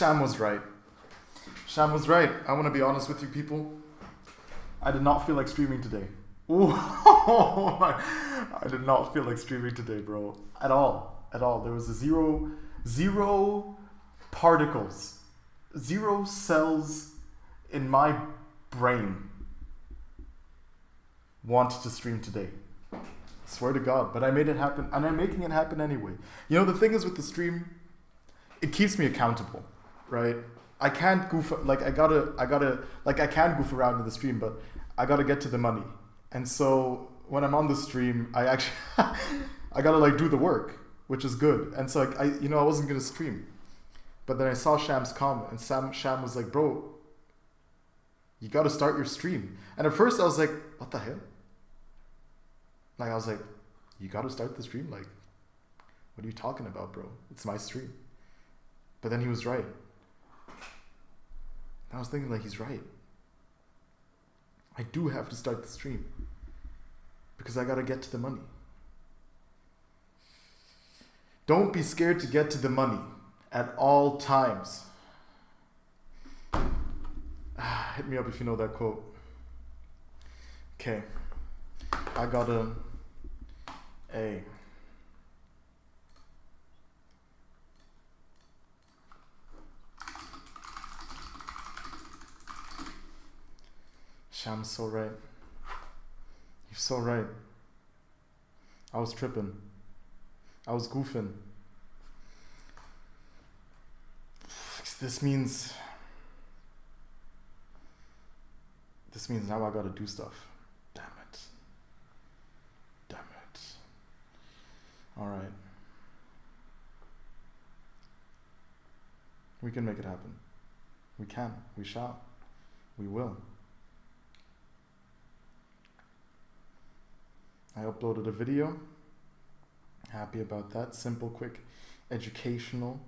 Sham was right. Sham was right. I want to be honest with you people. I did not feel like streaming today. Ooh, I did not feel like streaming today, bro. At all. At all. There was zero particles, 0 cells in my brain wanted to stream today. Swear to God. But I made it happen, and I'm making it happen anyway. You know, the thing is with the stream, it keeps me accountable, right? I can't goof, like I can goof around in the stream, but I gotta get to the money. And so when I'm on the stream, I actually, I gotta like do the work, which is good. And so I wasn't gonna stream. But then I saw Sham's comment, and Sham was like, bro, you gotta start your stream. And at first I was like, what the hell? Like, I was like, you gotta start the stream? Like, what are you talking about, bro? It's my stream. But then he was right. I was thinking, like, he's right. I do have to start the stream because I gotta get to the money. Don't be scared to get to the money at all times. Hit me up if you know that quote. Okay. I got a A. Sham's so right. You're so right. I was tripping. I was goofing. This means now I gotta do stuff. Damn it. Alright. We can make it happen. We can. We shall. We will. I uploaded a video. Happy about that. Simple, quick, educational.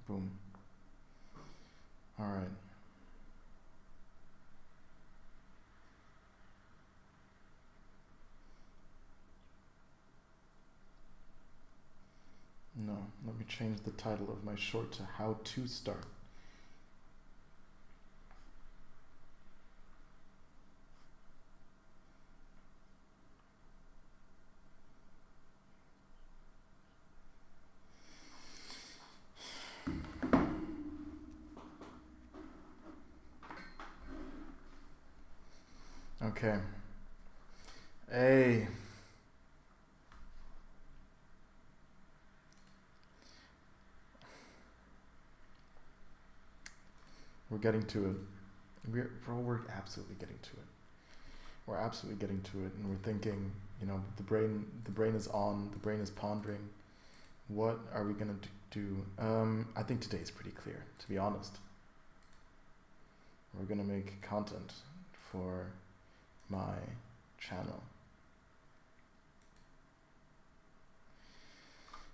Boom. All right. No, let me change the title of my short to How to Start. Okay. Hey. We're getting to it. We're absolutely getting to it. We're absolutely getting to it, and we're thinking, the brain is on, the brain is pondering. What are we gonna do? I think today is pretty clear, to be honest. We're gonna make content for my channel.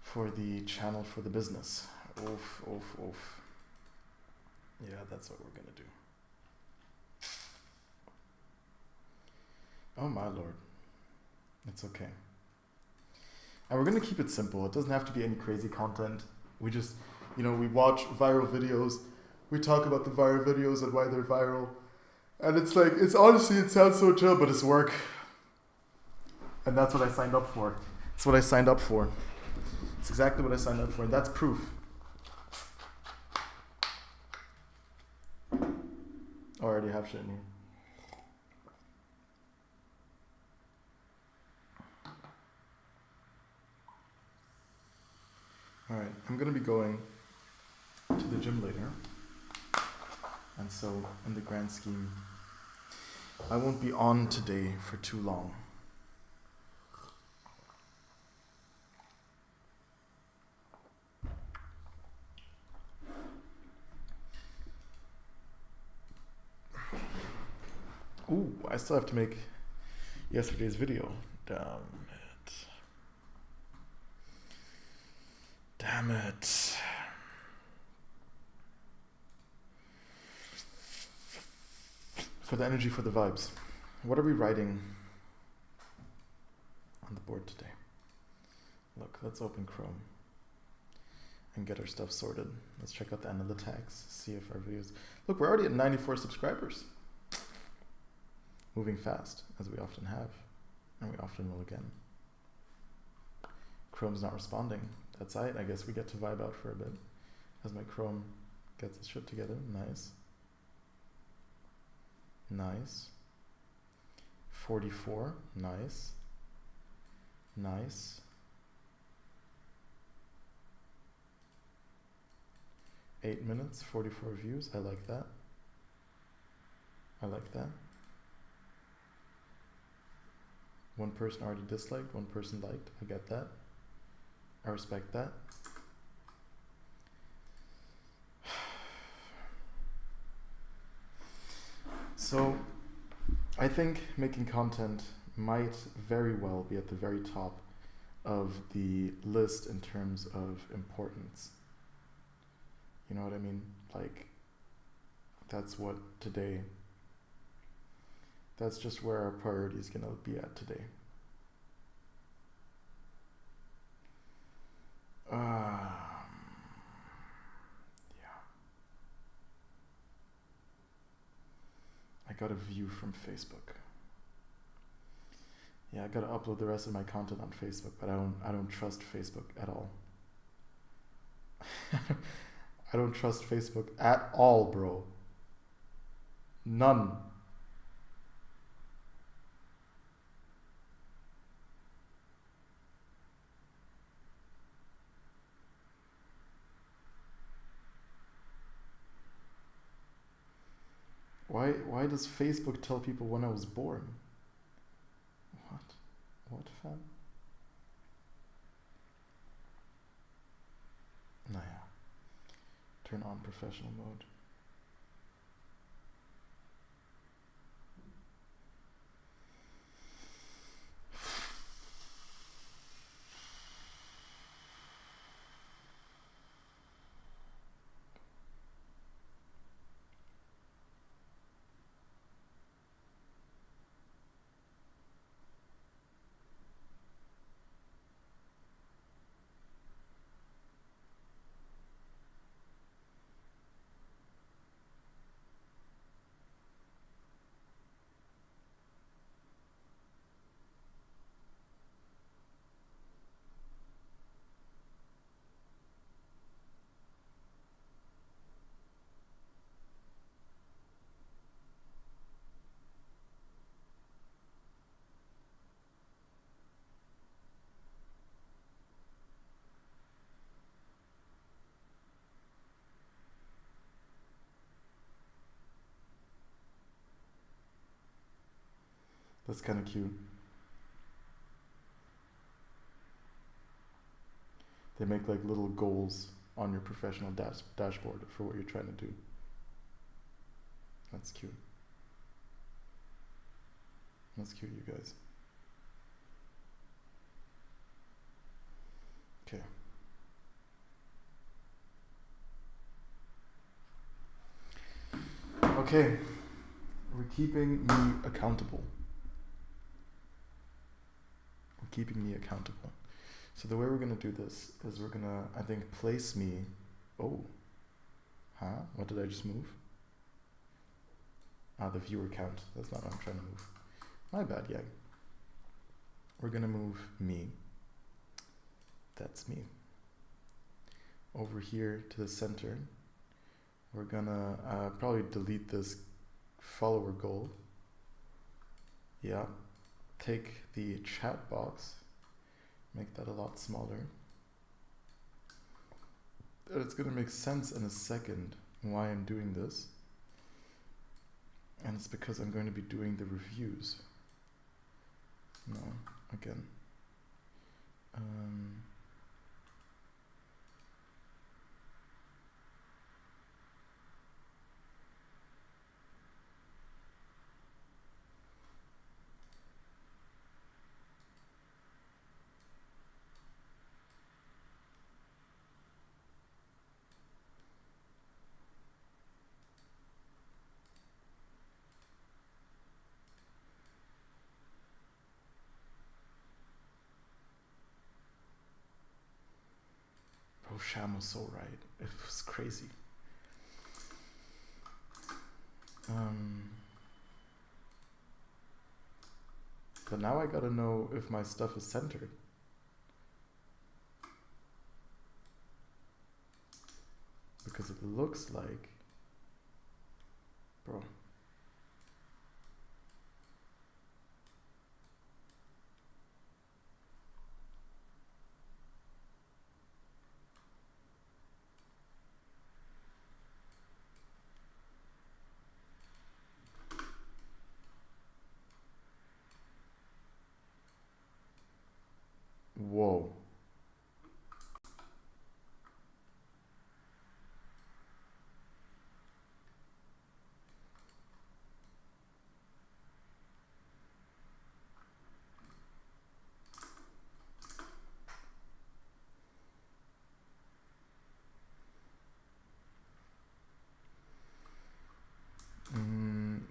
For the channel for the business. Oof. Yeah, that's what we're gonna do. Oh my lord. It's okay. And we're gonna keep it simple. It doesn't have to be any crazy content. We just, we watch viral videos. We talk about the viral videos and why they're viral. And it's like, it sounds so chill, but it's work. And that's what I signed up for. It's what I signed up for. It's exactly what I signed up for, and that's proof. I already have shit in here. Alright, I'm gonna be going to the gym later. And so, in the grand scheme, I won't be on today for too long. Ooh, I still have to make yesterday's video. Damn it. For the energy, for the vibes. What are we writing on the board today? Look, let's open Chrome and get our stuff sorted. Let's check out the analytics, see if our videos... Look, we're already at 94 subscribers. Moving fast, as we often have, and we often will again. Chrome's not responding. That's it. I guess we get to vibe out for a bit as my Chrome gets its shit together. Nice. Nice. 44. Nice. Nice. 8 minutes, 44 views. I like that. I like that. One person already disliked, one person liked. I get that. I respect that. So, I think making content might very well be at the very top of the list in terms of importance. You know what I mean? Like, that's what today, that's just where our priority is going to be at today. Yeah. I got a view from Facebook. Yeah, I gotta upload the rest of my content on Facebook, but I don't trust Facebook at all. I don't trust Facebook at all, bro. None. Why does Facebook tell people when I was born? What, fam? Nah, yeah. Turn on professional mode. That's kind of cute. They make like little goals on your professional dashboard for what you're trying to do. That's cute. That's cute, you guys. Okay. Okay. We're keeping me accountable. Keeping me accountable. So the way we're gonna do this is we're gonna, I think, place me. Oh, huh? What did I just move? The viewer count. That's not what I'm trying to move. My bad, yeah. We're gonna move me. That's me. Over here to the center. We're gonna probably delete this follower goal. Yeah. Take the chat box, make that a lot smaller. It's going to make sense in a second why I'm doing this. And it's because I'm going to be doing the reviews. No, again. Sham was so right. It was crazy. But now I gotta know if my stuff is centered. Because it looks like... Bro. Whoa.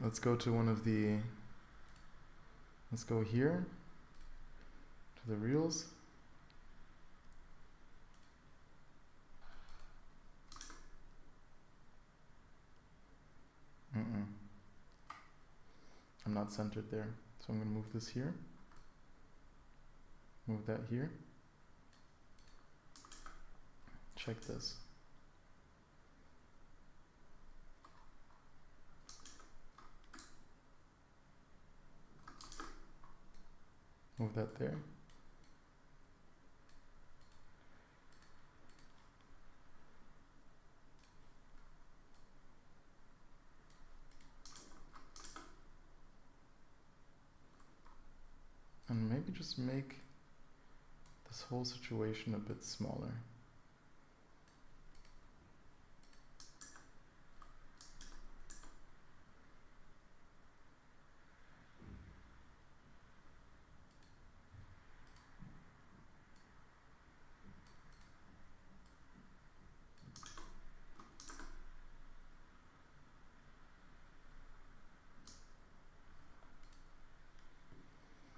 Let's go to one of the... Let's go here to the reels. I'm not centered there, so I'm going to move this here. Move that here. Check this. Move that there. And maybe just make this whole situation a bit smaller.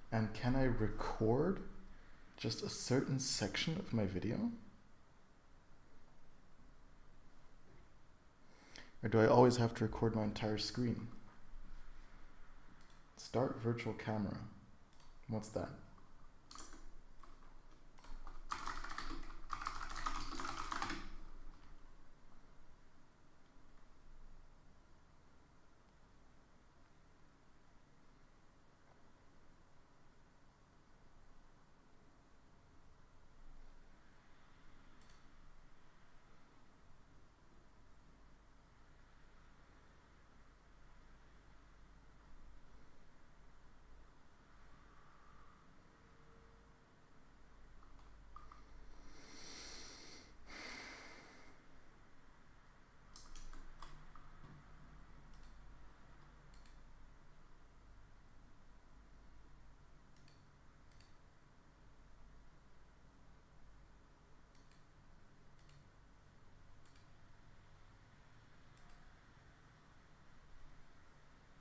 And can I record just a certain section of my video? Or do I always have to record my entire screen? Start virtual camera. What's that?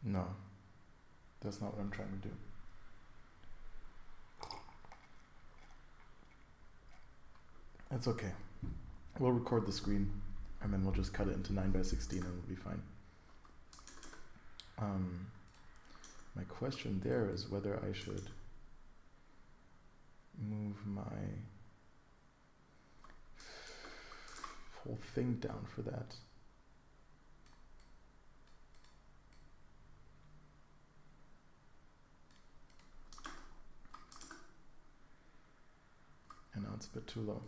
No, that's not what I'm trying to do. That's okay. We'll record the screen and then we'll just cut it into 9:16 and it'll be fine. My question there is whether I should move my whole thing down for that. And now it's a bit too low.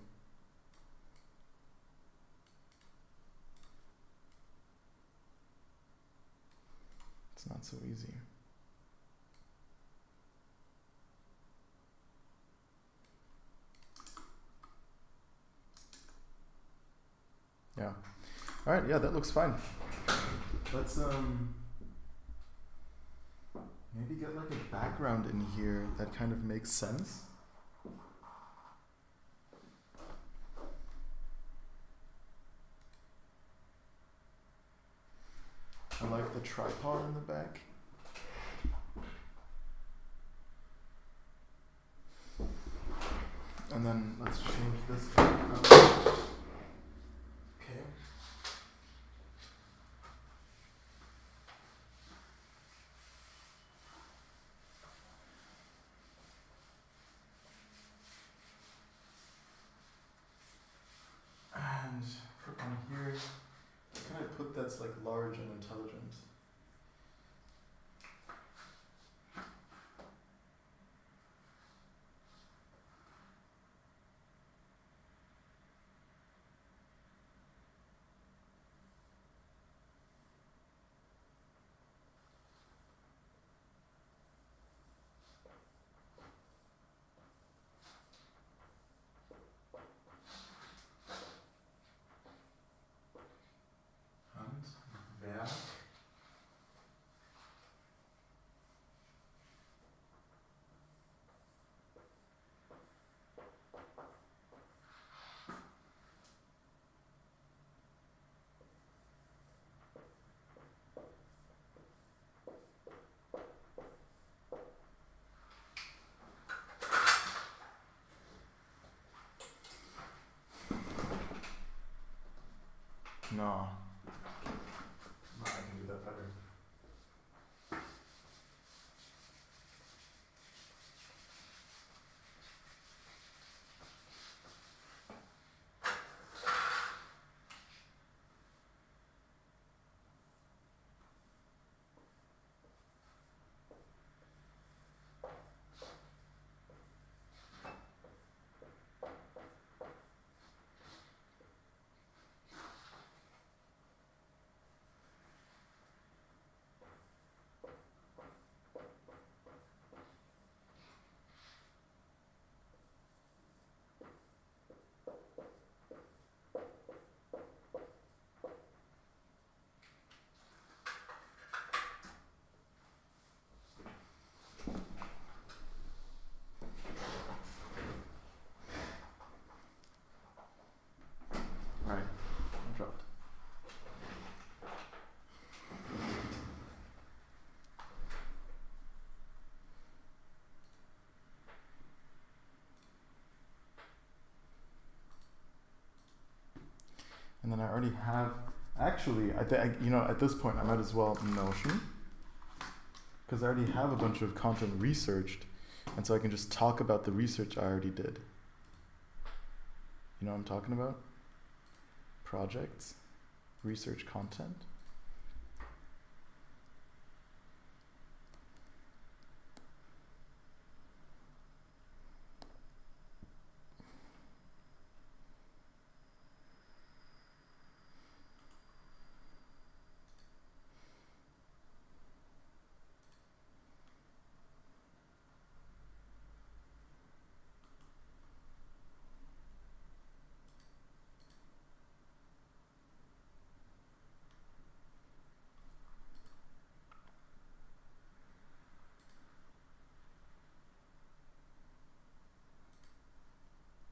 It's not so easy. Yeah. All right. Yeah, that looks fine. Let's maybe get like a background in here that kind of makes sense. I like the tripod in the back. And then let's change this background. large and intelligent. Handwerk. No. I can do that better. Alright, I dropped. And then I already have, actually, I think, at this point I might as well Notion, because I already have a bunch of content researched, and so I can just talk about the research I already did. You know what I'm talking about? Projects, research content.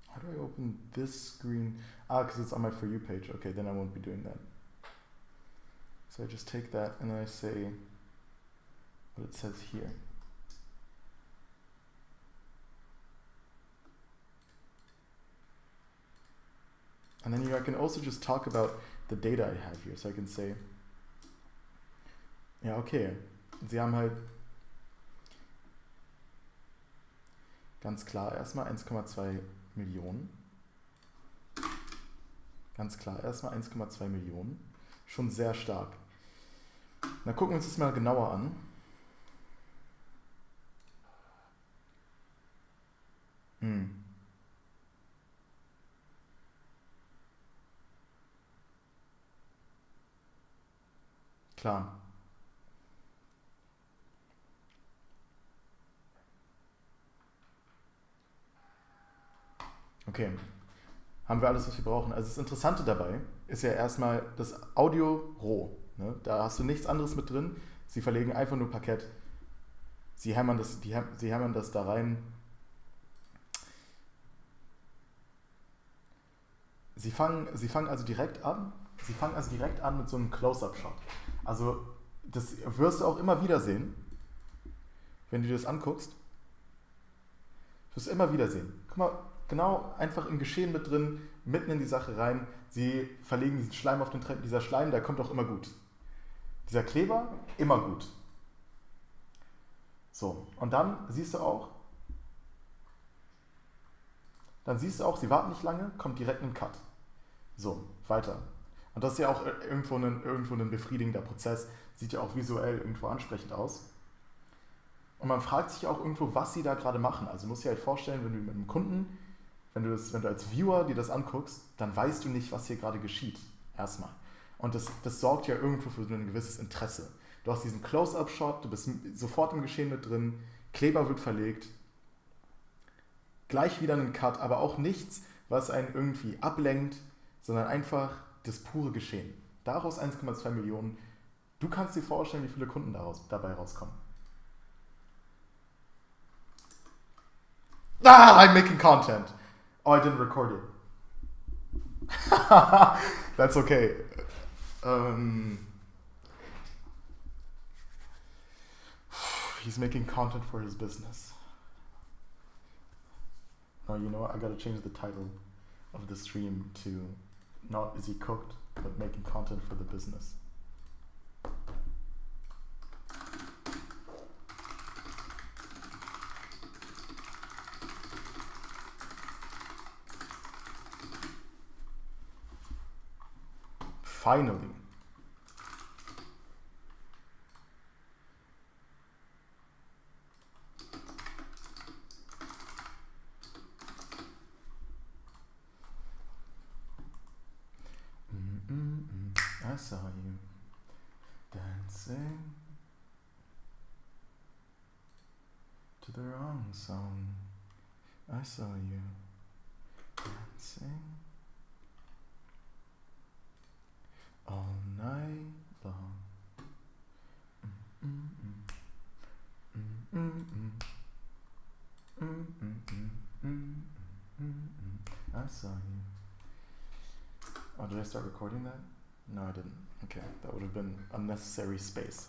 How do I open this screen? Because it's on my For You page. Okay, then I won't be doing that. So I just take that and then I say what it says here. And then I can also just talk about the data I have here. So I can say, ja, okay, Sie haben halt ganz klar erstmal 1,2 Millionen. Ganz klar erstmal 1,2 Millionen. Schon sehr stark. Na, gucken wir uns das mal genauer an. Klar. Okay, haben wir alles, was wir brauchen. Also das Interessante dabei ist ja erstmal das Audio roh. Ne? Da hast du nichts anderes mit drin. Sie verlegen einfach nur Parkett. Sie hämmern das da rein. Sie fangen also direkt an. Sie fangen also direkt an mit so einem Close-Up-Shot. Also das wirst du auch immer wieder sehen, wenn du dir das anguckst. Du wirst immer wieder sehen. Guck mal, genau einfach im Geschehen mit drin, mitten in die Sache rein. Sie verlegen diesen Schleim auf den Treppen. Dieser Schleim, der kommt auch immer gut. Dieser Kleber, immer gut. So, und dann siehst du auch, sie warten nicht lange, kommt direkt ein Cut. So, weiter. Und das ist ja auch irgendwo ein befriedigender Prozess. Sieht ja auch visuell irgendwo ansprechend aus. Und man fragt sich auch irgendwo, was sie da gerade machen. Also du musst dir halt vorstellen, wenn du mit einem Kunden, wenn du als Viewer dir das anguckst, dann weißt du nicht, was hier gerade geschieht. Erstmal. Und das sorgt ja irgendwo für ein gewisses Interesse. Du hast diesen Close-Up-Shot, du bist sofort im Geschehen mit drin, Kleber wird verlegt, gleich wieder einen Cut, aber auch nichts, was einen irgendwie ablenkt, sondern einfach das pure Geschehen. Daraus 1,2 Millionen. Du kannst dir vorstellen, wie viele Kunden dabei rauskommen. I'm making content. Oh, I didn't record it. That's okay. He's making content for his business. No, you know what? I gotta change the title of the stream to not is he cooked, but making content for the business. Finally. I saw you dancing to the wrong song. I saw you dancing all night long. I saw you. Oh, did I start recording that? No, I didn't. Okay, that would have been unnecessary space.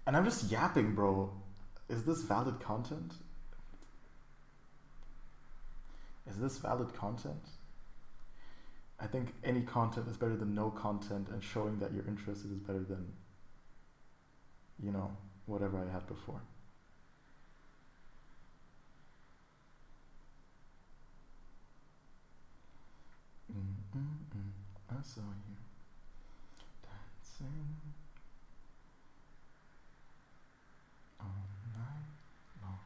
And I'm just yapping, bro. Is this valid content? Is this valid content? I think any content is better than no content, and showing that you're interested is better than, you know, whatever I had before. I saw you dancing all night long.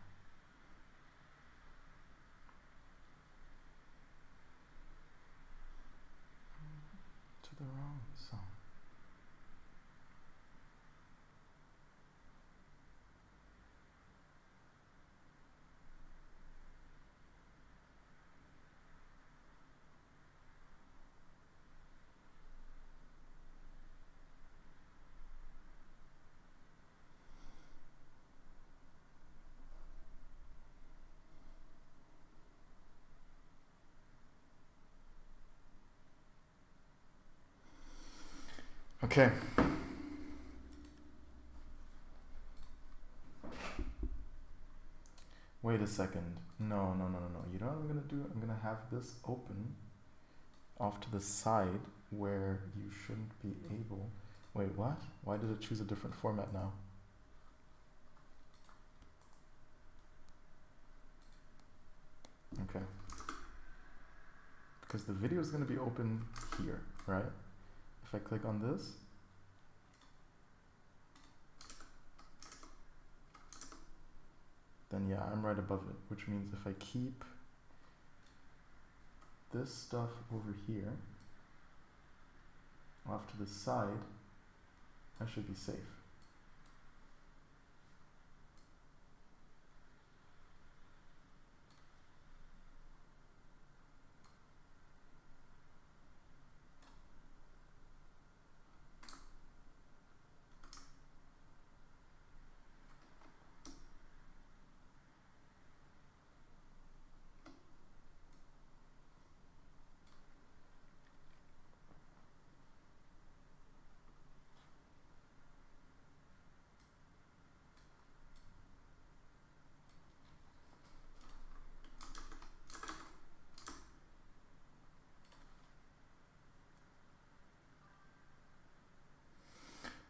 To the wrong song. Okay. Wait a second. No. You know what I'm gonna do? I'm gonna have this open off to the side where you shouldn't be able. Wait, what? Why did it choose a different format now? Okay. Because the video is gonna be open here, right? If I click on this, then yeah, I'm right above it, which means if I keep this stuff over here off to the side, I should be safe.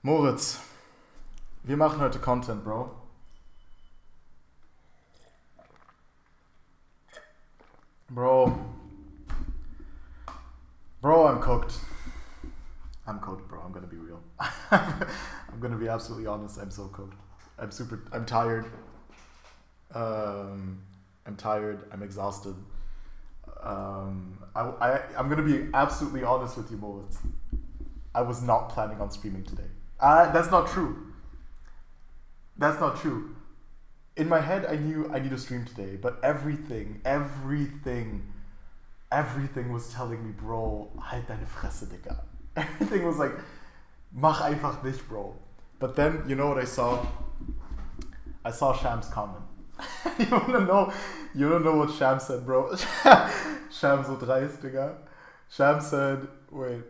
Moritz, wir machen heute Content, Bro. Bro, Bro, I'm cooked. I'm cooked, bro. I'm gonna be real. I'm gonna be absolutely honest. I'm so cooked. I'm tired. I'm tired. I'm exhausted. I'm gonna be absolutely honest with you, Moritz. I was not planning on streaming today. That's not true. That's not true. In my head, I knew I need to stream today, but everything was telling me, bro, halt deine Fresse, Digga. Everything was like, mach einfach nicht, bro. But then, you know what I saw? I saw Sham's comment. You don't know what Sham said, bro. Sham so dreist, Digga. Sham said, wait,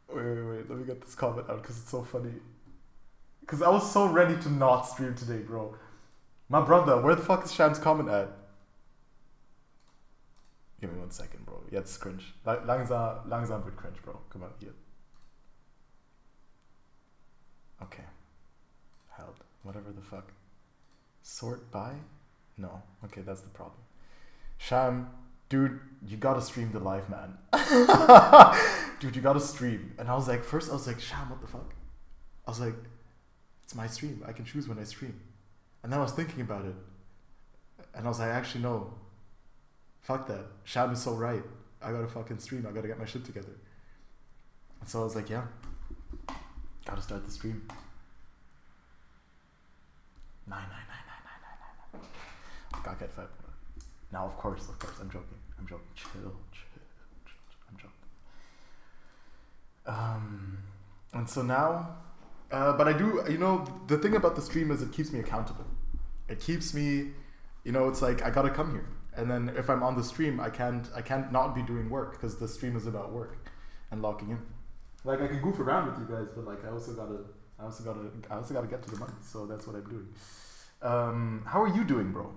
let me get this comment out because it's so funny. Because I was so ready to not stream today, bro. My brother, where the fuck is Sham's comment at? Give me 1 second, bro. Jetzt cringe. Langsam wird cringe, bro. Guck mal, hier. Okay. Held. Whatever the fuck. Sort by? No. Okay, that's the problem. Sham, dude, you gotta stream the live, man. Dude, you gotta stream. And first I was like, Sham, what the fuck? I was like, it's my stream. I can choose when I stream. And then I was thinking about it. And I was like, actually, no. Fuck that. Sham is so right. I gotta fucking stream. I gotta get my shit together. And so I was like, yeah. Gotta start the stream. 9. Gar kein Fall. Now, of course, I'm joking. Chill. I'm joking. And so now, but I do, the thing about the stream is it keeps me accountable. It keeps me, it's like I gotta come here. And then if I'm on the stream, I can't not be doing work because the stream is about work and locking in. Like I can goof around with you guys, but like I also gotta get to the money. So that's what I'm doing. How are you doing, bro?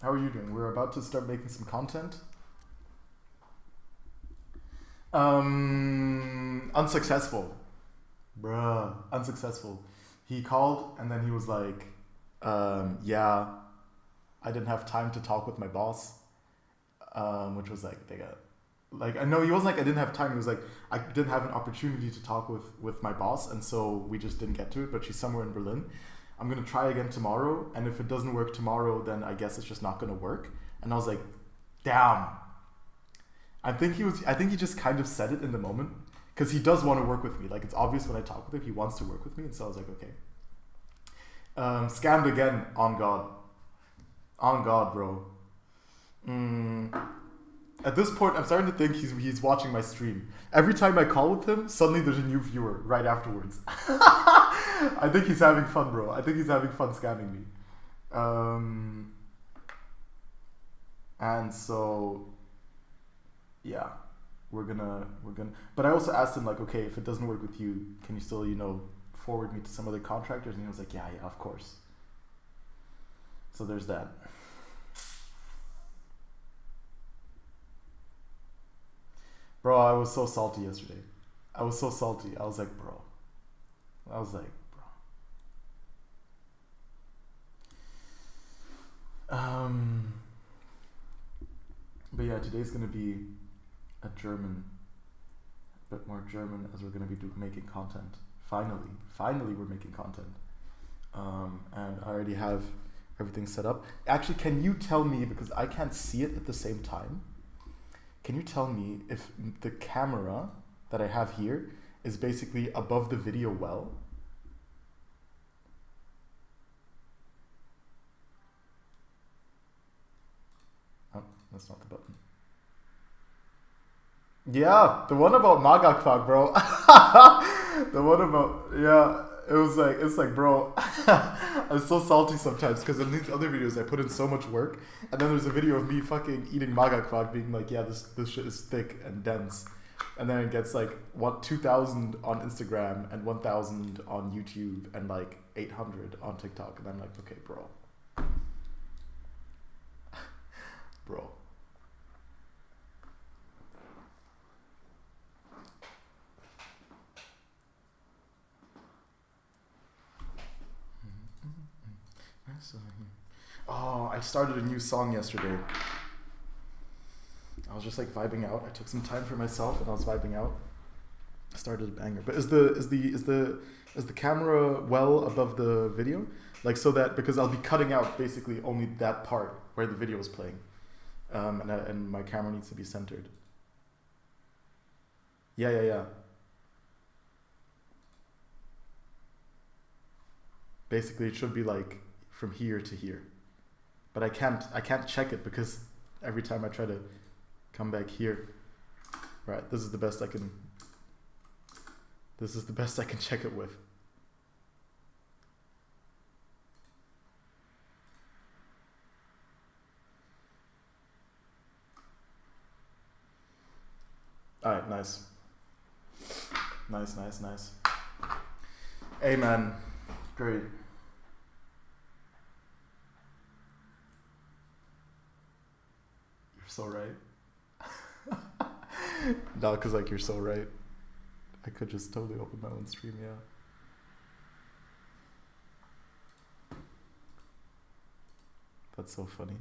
How are you doing? We're about to start making some content. Unsuccessful. Bruh, unsuccessful. He called and then he was like, yeah, I didn't have time to talk with my boss. Which was like, I know he wasn't like, I didn't have time. He was like, I didn't have an opportunity to talk with my boss. And so we just didn't get to it, but she's somewhere in Berlin. I'm going to try again tomorrow. And if it doesn't work tomorrow, then I guess it's just not going to work. And I was like, damn. I think he just kind of said it in the moment because he does want to work with me. Like it's obvious when I talk with him, he wants to work with me. And so I was like, okay. Scammed again. On God, bro. At this point, I'm starting to think he's watching my stream. Every time I call with him, suddenly there's a new viewer right afterwards. I think he's having fun, bro. I think he's having fun scamming me. And so, yeah, we're gonna. But I also asked him like, okay, if it doesn't work with you, can you still, forward me to some other contractors? And he was like, yeah, of course. So there's that. Bro, I was so salty yesterday. I was like, bro. But yeah, today's gonna be a bit more German, as we're gonna be making content. Finally, we're making content. And I already have everything set up. Actually, can you tell me, because I can't see it at the same time, can you tell me if the camera that I have here is basically above the video well? Oh, that's not the button. Yeah, the one about Magakvag, bro. The one about, yeah, it's like, bro, I'm so salty sometimes because in these other videos I put in so much work, and then there's a video of me fucking eating Magakvag being like, yeah, this shit is thick and dense, and then it gets like 2,000 on Instagram and 1,000 on YouTube and like 800 on TikTok, and I'm like, okay, bro. Oh, I started a new song yesterday. I was just like vibing out. I took some time for myself and I was vibing out. I started a banger. But is the camera well above the video? Like so that, because I'll be cutting out basically only that part where the video is playing. And my camera needs to be centered. Yeah. Basically it should be like from here to here. But I can't check it because every time I try to come back here. Right, this is the best I can check it with. Alright, nice. Nice. Hey man, great. You're so right. No, because like you're so right. I could just totally open my own stream, yeah. That's so funny.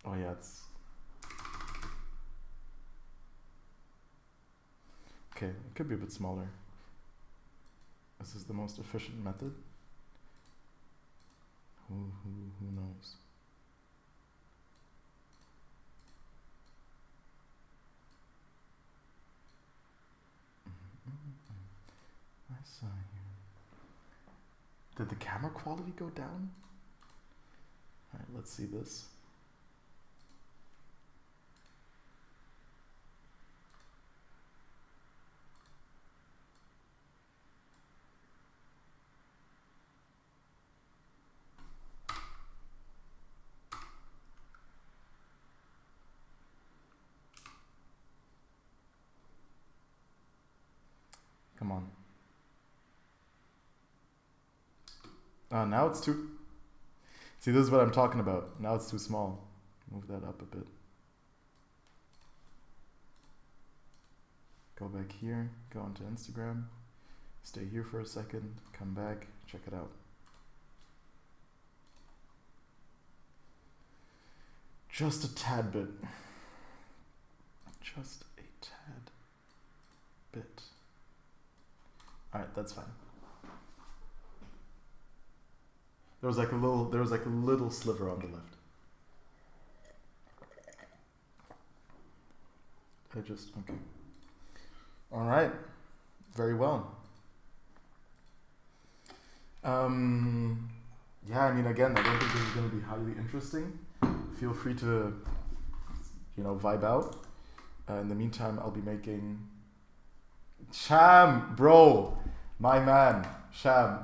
Oh yeah, it's... Okay, it could be a bit smaller. This is the most efficient method. Who knows? I saw you. Did the camera quality go down? Alright, let's see this. Come on. Now it's too... See, this is what I'm talking about. Now it's too small. Move that up a bit. Go back here, go onto Instagram, stay here for a second, come back, check it out. Just a tad bit. Just a tad bit. Alright, that's fine. There was like a little sliver on the left. Okay. Alright. Very well. Yeah, I mean, again, I don't think this is going to be highly interesting. Feel free to, vibe out. In the meantime, I'll be making... Sham, bro, my man, Sham,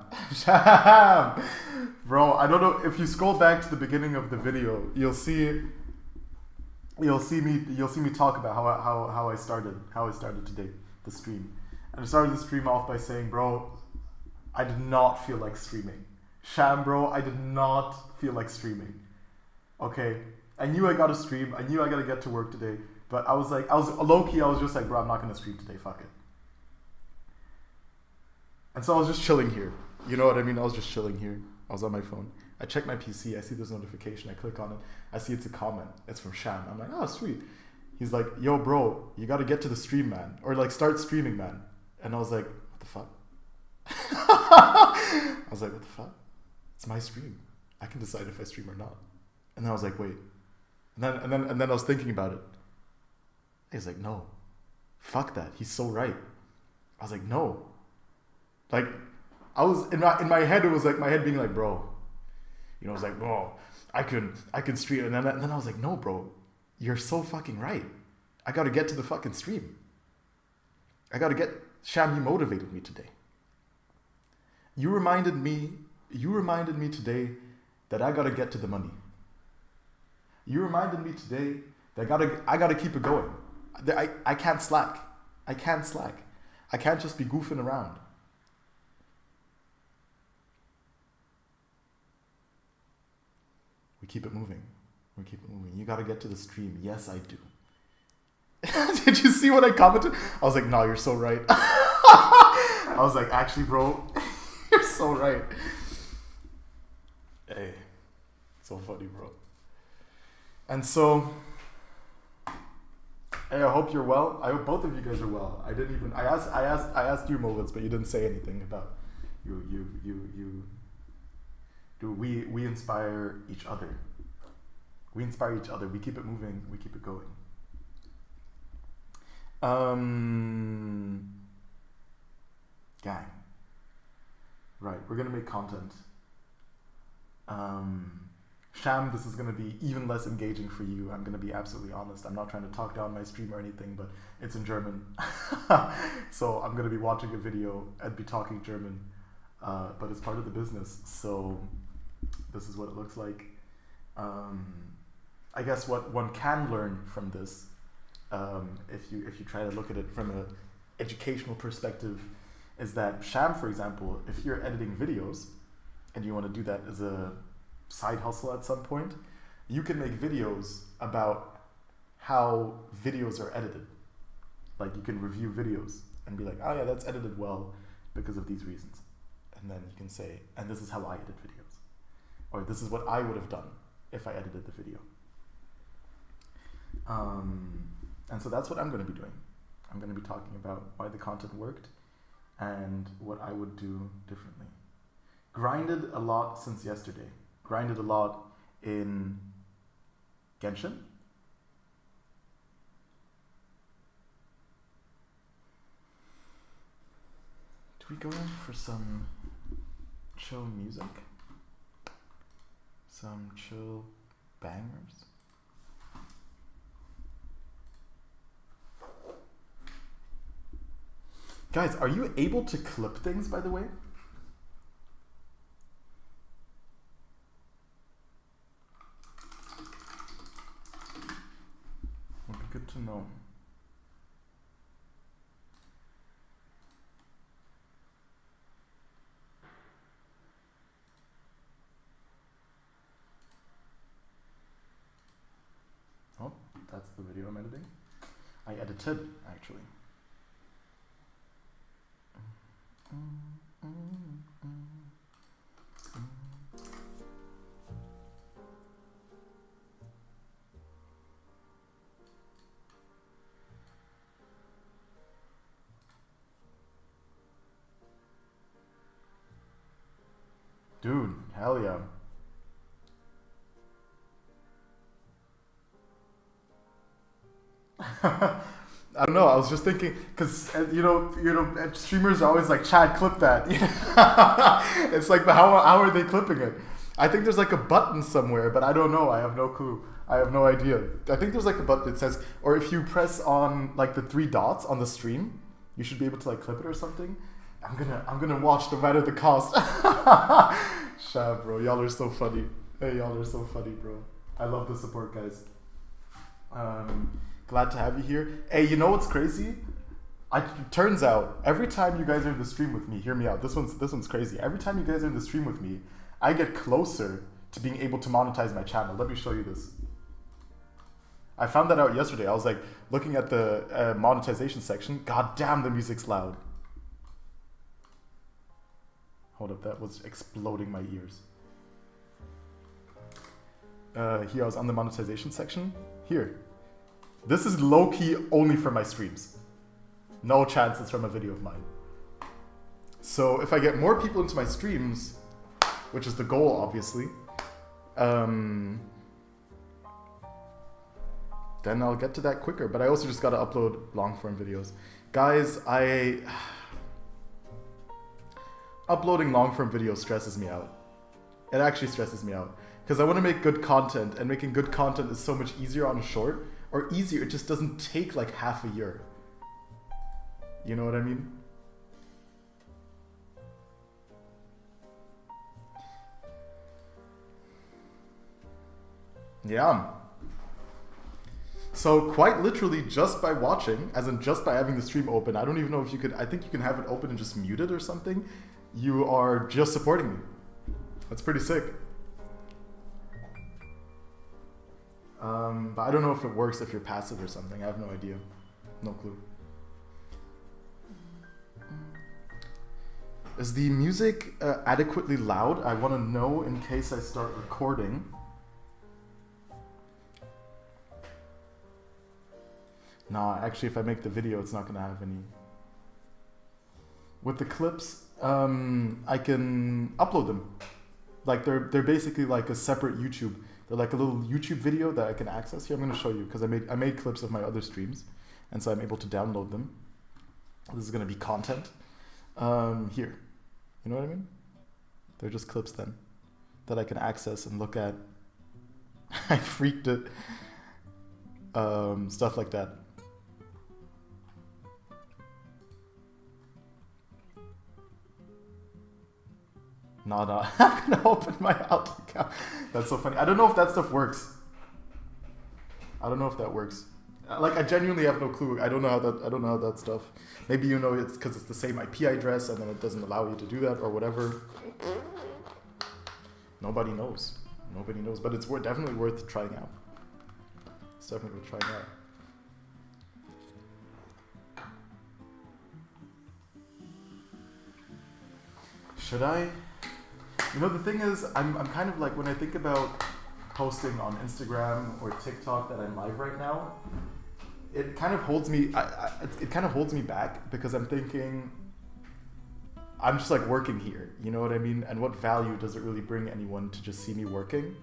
bro. I don't know if you scroll back to the beginning of the video, you'll see me talk about how I started today, the stream. And I started the stream off by saying, bro, I did not feel like streaming. Sham, bro, I did not feel like streaming. Okay, I knew I got to stream. I knew I got to get to work today, but I was low-key. I was just like, bro, I'm not gonna stream today. Fuck it. And so I was just chilling here. You know what I mean? I was just chilling here. I was on my phone. I check my PC. I see this notification. I click on it. I see it's a comment. It's from Sham. I'm like, oh, sweet. He's like, yo, bro, you got to get to the stream, man. Or like, start streaming, man. And I was like, what the fuck? I was like, what the fuck? It's my stream. I can decide if I stream or not. And then I was like, wait. And then I was thinking about it. He's like, no. Fuck that. He's so right. I was like, no. Like, I was in my head. It was like my head being like, bro, it was like, bro, I could stream, and then I was like, no, bro, you're so fucking right. I got to get to the fucking stream. I got to get Sham. You motivated me today. You reminded me today that I got to get to the money. You reminded me today that I got to keep it going. I can't slack. I can't just be goofing around. We keep it moving. You got to get to the stream. Yes, I do. Did you see what I commented? I was like, no, you're so right. I was like, actually, bro, you're so right. Hey, so funny, bro. And so, hey, I hope you're well. I hope both of you guys are well. I asked you, Moritz, but you didn't say anything about you. We inspire each other. We inspire each other. We keep it moving. We keep it going. Gang. Right, we're gonna make content. Sham, this is gonna be even less engaging for you. I'm gonna be absolutely honest. I'm not trying to talk down my stream or anything, but it's in German. So I'm gonna be watching a video and be talking German. But it's part of the business, so this is what it looks like. I guess what one can learn from this, if you try to look at it from an educational perspective, is that Sham, for example, if you're editing videos and you want to do that as a side hustle at some point, you can make videos about how videos are edited. Like you can review videos and be like, oh yeah, that's edited well because of these reasons. And then you can say, and this is how I edit videos. Or this is what I would have done if I edited the video. And so that's what I'm going to be doing. I'm going to be talking about why the content worked and what I would do differently. Grinded a lot since yesterday. Grinded a lot in Genshin. Do we go in for some chill music? Some chill bangers? Guys, are you able to clip things, by the way? Would be good to know. Oh, that's the video I'm editing. I edited, actually. Dude, hell yeah. I don't know. I was just thinking, because you know, streamers are always like, "Chad, clip that." It's like, but how are they clipping it? I think there's like a button somewhere, but I don't know. I have no clue. I have no idea. I think there's like a button that says, or if you press on like the 3 dots on the stream, you should be able to like clip it or something. I'm gonna watch no matter the cost. Shab, bro, y'all are so funny. Hey, y'all are so funny, bro. I love the support, guys. Glad to have you here. Hey, you know what's crazy? Turns out every time you guys are in the stream with me, hear me out. This one's crazy. Every time you guys are in the stream with me, I get closer to being able to monetize my channel. Let me show you this. I found that out yesterday. I was like looking at the monetization section. God damn, the music's loud. Hold up, that was exploding my ears. Here, I was on the monetization section. Here. This is low-key only for my streams. No chance it's from a video of mine. So if I get more people into my streams, which is the goal, obviously, then I'll get to that quicker. But I also just gotta upload long-form videos. Guys, uploading long-form videos stresses me out. It actually stresses me out. Because I want to make good content, and making good content is so much easier on a short. Or easier, it just doesn't take like half a year. You know what I mean? Yeah. So quite literally just by watching, as in just by having the stream open, I don't even know if you could, I think you can have it open and just mute it or something. You are just supporting me. That's pretty sick. But I don't know if it works if you're passive or something. I have no idea. No clue. Is the music adequately loud? I want to know in case I start recording. Nah, actually, if I make the video, it's not going to have any. With the clips, I can upload them. Like they're basically like a separate YouTube. They're like a little YouTube video that I can access. Here, I'm going to show you because I made clips of my other streams, and so I'm able to download them. This is going to be content. Here, you know what I mean? They're just clips then that I can access and look at. I freaked it. Stuff like that. Nada. I'm gonna open my Outlook account. That's so funny. I don't know if that stuff works. I don't know if that works. Like I genuinely have no clue. I don't know how that stuff. Maybe you know it's because it's the same IP address and then it doesn't allow you to do that or whatever. Nobody knows. Nobody knows. But it's definitely worth trying out. It's definitely worth trying out. Should I? You know, the thing is, I'm kind of like, when I think about posting on Instagram or TikTok that I'm live right now, it kind of holds me, it kind of holds me back because I'm thinking, I'm just like working here, you know what I mean? And what value does it really bring anyone to just see me working?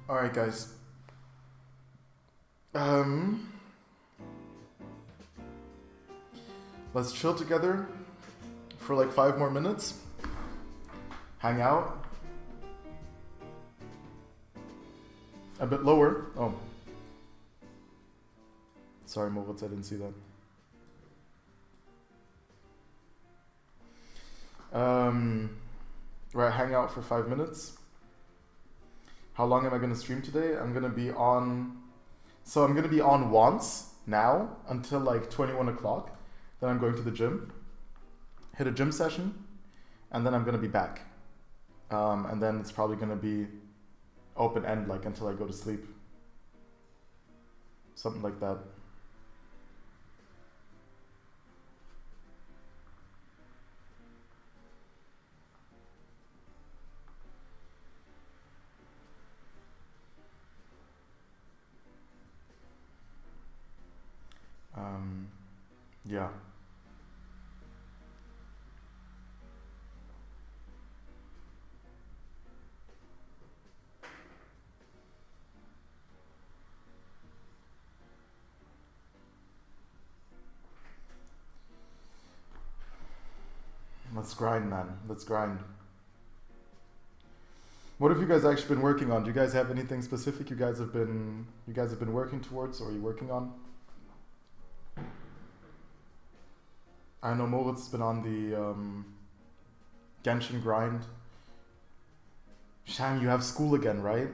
All right, guys. Let's chill together for like 5 more minutes. Hang out. A bit lower. Oh. Sorry, Movitz, I didn't see that. Right, hang out for 5 minutes. How long am I going to stream today? I'm going to be on once now until like 21 o'clock. Then I'm going to the gym, hit a gym session, and then I'm going to be back. And then it's probably going to be open end like until I go to sleep. Something like that. Yeah. Let's grind, man. Let's grind. What have you guys actually been working on? Do you guys have anything specific you guys have been working towards, or are you working on? I know Moritz has been on the Genshin grind. Sham, you have school again, right?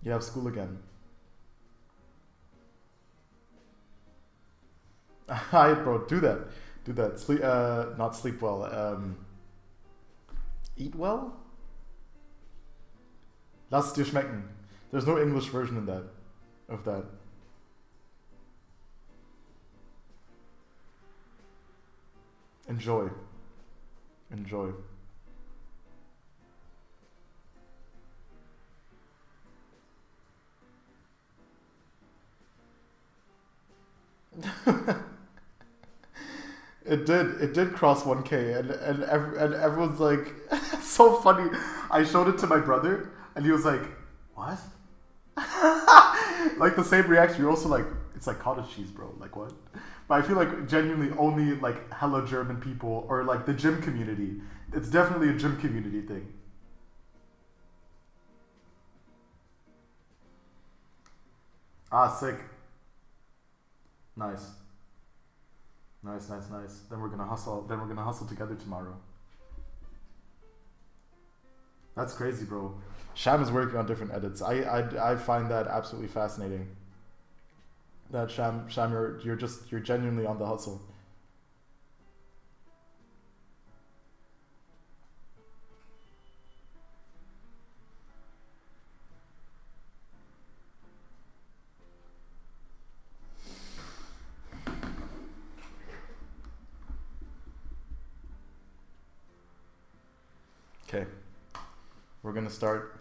You have school again. Hi, bro. Do that. Do that. Sleep. Not sleep well. Eat well. Lass es dir schmecken. There's no English version of that. Enjoy. Enjoy. It did cross 1K and everyone's like, it's so funny. I showed it to my brother and he was like, what? Like the same reaction. You're also like, it's like cottage cheese, bro. Like what? But I feel like genuinely only like hella German people or like the gym community. It's definitely a gym community thing. Ah, sick. Nice. Nice. Then we're gonna hustle together tomorrow. That's crazy, bro. Sham is working on different edits. I find that absolutely fascinating. That Sham, you're genuinely on the hustle. Okay, we're gonna start.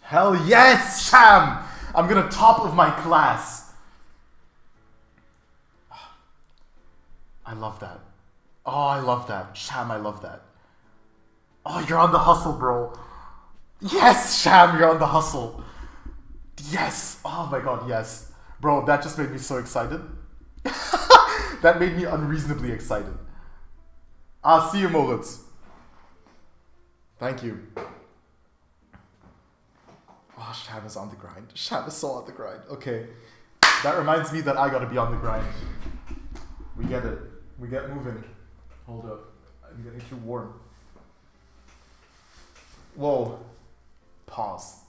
Hell yes, Sham! I'm gonna top of my class. I love that. Oh, I love that. Sham, I love that. Oh, you're on the hustle, bro. Yes, Sham, you're on the hustle. Yes. Oh my god, yes. Bro, that just made me so excited. That made me unreasonably excited. See you, Moritz. Thank you. Oh, Sham is on the grind. Sham is so on the grind. Okay. That reminds me that I gotta be on the grind. We get it. We get moving. Hold up. I'm getting too warm. Whoa. Pause.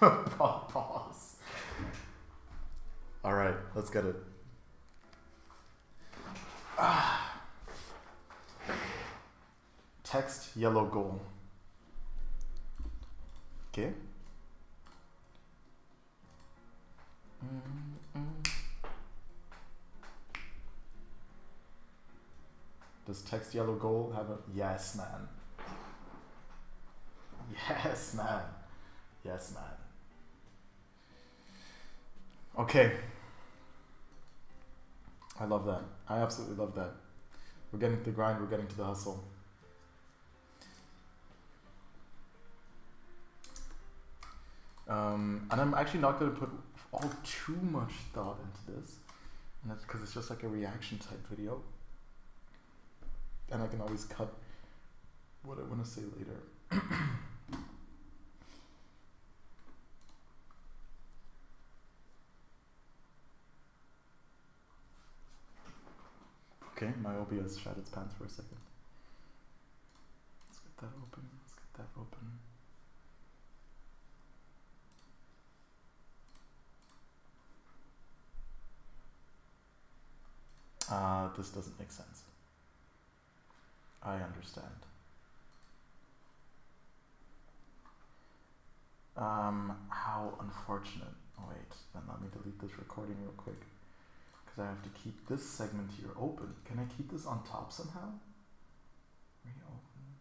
Pause. Alright, let's get it. Text, yellow goal. Okay. Does text yellow goal have a... Yes, man. Yes, man. Yes, man. Okay. I love that. I absolutely love that. We're getting to the grind, we're getting to the hustle. And I'm actually not going to put all too much thought into this. And that's because it's just like a reaction type video. And I can always cut what I want to say later. Okay, my OBS shat its pants for a second. Let's get that open. Let's get that open. This doesn't make sense. I understand. How unfortunate. Oh wait, then let me delete this recording real quick. Because I have to keep this segment here open. Can I keep this on top somehow? Reopen.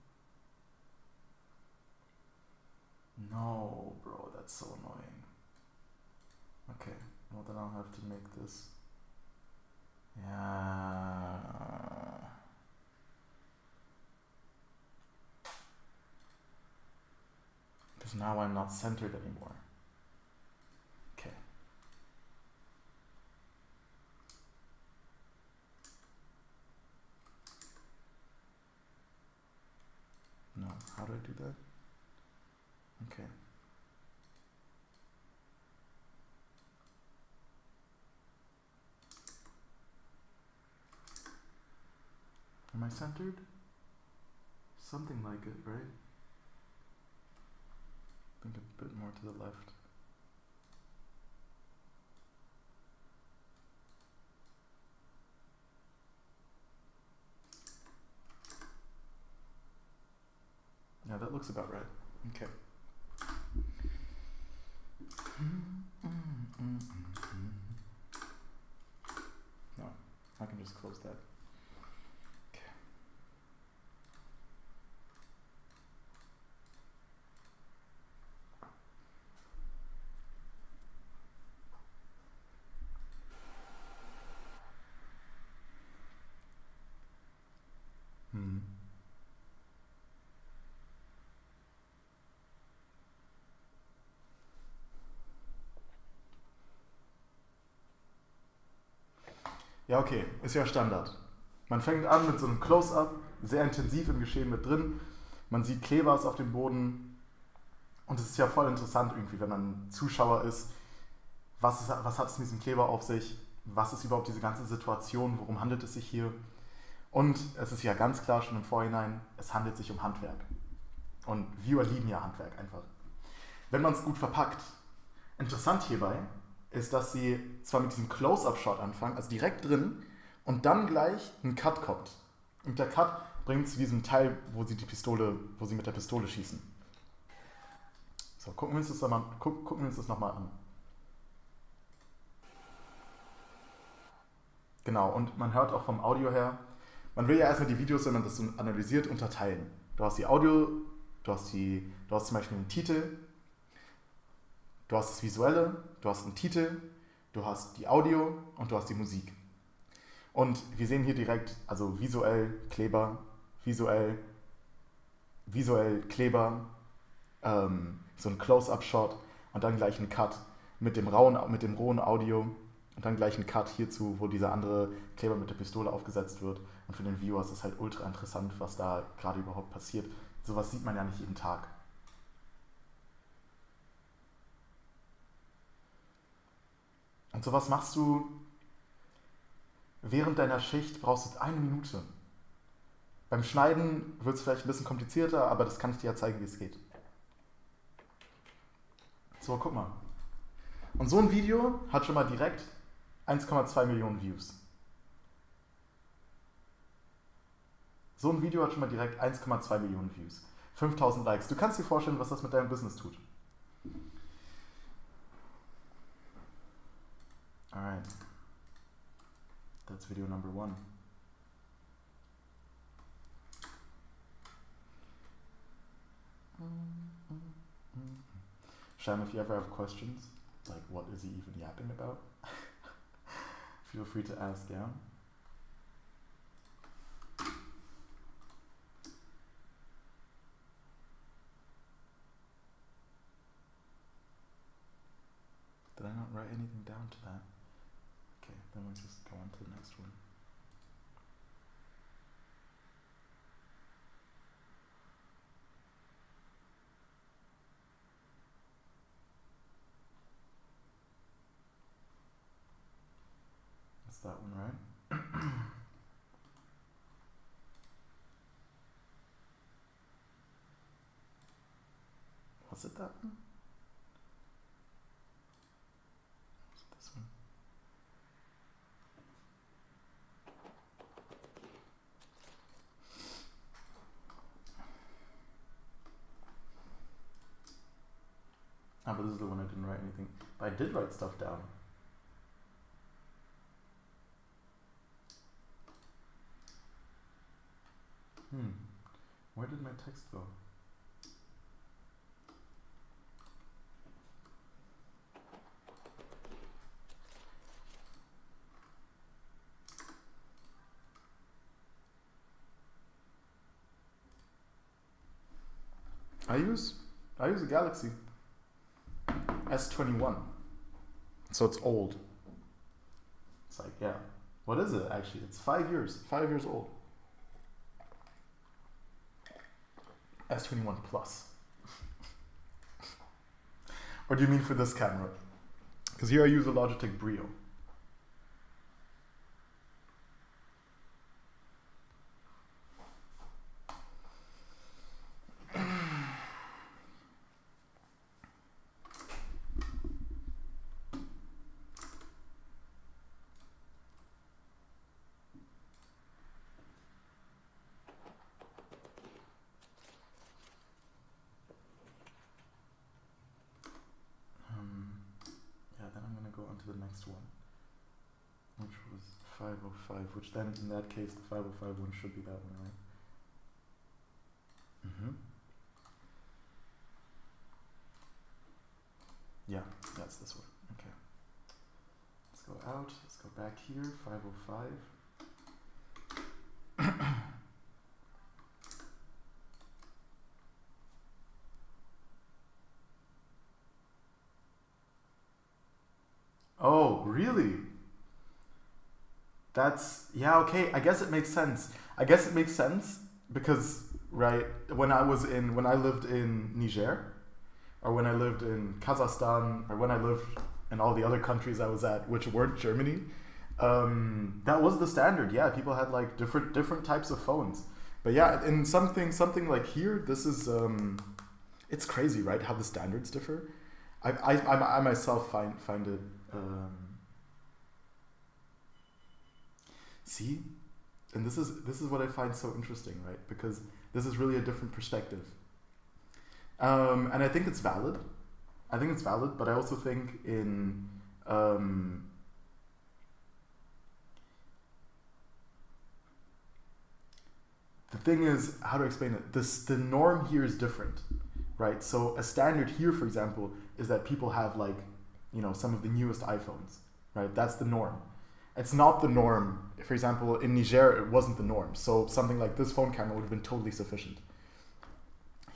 No, bro, that's so annoying. Okay, well then I'll have to make this. Yeah. Because now I'm not centered anymore. Okay. No, how do I do that? Okay. Am I centered? Something like it, right? I think a bit more to the left. Yeah, that looks about right. Okay. No, I can just close that. Okay. Ja, okay, ist ja Standard. Man fängt an mit so einem Close-Up, sehr intensiv im Geschehen mit drin. Man sieht Klebers auf dem Boden. Und es ist ja voll interessant irgendwie, wenn man Zuschauer ist. Was hat es mit diesem Kleber auf sich? Was ist überhaupt diese ganze Situation? Worum handelt es sich hier? Und es ist ja ganz klar schon im Vorhinein, es handelt sich um Handwerk. Und Viewer lieben ja Handwerk einfach. Wenn man es gut verpackt. Interessant hierbei ist, dass sie zwar mit diesem Close-Up-Shot anfangen, also direkt drin, und dann gleich ein Cut kommt. Und der Cut bringt zu diesem Teil, wo sie mit der Pistole schießen. So, gucken wir uns das nochmal an. Genau, und man hört auch vom Audio her, man will ja erstmal die Videos, wenn man das so analysiert, unterteilen. Du hast die Audio, du hast zum Beispiel einen Titel, du hast das Visuelle, du hast einen Titel, du hast die Audio und du hast die Musik. Und wir sehen hier direkt, also visuell Kleber, visuell Kleber, so ein Close-Up-Shot und dann gleich ein Cut mit dem rohen Audio und dann gleich ein Cut hierzu, wo dieser andere Kleber mit der Pistole aufgesetzt wird. Und für den Viewer ist es halt ultra interessant, was da gerade überhaupt passiert. Sowas sieht man ja nicht jeden Tag. Und sowas machst du während deiner Schicht, brauchst du 1 Minute. Beim Schneiden wird es vielleicht ein bisschen komplizierter, aber das kann ich dir ja zeigen, wie es geht. So, guck mal. Und so ein Video hat schon mal direkt 1,2 Millionen Views. So ein Video hat schon mal direkt 1,2 Millionen Views. 5000 Likes. Du kannst dir vorstellen, was das mit deinem Business tut. Alright. That's video number 1. Sham, if you ever have questions, like what is he even yapping about? Feel free to ask, yeah? Did I not write anything down to that? Okay, then we'll just go on to the next one. That's that one, right? Was it that one? Was it this one? Ah, but this is the one I didn't write anything. But I did write stuff down. Where did my text go? I use a Galaxy S21. So it's old. It's like, yeah. What is it actually? It's 5 years. 5 years old. S21 Plus. Or do you mean for this camera? Because here I use a Logitech Brio. The next one, which was 505, which then in that case the 505 one should be that one, right? Yeah, that's this one. Okay. Let's go out, let's go back here, 505. Oh, really? That's, yeah, okay, I guess it makes sense. Because, right, when I lived in Niger, or when I lived in Kazakhstan, or when I lived in all the other countries I was at, which weren't Germany, that was the standard. Yeah, people had like different types of phones. But yeah, in something like here, this is, it's crazy, right, how the standards differ. I myself find it, see, and this is what I find so interesting, right? Because this is really a different perspective, and I think it's valid. But I also think the thing is, how to explain it? The norm here is different, right? So a standard here, for example, is that people have like, some of the newest iPhones, right? That's the norm. It's not the norm. For example, in Niger, it wasn't the norm. So something like this phone camera would have been totally sufficient.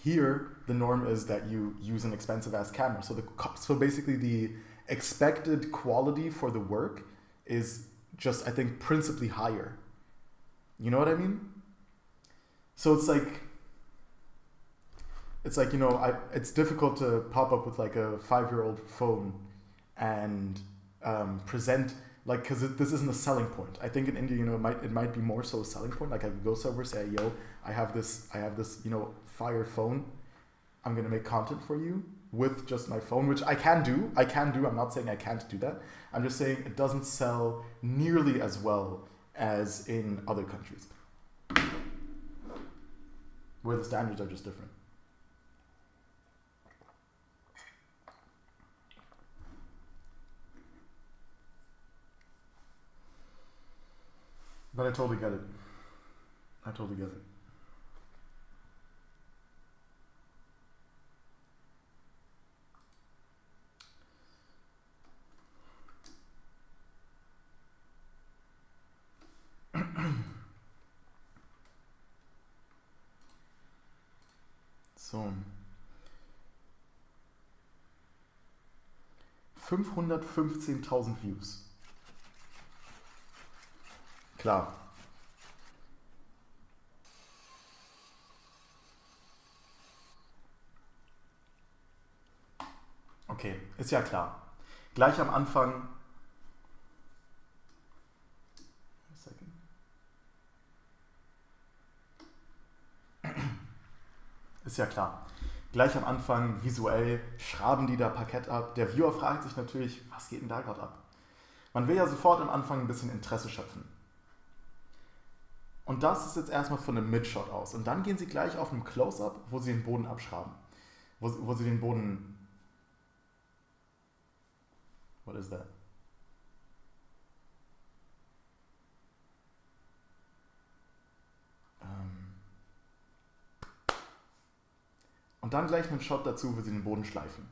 Here, the norm is that you use an expensive ass camera. So basically the expected quality for the work is just, I think, principally higher. You know what I mean? So it's like, it's difficult to pop up with like a 5-year-old phone and present, like, because this isn't a selling point. I think in India, it might be more so a selling point. Like I could go somewhere, say, yo, I have this, fire phone. I'm gonna make content for you with just my phone, which I can do. I'm not saying I can't do that. I'm just saying it doesn't sell nearly as well as in other countries, where the standards are just different. But I totally get it. So. 515.000 Views. Klar. Okay, ist ja klar. Gleich am Anfang. Ist ja klar. Gleich am Anfang visuell schraben die da Parkett ab. Der Viewer fragt sich natürlich, was geht denn da gerade ab? Man will ja sofort am Anfang ein bisschen Interesse schöpfen. Und das ist jetzt erstmal von einem Midshot aus. Und dann gehen sie gleich auf einem Close-Up, wo sie den Boden abschraben. Wo sie den Boden... What is that? Und dann gleich einen Shot dazu, wo sie den Boden schleifen.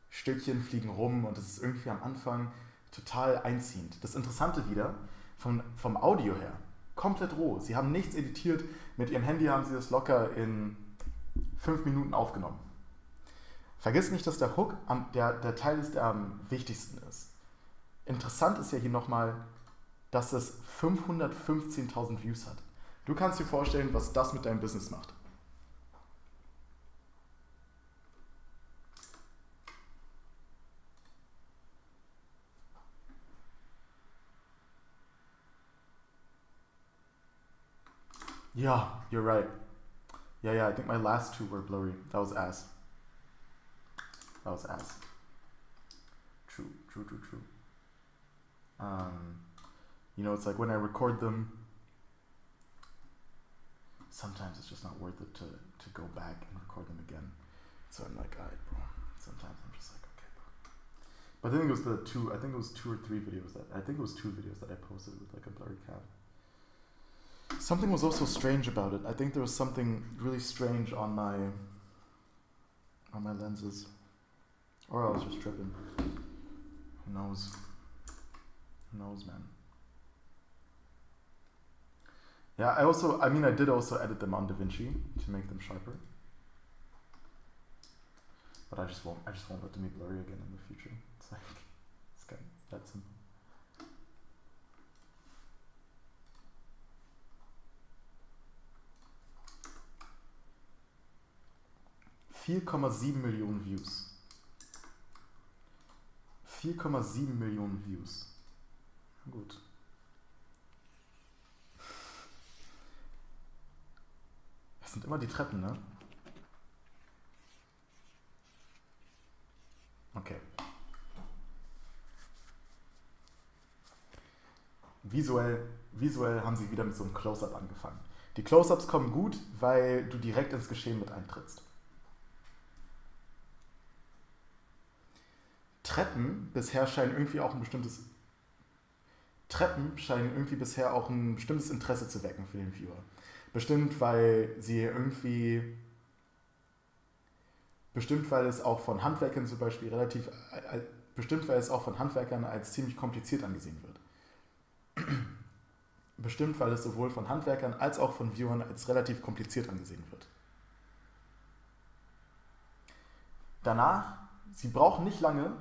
Stückchen fliegen rum und es ist irgendwie am Anfang total einziehend. Das Interessante wieder, vom Audio her, komplett roh. Sie haben nichts editiert. Mit ihrem Handy haben sie das locker in 5 Minuten aufgenommen. Vergiss nicht, dass der Hook der Teil ist, der am wichtigsten ist. Interessant ist ja hier nochmal, dass es 515.000 Views hat. Du kannst dir vorstellen, was das mit deinem Business macht. Yeah, you're right. Yeah, I think my last two were blurry. That was ass. True. It's like when I record them, sometimes it's just not worth it to go back and record them again. So I'm like, alright, bro. Sometimes I'm just like, okay, bro. But I think it was 2 or 3 videos that I posted with like a blurry cam. Something was also strange about it. I think there was something really strange on my lenses. Or I was just tripping. Who knows? Man. Yeah, I did also edit them on DaVinci to make them sharper. But I just won't let them be blurry again in the future. It's that simple. $4,7 Millionen Views. 4,7 Millionen Views. Na gut. Das sind immer die Treppen, ne? Okay. Visuell haben sie wieder mit so einem Close-Up angefangen. Die Close-Ups kommen gut, weil du direkt ins Geschehen mit eintrittst. Treppen bisher scheinen irgendwie auch ein bestimmtes... Treppen scheinen irgendwie bisher auch ein bestimmtes Interesse zu wecken für den Viewer. Bestimmt, weil es auch von Handwerkern zum Beispiel bestimmt, weil es auch von Handwerkern als ziemlich kompliziert angesehen wird. Bestimmt, weil es sowohl von Handwerkern als auch von Viewern als relativ kompliziert angesehen wird. Danach, Sie brauchen nicht lange,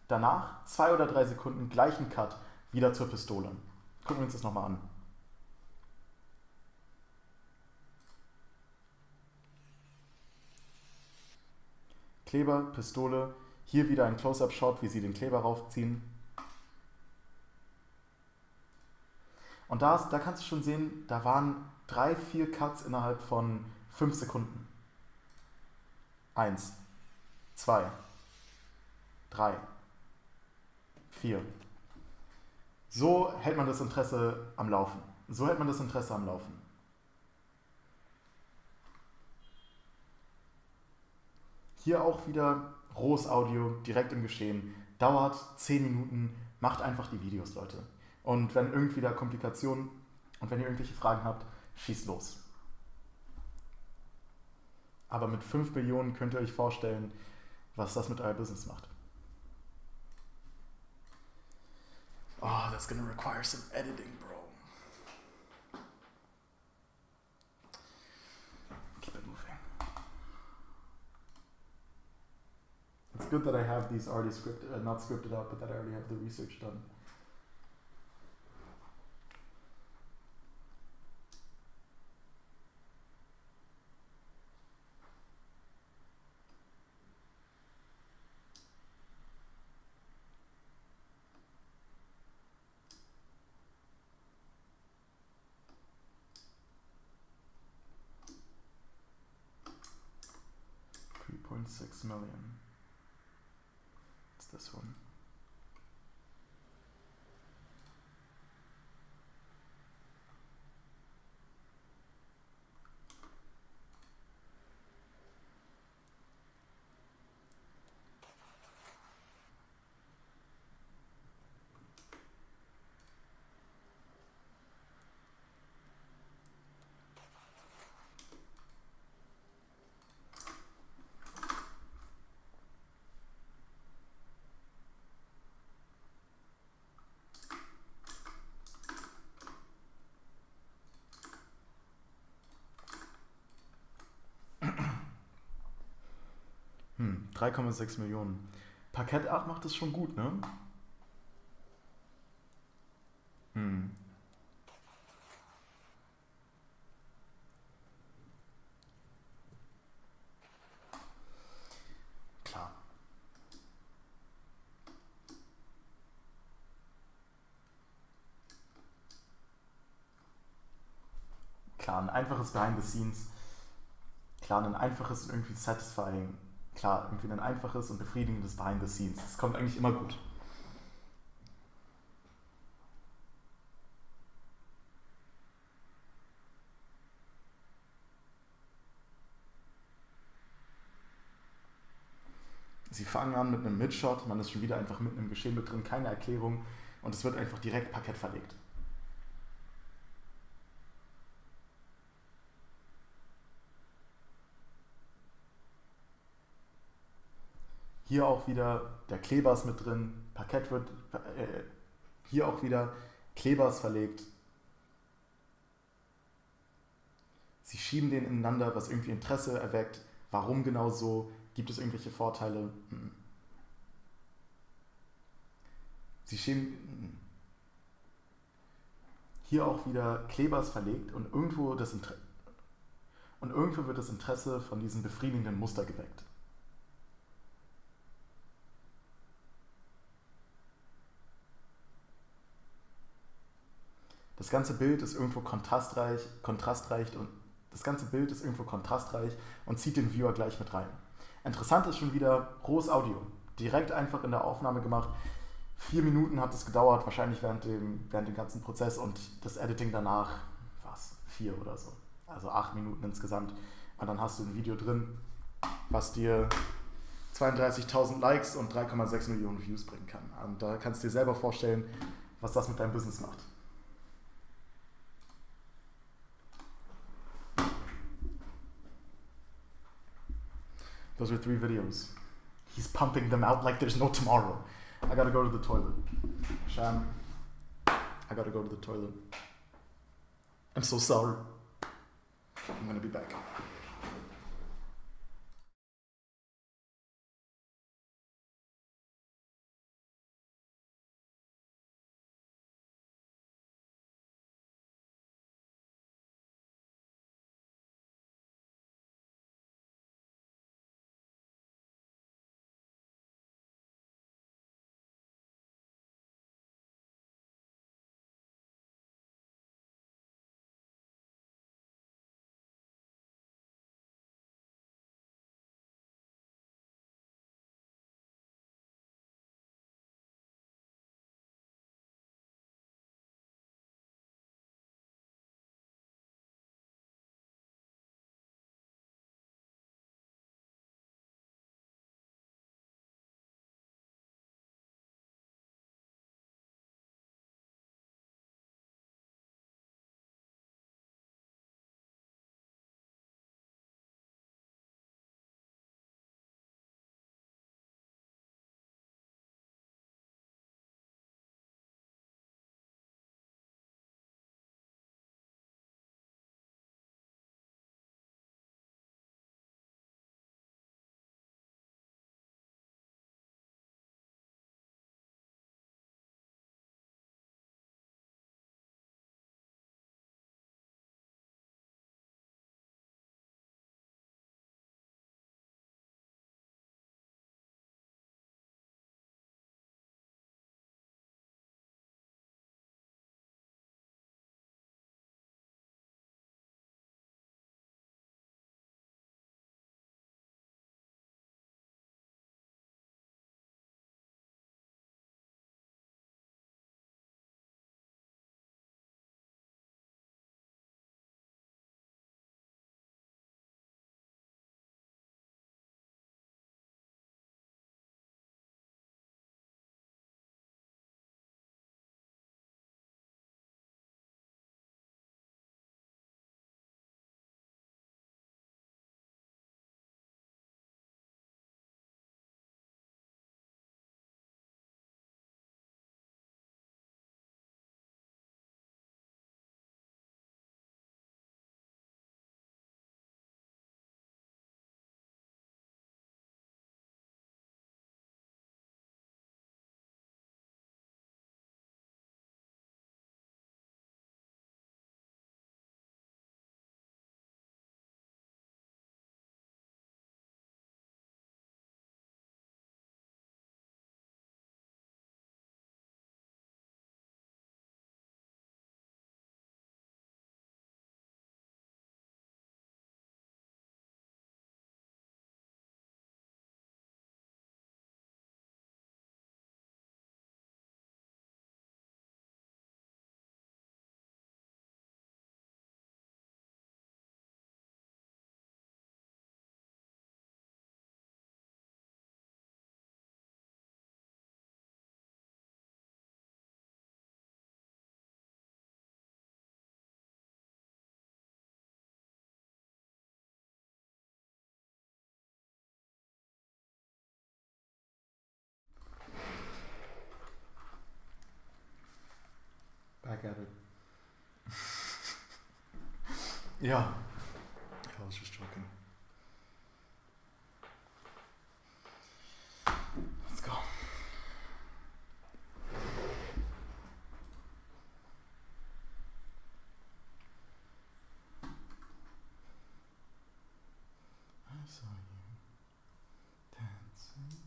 danach 2 oder 3 Sekunden gleichen Cut wieder zur Pistole. Gucken wir uns das nochmal an. Kleber, Pistole, hier wieder ein Close-Up-Shot, wie Sie den Kleber raufziehen. Und da kannst du schon sehen, da waren 3, 4 Cuts innerhalb von 5 Sekunden. 1, 2, 3, 4. So hält man das Interesse am Laufen. Hier auch wieder rohes Audio, direkt im Geschehen. Dauert 10 Minuten, macht einfach die Videos, Leute. Und wenn irgendwie da Komplikationen und wenn ihr irgendwelche Fragen habt, schießt los. Aber mit 5 Millionen könnt ihr euch vorstellen, was das mit euer Business macht. Oh, that's gonna require some editing, bro. Keep it moving. It's good that I have these already not scripted out, but that I already have the research done. $3.6 million. It's this one. Hm, 3,6 Millionen. Parkettart macht es schon gut, ne? Hm. Klar. Klar, ein einfaches Behind the Scenes. Klar, ein einfaches und irgendwie satisfying. Klar, irgendwie ein einfaches und befriedigendes Behind the Scenes. Das kommt eigentlich immer gut. Sie fangen an mit einem Midshot, man ist schon wieder einfach mitten im Geschehen mit drin, keine Erklärung und es wird einfach direkt Parkett verlegt. Hier auch wieder, der Kleber ist mit drin, hier auch wieder, Kleber ist verlegt. Sie schieben den ineinander, was irgendwie Interesse erweckt. Warum genau so? Gibt es irgendwelche Vorteile? Sie schieben... Hier auch wieder, Kleber ist verlegt und irgendwo wird das Interesse von diesem befriedigenden Muster geweckt. Das ganze Bild ist irgendwo kontrastreich und zieht den Viewer gleich mit rein. Interessant ist schon wieder rohes Audio. Direkt einfach in der Aufnahme gemacht. 4 Minuten hat es gedauert, wahrscheinlich während dem ganzen Prozess und das Editing danach, 4 oder so. Also 8 Minuten insgesamt. Und dann hast du ein Video drin, was dir 32.000 Likes und 3,6 Millionen Views bringen kann. Und da kannst du dir selber vorstellen, was das mit deinem Business macht. Those are 3 videos. He's pumping them out like there's no tomorrow. I gotta go to the toilet. Sham, I gotta go to the toilet. I'm so sorry. I'm gonna be back. Back at it. Yeah. I was just joking. Let's go. I saw you dancing.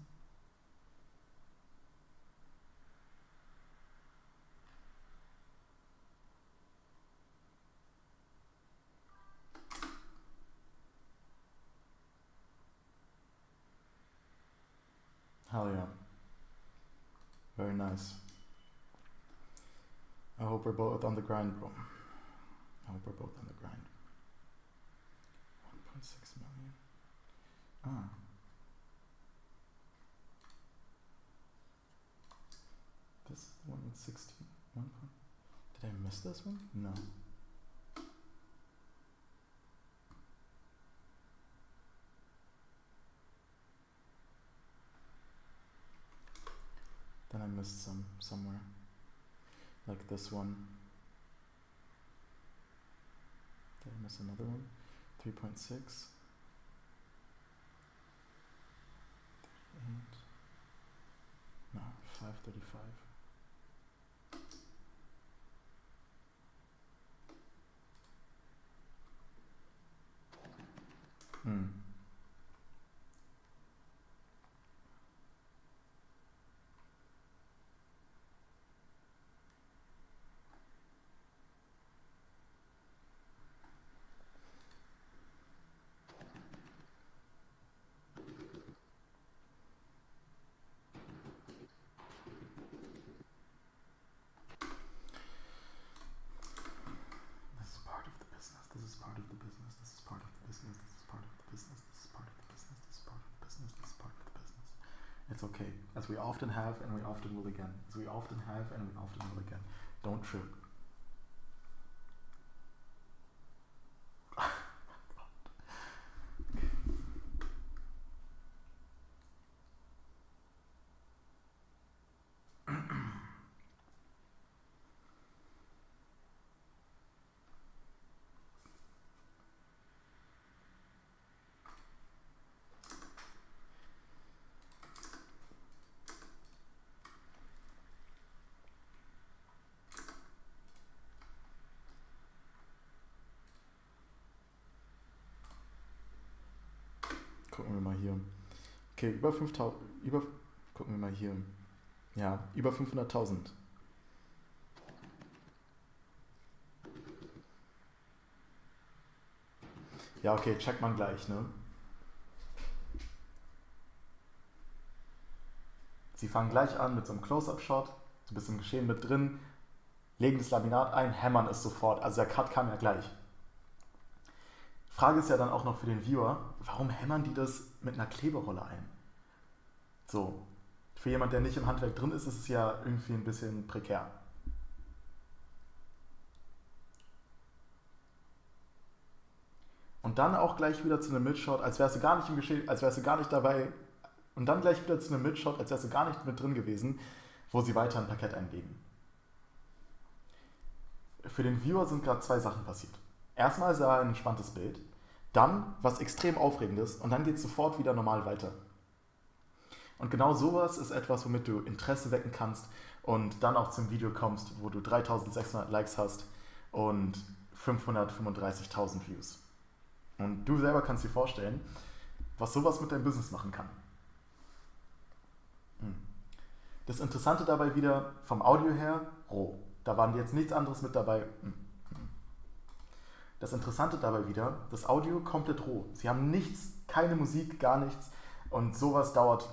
Hell yeah. Very nice. I hope we're both on the grind, bro. I hope we're both on the grind. 1.6 million. Ah. This is the one with 16. Did I miss this one? No. Then I missed some somewhere. Like this one. Did I miss another one? 3.6. 38. No, 535. Hmm. It's okay, as we often have and we often will again. As we often have and we often will again. Don't trip. Gucken wir mal hier. Okay, über 5000, gucken wir mal hier. Ja, über 500.000. Ja, okay, checkt man gleich, ne? Sie fangen gleich an mit so einem Close-Up-Shot, du bist im Geschehen mit drin, legen das Laminat ein, hämmern es sofort. Also der Cut kam ja gleich. Frage ist ja dann auch noch für den Viewer, warum hämmern die das mit einer Kleberolle ein? So, für jemand, der nicht im Handwerk drin ist, ist es ja irgendwie ein bisschen prekär. Und dann auch gleich wieder zu einem Midshot, als wärst du gar nicht im Geschehen, als wärst du gar nicht dabei. Und dann gleich wieder zu einem Midshot, als wärst du gar nicht mit drin gewesen, wo sie weiter ein Parkett einlegen. Für den Viewer sind gerade zwei Sachen passiert. Erstmal sah er ein entspanntes Bild, dann was extrem Aufregendes und dann geht es sofort wieder normal weiter. Und genau sowas ist etwas, womit du Interesse wecken kannst und dann auch zum Video kommst, wo du 3600 Likes hast und 535.000 Views. Und du selber kannst dir vorstellen, was sowas mit deinem Business machen kann. Das Interessante dabei wieder, vom Audio her, roh. Da waren jetzt nichts anderes mit dabei. Das Interessante dabei wieder, das Audio komplett roh. Sie haben nichts, keine Musik, gar nichts. Und sowas dauert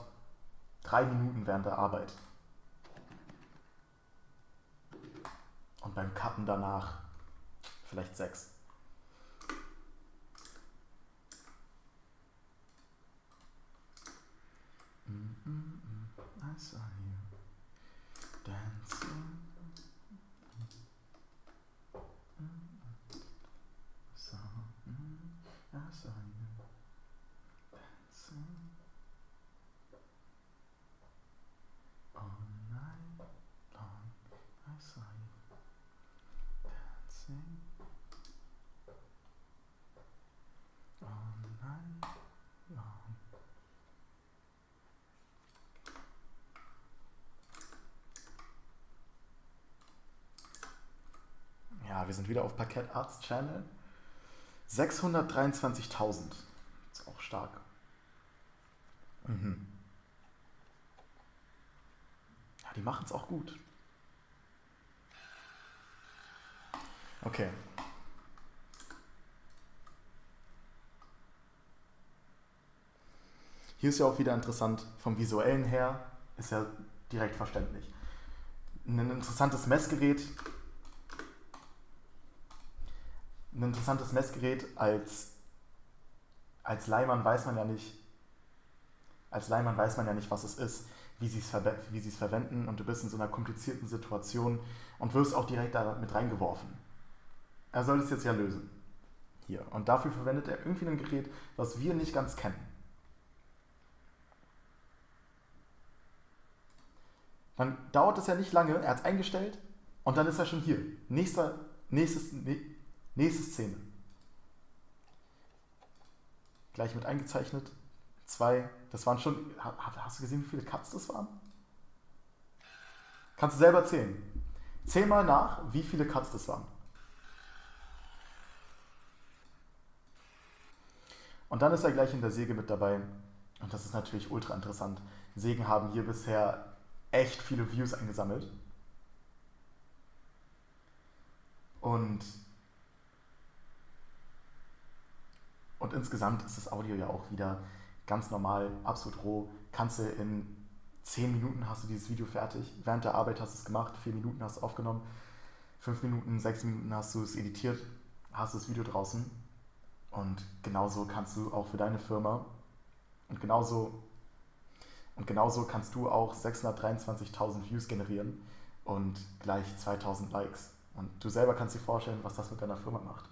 3 Minuten während der Arbeit. Und beim Cutten danach vielleicht 6. I saw you dancing. I saw you dancing all night long. I saw you dancing all night long. Ja, wir sind wieder auf Parkett Arts Channel. 623.000. Ist auch stark. Ja, die machen es auch gut. Okay. Hier ist ja auch wieder interessant, vom Visuellen her ist ja direkt verständlich. Ein interessantes Messgerät als Leihmann weiß man ja nicht, was es ist. wie sie es verwenden und du bist in so einer komplizierten Situation und wirst auch direkt da mit reingeworfen. Er soll es jetzt ja lösen. Hier. Und dafür verwendet er irgendwie ein Gerät, was wir nicht ganz kennen. Dann dauert es ja nicht lange, er hat es eingestellt und dann ist er schon hier. Nächste Szene. Gleich mit eingezeichnet. 2, das waren schon, hast du gesehen, wie viele Cuts das waren? Kannst du selber zählen. Zähl mal nach, wie viele Cuts das waren. Und dann ist er gleich in der Säge mit dabei. Und das ist natürlich ultra interessant. Sägen haben hier bisher echt viele Views eingesammelt. Und insgesamt ist das Audio ja auch wieder ganz normal, absolut roh. Kannst du in 10 Minuten hast du dieses Video fertig. Während der Arbeit hast du es gemacht, 4 Minuten hast du es aufgenommen, 5 Minuten, 6 Minuten hast du es editiert, hast du das Video draußen. Und genauso kannst du auch für deine Firma und genauso kannst du auch 623.000 Views generieren und gleich 2000 Likes. Und du selber kannst dir vorstellen, was das mit deiner Firma macht.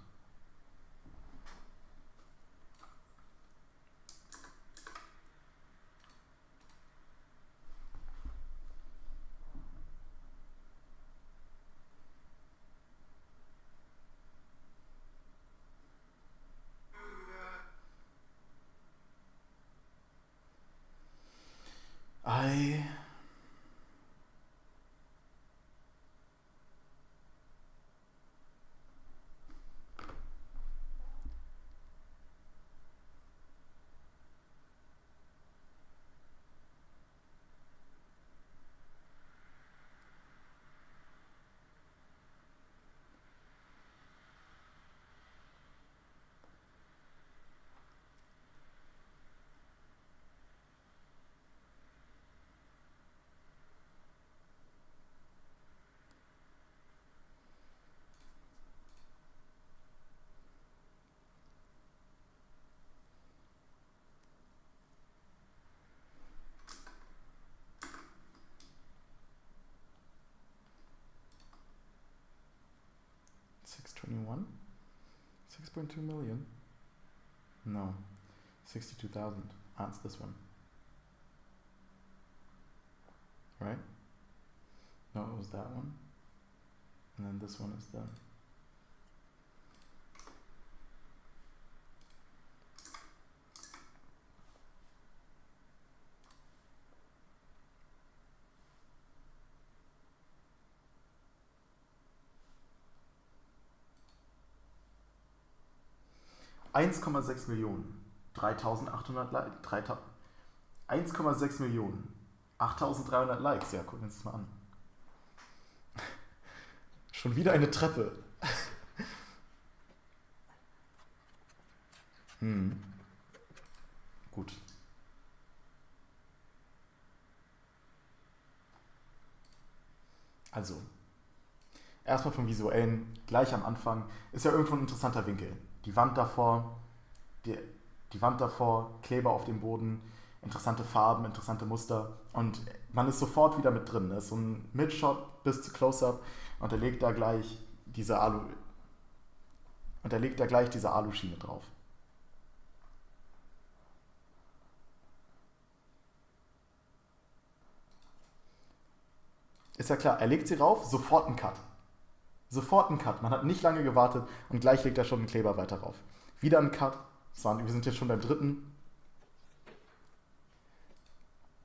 I 621? 6.2 million? No. 62,000. Ah, it's this one. Right? No, it was that one. And then this one is the... 1,6 Millionen. 3.800 Likes. 1,6 Millionen. 8.300 Likes. Ja, gucken wir uns das mal an. Schon wieder eine Treppe. Gut. Also, erstmal vom Visuellen, gleich am Anfang, ist ja irgendwo ein interessanter Winkel. Die Wand davor, Kleber auf dem Boden, interessante Farben, interessante Muster und man ist sofort wieder mit drin. Das ist so ein Midshot bis zu Close-Up und er legt da gleich diese Aluschiene drauf. Ist ja klar, er legt sie rauf, sofort ein Cut. Sofort ein Cut. Man hat nicht lange gewartet und gleich legt er schon einen Kleber weiter rauf. Wieder ein Cut. Wir sind jetzt schon beim dritten.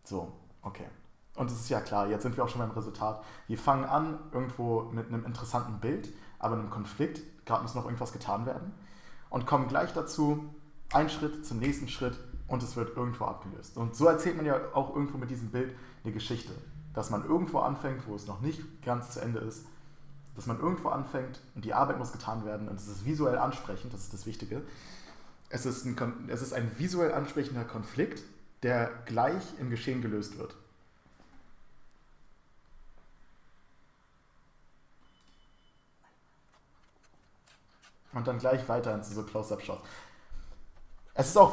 So, okay. Und es ist ja klar, jetzt sind wir auch schon beim Resultat. Wir fangen an irgendwo mit einem interessanten Bild, aber einem Konflikt. Gerade muss noch irgendwas getan werden. Und kommen gleich dazu, einen Schritt zum nächsten Schritt und es wird irgendwo abgelöst. Und so erzählt man ja auch irgendwo mit diesem Bild eine Geschichte. Dass man irgendwo anfängt, wo es noch nicht ganz zu Ende ist, dass man irgendwo anfängt und die Arbeit muss getan werden und es ist visuell ansprechend, das ist das Wichtige. Es ist ein visuell ansprechender Konflikt, der gleich im Geschehen gelöst wird. Und dann gleich weiter in so Close-Up-Shots. Es ist auch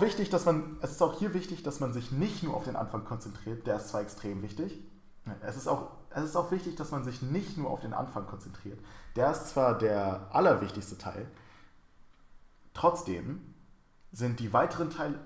hier wichtig, dass man sich nicht nur auf den Anfang konzentriert, der ist zwar extrem wichtig, es ist auch wichtig, dass man sich nicht nur auf den Anfang konzentriert. Der ist zwar der allerwichtigste Teil, trotzdem sind die weiteren Teile.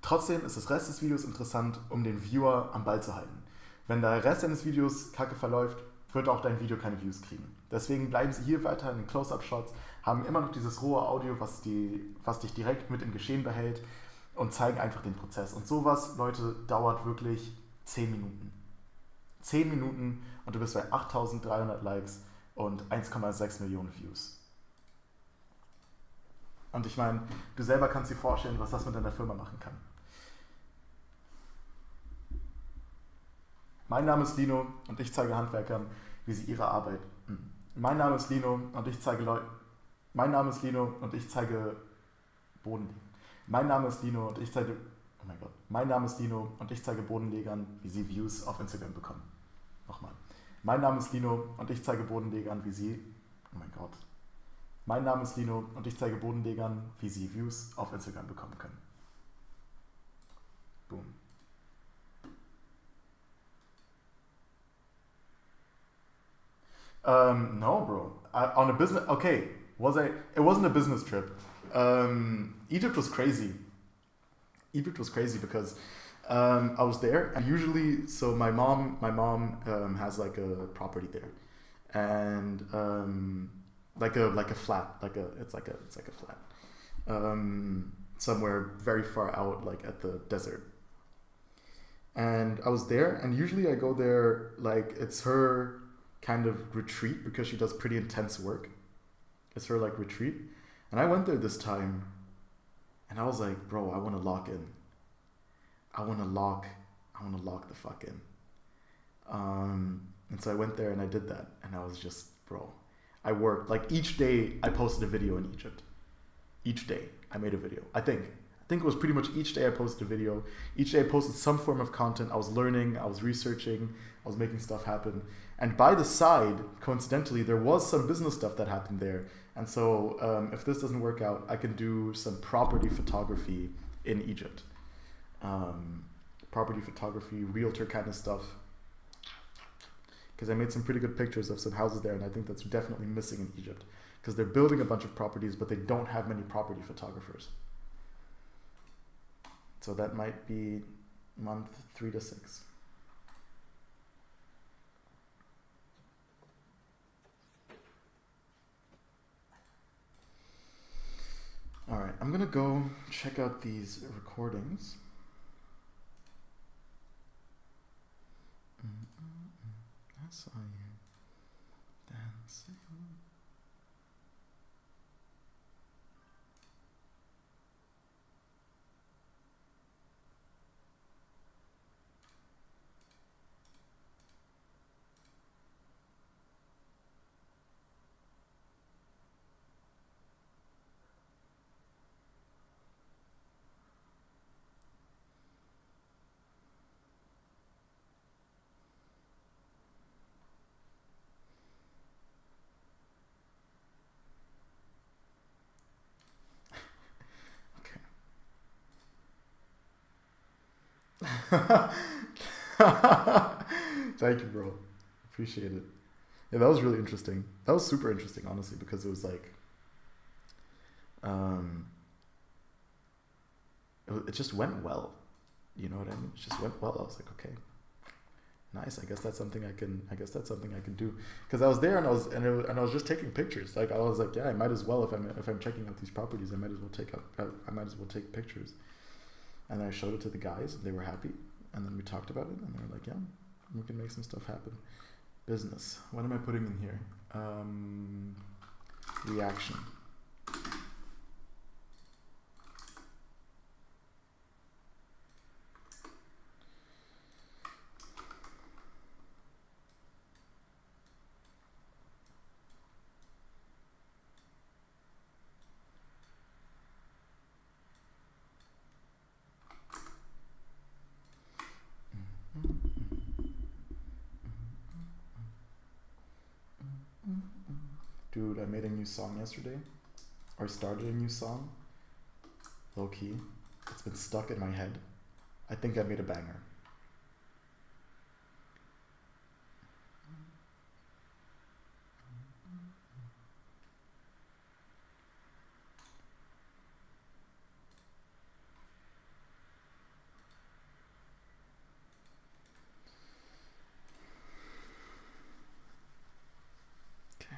Trotzdem ist das Rest des Videos interessant, um den Viewer am Ball zu halten. Wenn der Rest deines Videos kacke verläuft, wird auch dein Video keine Views kriegen. Deswegen bleiben sie hier weiter in den Close-Up-Shots, haben immer noch dieses rohe Audio, was dich direkt mit im Geschehen behält und zeigen einfach den Prozess. Und sowas, Leute, dauert wirklich 10 Minuten. 10 Minuten und du bist bei 8.300 Likes und 1,6 Millionen Views. Und ich meine, du selber kannst dir vorstellen, was das mit deiner Firma machen kann. Mein Name ist Lino und ich zeige Handwerkern, wie sie ihre Arbeit. Mein Name ist Lino und ich zeige Mein Name ist Lino und ich zeige Boden. Mein Name ist Lino und ich zeige. Oh mein Gott. Mein Name ist Lino und ich zeige Bodenlegern, wie sie Views auf Instagram bekommen. Nochmal. Mein Name ist Lino und ich zeige Bodenlegern, wie sie. Oh mein Gott. Mein Name ist Lino und ich zeige Bodenlegern, wie sie Views auf Instagram bekommen können. Boom. No, bro. On a business. Okay, It wasn't a business trip. Egypt was crazy. Egypt was crazy because I was there, and usually, so my mom has like a property there, and like a flat, it's like a flat, somewhere very far out, like at the desert. And I was there, and usually I go there like it's her kind of retreat because she does pretty intense work. It's her like retreat. And I went there this time and I was like, bro, I want to lock in. I want to lock the fuck in. And so I went there and I did that. And I was just, bro, I worked. Like each day I posted a video in Egypt. Each day I made a video. I think it was pretty much each day I posted a video. Each day I posted some form of content. I was learning, I was researching, I was making stuff happen. And by the side, coincidentally, there was some business stuff that happened there. And so if this doesn't work out, I can do some property photography in Egypt. Property photography, realtor kind of stuff. Because I made some pretty good pictures of some houses there, and I think that's definitely missing in Egypt. Because they're building a bunch of properties, but they don't have many property photographers. So that might be month 3 to 6. All right, I'm gonna go check out these recordings. I saw you dancing. Thank you, bro. Appreciate it. Yeah, that was really interesting. That was super interesting, honestly, because it was like, it just went well. You know what I mean? It just went well. I was like, okay, nice. I guess that's something I can do. Because I was there and I was just taking pictures. Like I was like, yeah, I might as well if I'm checking out these properties, I might as well take pictures. And I showed it to the guys, and they were happy. And then we talked about it, and they were like, yeah, we can make some stuff happen. Business. What am I putting in here? Reaction. Dude, I made a new song yesterday. Or started a new song. Low key. It's been stuck in my head. I think I made a banger. Okay.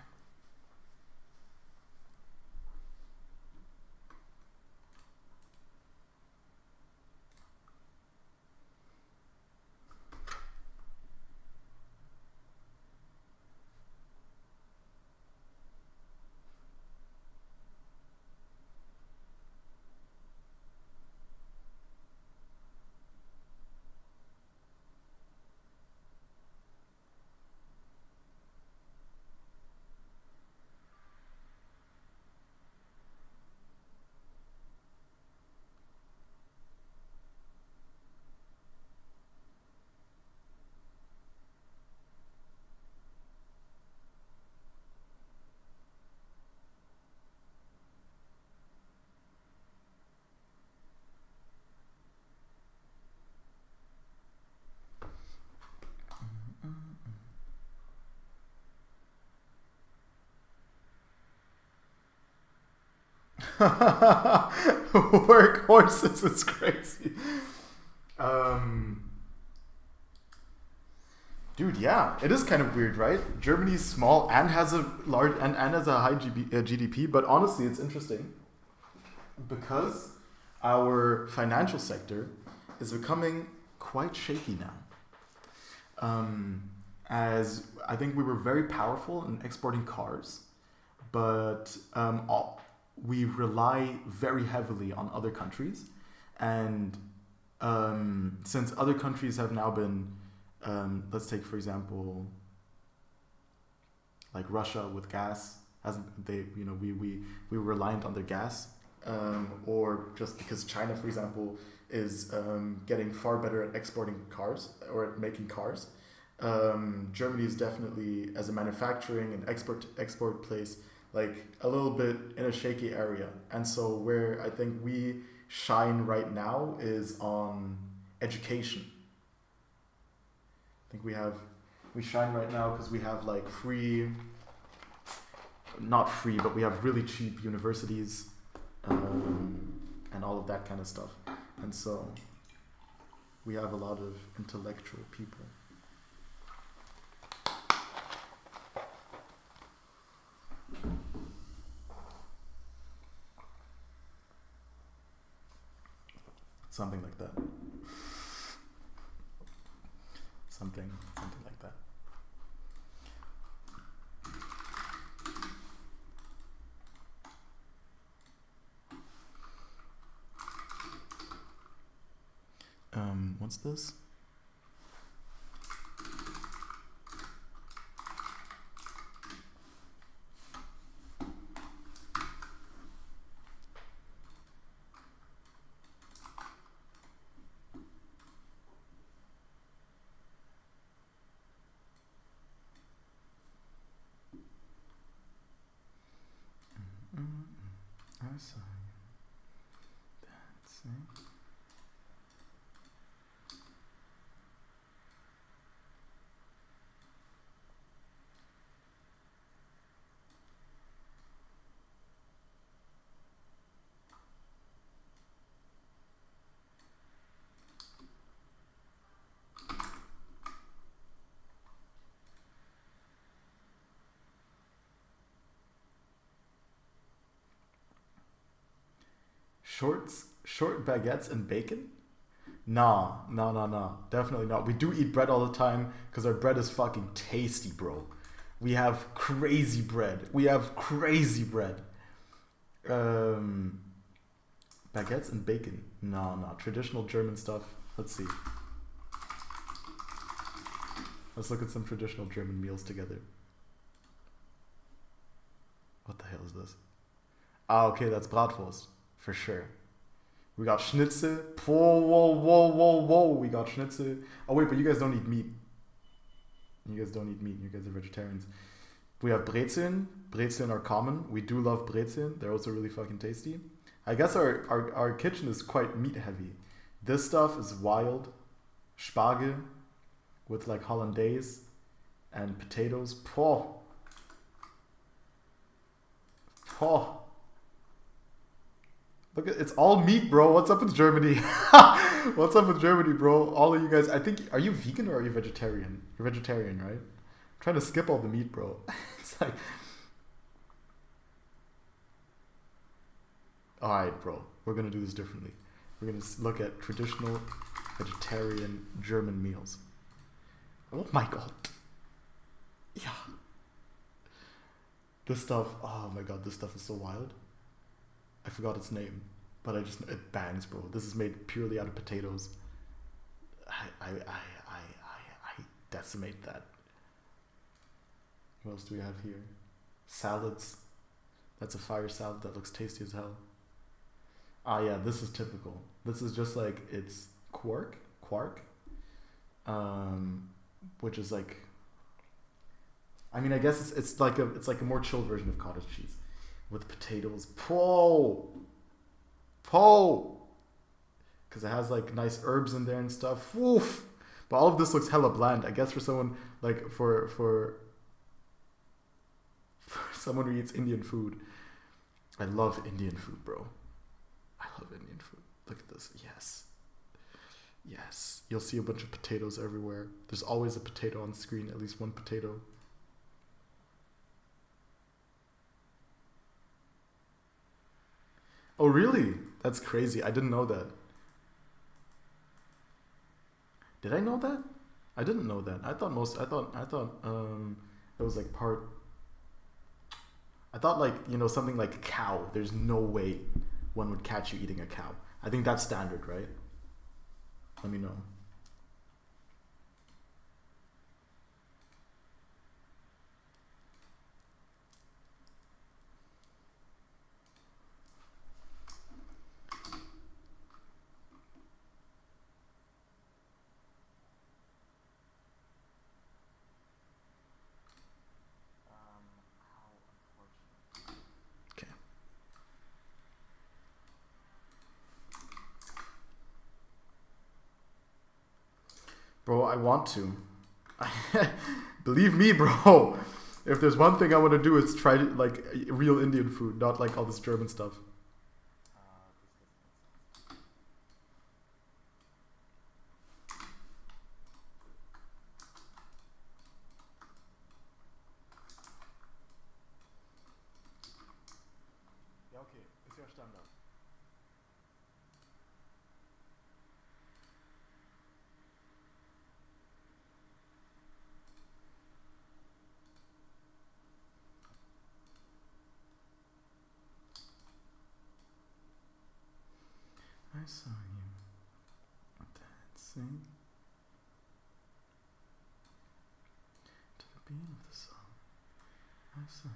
Workhorses is crazy. Um, Dude, yeah, it is kind of weird, right? Germany's small and has a large and has a high GDP, but honestly, it's interesting because our financial sector is becoming quite shaky now. As I think we were very powerful in exporting cars, but we rely very heavily on other countries, and since other countries have now been, let's take for example, like Russia with gas, hasn't they? You know, we were reliant on their gas, or just because China, for example, is getting far better at exporting cars or at making cars. Germany is definitely, as a manufacturing and export place, like a little bit in a shaky area. And so where I think we shine right now is on education. I think we shine right now because we have like not free, but we have really cheap universities, and all of that kind of stuff. And so we have a lot of intellectual people. Something like that. Something like that. What's this? I saw you dancing. Short baguettes and bacon? Nah. Definitely not. We do eat bread all the time because our bread is fucking tasty, bro. We have crazy bread. Baguettes and bacon? No. Traditional German stuff. Let's see. Let's look at some traditional German meals together. What the hell is this? Ah, okay, that's Bratwurst. For sure. We got schnitzel. Whoa. We got schnitzel. Oh, wait, but you guys don't eat meat. You guys are vegetarians. We have brezeln. Brezeln are common. We do love brezeln. They're also really fucking tasty. I guess our kitchen is quite meat heavy. This stuff is wild. Spargel with like hollandaise and potatoes. Poh. Poh. Look at it's all meat, bro. What's up with Germany? What's up with Germany, bro? All of you guys. I think are you vegan or are you vegetarian? You're vegetarian, right? I'm trying to skip all the meat, bro. It's like, all right, bro. We're gonna do this differently. We're gonna look at traditional vegetarian German meals. Oh my god. Yeah. This stuff. Oh my god. This stuff is so wild. I forgot its name, but it bangs, bro. This is made purely out of potatoes. I decimate that. What else do we have here? Salads. That's a fire salad that looks tasty as hell. Ah, yeah, this is typical. This is just like it's quark, which is like. I mean, I guess it's like a more chilled version of cottage cheese. With potatoes, because it has like nice herbs in there and stuff. Woof. But all of this looks hella bland. I guess for someone like for someone who eats Indian food. I love Indian food, bro. I love Indian food. Look at this. Yes. You'll see a bunch of potatoes everywhere. There's always a potato on screen. At least one potato. Oh really? That's crazy. I didn't know that. Did I know that? I didn't know that. I thought it was like part I thought like, something like cow. There's no way one would catch you eating a cow. I think that's standard, right? Let me know. Okay. Bro, I want to. Believe me, bro. If there's one thing I want to do, it's try like real Indian food, not like all this German stuff. Ja, okay. Ist ja Standard. I saw you dancing to the beat of the song. I saw you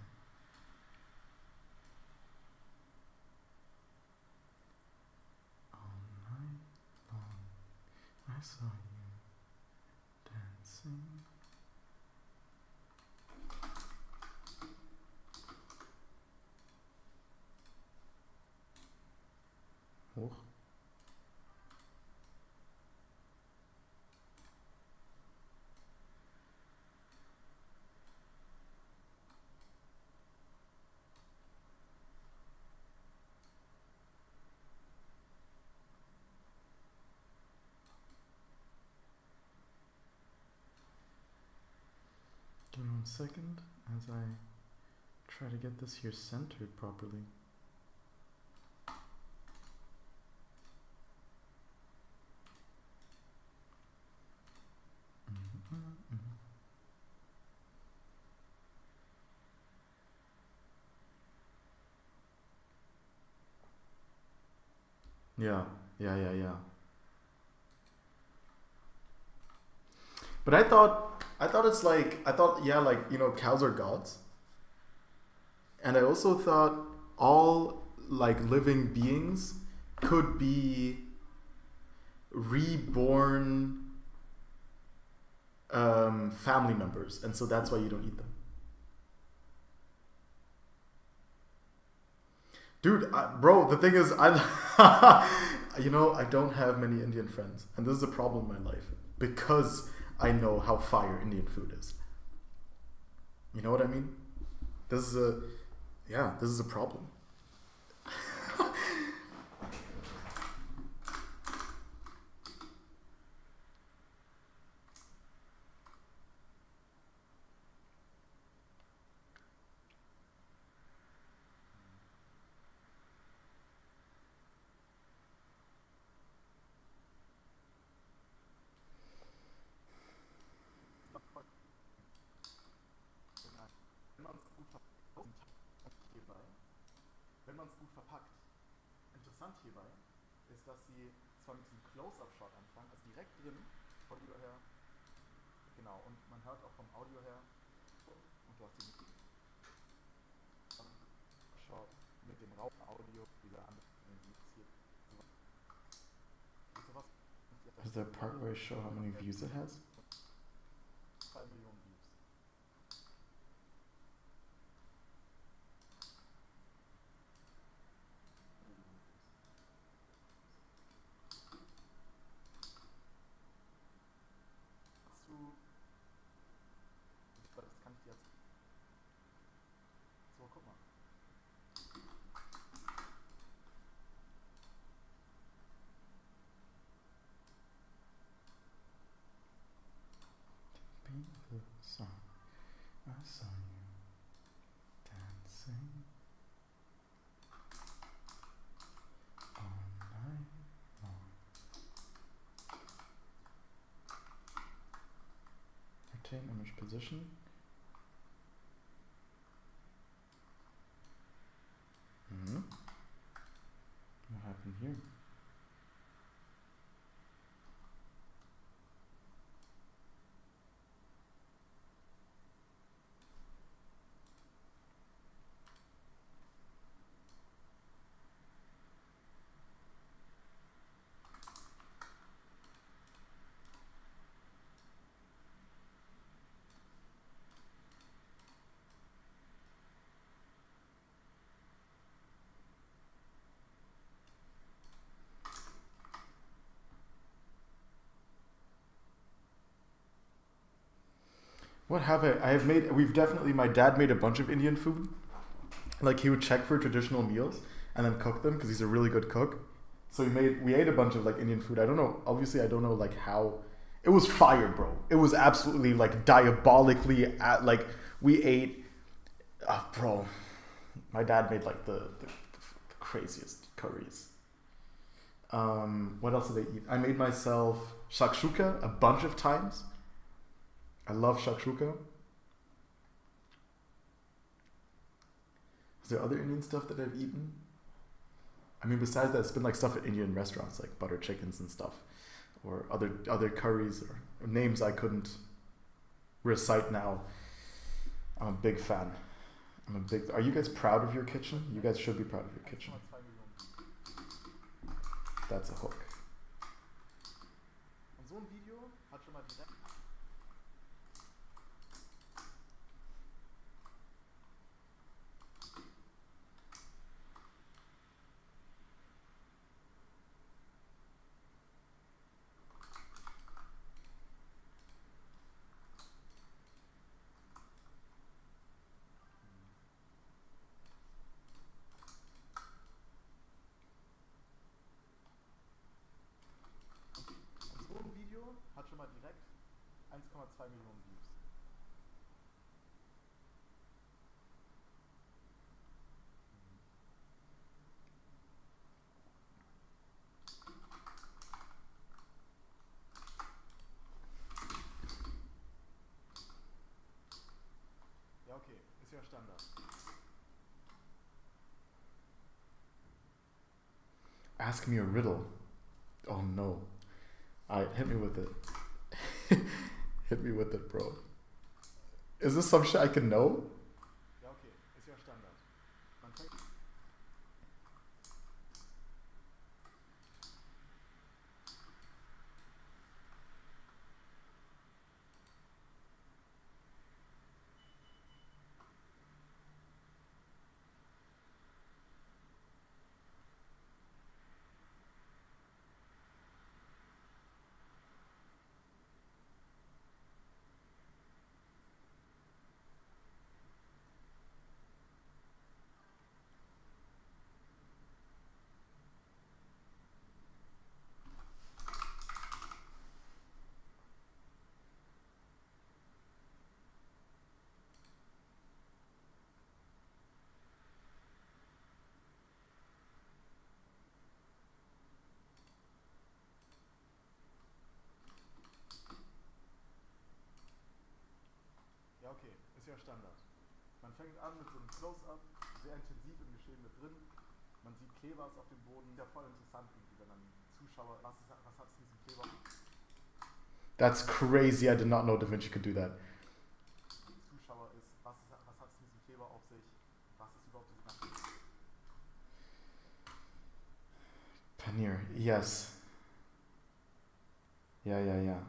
all night long. I saw you dancing. Hoch. Give me 1 second as I try to get this here centered properly. Yeah. But cows are gods. And I also thought all like living beings could be reborn family members, and so that's why you don't eat them. Dude, bro, the thing is, you know, I don't have many Indian friends, and this is a problem in my life because I know how fire Indian food is. You know what I mean? This is a, yeah, this is a problem. Wenn man es gut verpackt. Interessant hierbei ist, dass sie zwar mit diesem Close-Up-Shot anfangen, also direkt drin, Audio her, genau, und man hört auch vom Audio her, und du hast den Shot mit dem Raum-Audio, dieser andere hier. Sowas. Is there a part where I show how many views it has? 2 Millionen Views. Das kann ich dir jetzt. So, guck mal. Be the song I saw you dancing all night long. Retain image position. What happened here? What have I have made, we've definitely, my dad made a bunch of Indian food. Like he would check for traditional meals and then cook them because he's a really good cook. So we ate a bunch of like Indian food. I don't know, obviously I don't know like how, it was fire, bro. It was absolutely like diabolically, like we ate, bro, my dad made like the craziest curries. What else did I eat? I made myself shakshuka a bunch of times. I love shakshuka. Is there other Indian stuff that I've eaten? I mean, besides that, it's been like stuff at Indian restaurants, like butter chickens and stuff, or other curries or names I couldn't recite now. I'm a big fan. Are you guys proud of your kitchen? You guys should be proud of your kitchen. That's a hook. Hat schon mal direkt 1,2 Millionen Views. Ja, okay, ist ja Standard. Ask me a riddle. Oh no. Alright, hit me with it. Hit me with it, bro. Is this some shit I can know? Ja, okay. Ist ja Standard. Man fängt okay, ist ja Standard. Man fängt an mit so einem Close-Up, sehr intensiv im Geschehen mit drin. Man sieht Klebers auf dem Boden. Ja, voll interessant irgendwie, wenn dann Zuschauer, was hat es mit diesem Kleber? That's crazy, I did not know Da Vinci could do that. Zuschauer ist, was hat es mit diesem Kleber auf sich? Was ist überhaupt diese ganze... Paneer, yes. Yeah.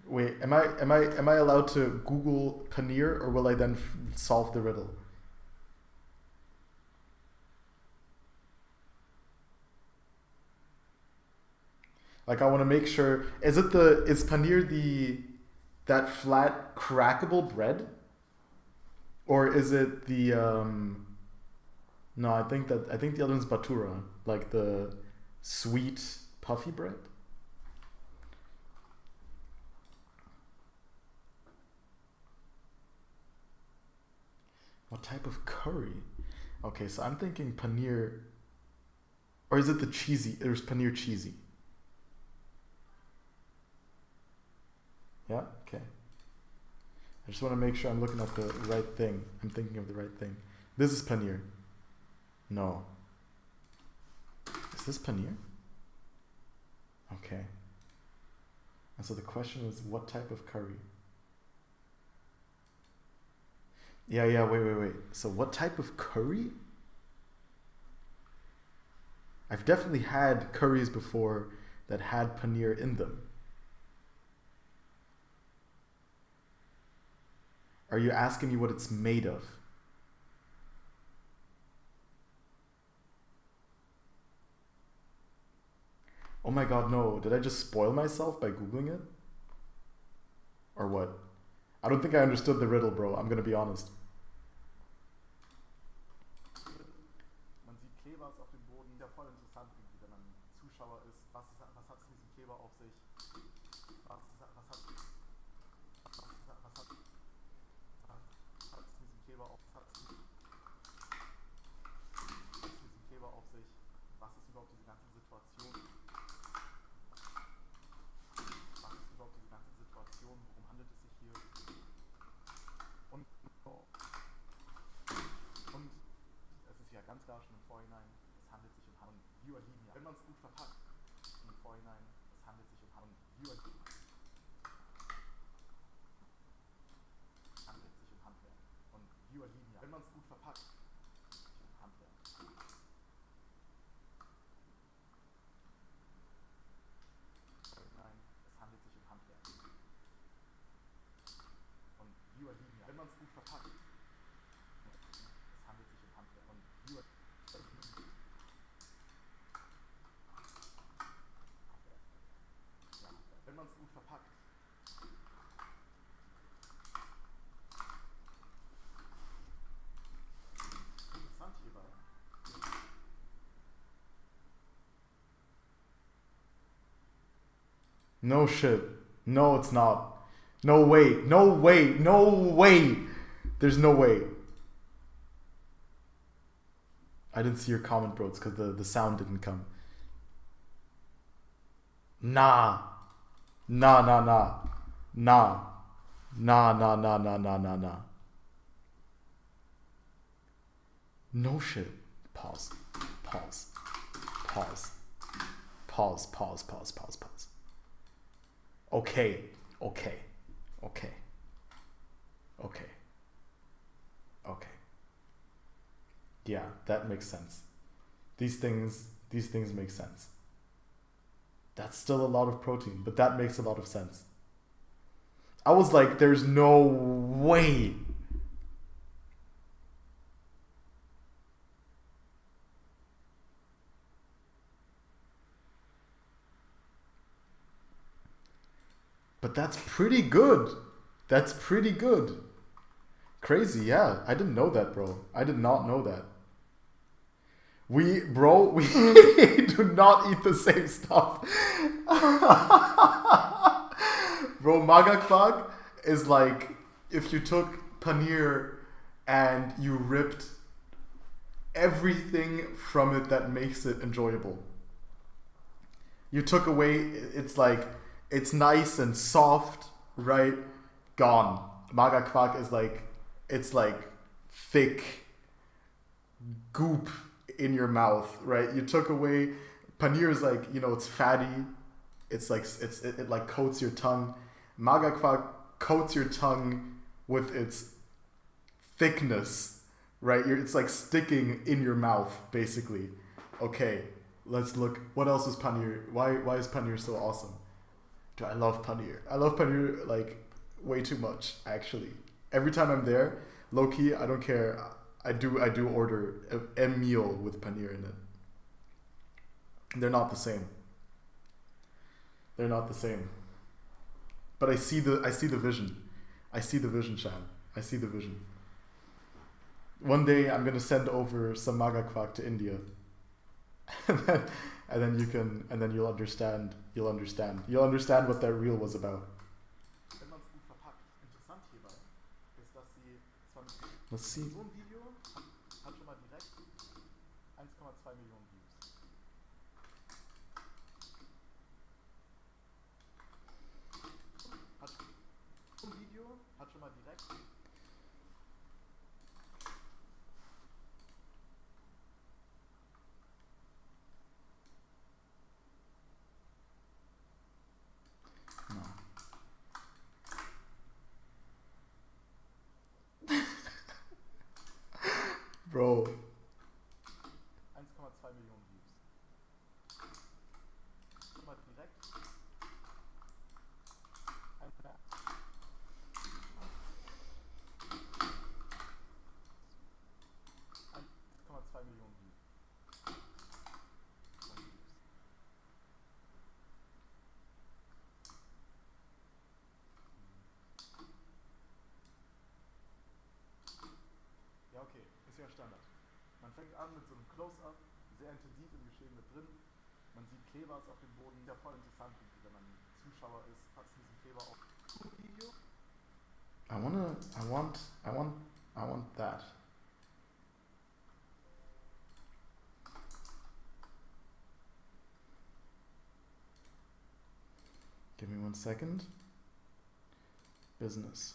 Wait, am I allowed to Google paneer, or will I then solve the riddle? Like, I want to make sure. Is paneer that flat crackable bread, or is it the No, I think the other one's batura, like the sweet puffy bread. What type of curry? Okay, so I'm thinking paneer, or is it the cheesy? There's paneer cheesy. Yeah. Okay. I just want to make sure I'm looking at the right thing. I'm thinking of the right thing. This is paneer. No. Is this paneer? Okay. And so the question is, what type of curry? Yeah, wait. So what type of curry? I've definitely had curries before that had paneer in them. Are you asking me what it's made of? Oh my god, no. Did I just spoil myself by Googling it? Or what? I don't think I understood the riddle, bro. I'm gonna be honest. Man sieht Klebers auf dem Boden. Ja, voll interessant irgendwie, wenn man Zuschauer ist. Was hat es mit diesem Kleber auf sich? Was hat es mit diesem Kleber auf sich? Was ist überhaupt diese ganze Situation? Worum handelt es sich hier? Und es ist ja ganz klar schon im Vorhinein, es handelt sich um Handwerk. Viewer lieben ja, wenn man es gut verpackt, im Vorhinein, es handelt sich um Handwerk. Viewer handelt sich um Handwerk. Und Viewer lieben ja, wenn man es gut verpackt, um Handwerk. Nein, es handelt sich um Handwerk. Und Viewer lieben ja, wenn man es gut verpackt. Es handelt sich um Handwerk. Und Viewer ja, wenn man es gut verpackt. Interessant hierbei. No shit. No, it's not. No way. There's no way. I didn't see your comment, bro. It's because the sound didn't come. Nah. Nah. No shit. Pause. Okay. Yeah, that makes sense. These things make sense. That's still a lot of protein, but that makes a lot of sense. I was like, there's no way. But that's pretty good. Crazy, yeah. I didn't know that, bro. I did not know that. We do not eat the same stuff. Bro, magakvag is like if you took paneer and you ripped everything from it that makes it enjoyable. You took away. It's nice and soft, right? Gone. Magerquark is like, it's like thick goop in your mouth, right? You took away. Paneer is like, it's fatty. It's like it like coats your tongue. Magerquark coats your tongue with its thickness, right? It's like sticking in your mouth, basically. Okay, let's look. What else is paneer? Why is paneer so awesome? Dude, I love paneer. I love paneer like way too much, actually. Every time I'm there, low key, I don't care. I do order a meal with paneer in it. They're not the same. They're not the same. But I see the vision. I see the vision, Shan. I see the vision. One day I'm gonna send over some Magerquark to India. and then you'll understand. You'll understand what that reel was about. Let's see. Bro. 1,2 Millionen Views. Guck mal direkt. 1,2 Millionen Views. Ja, okay, ist ja Standard. Man fängt an mit so einem Close-Up, sehr intensiv im Geschehen mit drin. Man sieht Klebers auf dem Boden. Ja, voll interessant, wenn man Zuschauer ist, hat es diesen Kleber auf Video. I want that. Give me 1 second. Business.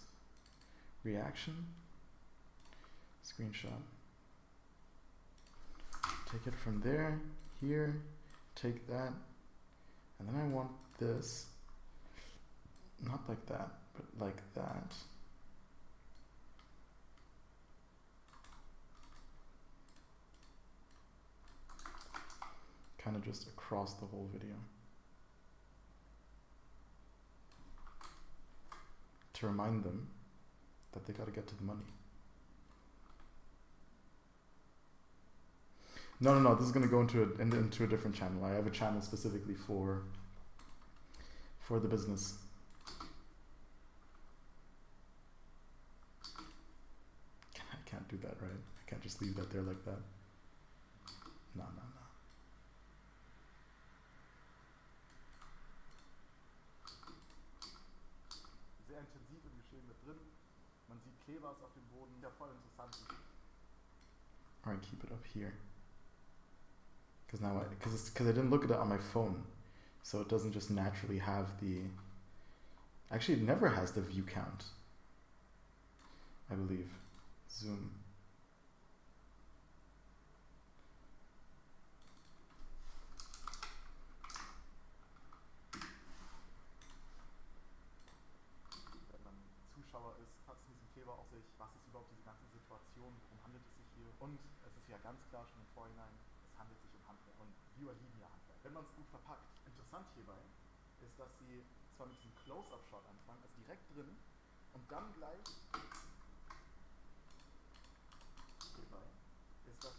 Reaction. Screenshot. Take it from there, here, take that, and then I want this, not like that, but like that. Kind of just across the whole video. To remind them that they gotta get to the money. No, this is gonna go into a different channel. I have a channel specifically for the business. I can't do that, right? I can't just leave that there like that. No. Sehr intensiv im Geschehen mit drin. Man sieht Klebers auf dem Boden. Ja, voll interessant. Alright, keep it up here. Because I didn't look at it on my phone, so it doesn't just naturally have the. Actually, it never has the view count. I believe. Zoom. Wenn man Zuschauer ist, hat es diesen Kleber auf sich. Was ist überhaupt diese ganze Situation? Worum handelt es sich hier? Und es ist ja ganz klar schon im Vorhinein. Handelt sich um Handwerk und Viewer lieben ja Handwerk. Wenn man es gut verpackt. Interessant hierbei ist, dass sie zwar mit diesem Close-Up-Shot anfangen, also direkt drin und dann gleich hierbei ist das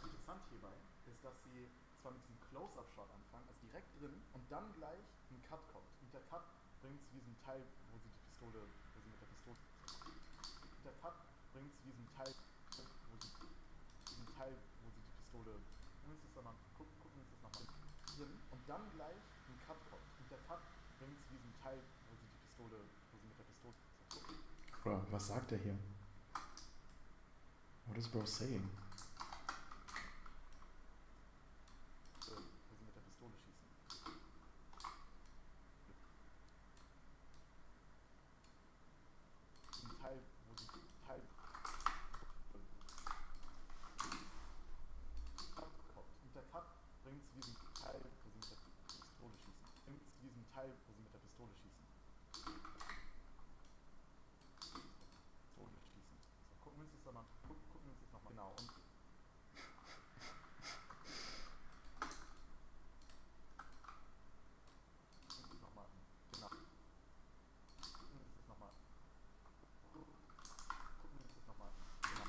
interessant hierbei ist, dass sie zwar mit diesem Close-Up-Shot anfangen, also direkt drin und dann gleich ein Cut kommt. Und der Cut bringt zu diesem Teil, wo sie die Pistole, wo sie mit der Pistole. Und der Cut bringt zu diesem Teil, wo sie die Pistole. Gucken wir uns das nochmal drin und dann gleich ein Cut kommt. Und der Cut bringt zu diesem Teil, wo sie mit der Pistole. Bro, was sagt er hier? What is bro saying? Wo sie mit der Pistole schießen. Ein Teil, wo sie Teil. Und der Cut bringt zu diesem Teil, wo sie mit der Pistole schießen. Bringt zu diesem Teil, wo sie mit der Pistole schießen. Pistole schießen. So, gucken wir uns das nochmal. Genau. Und nochmal. Genau. Gucken wir uns das nochmal. Genau.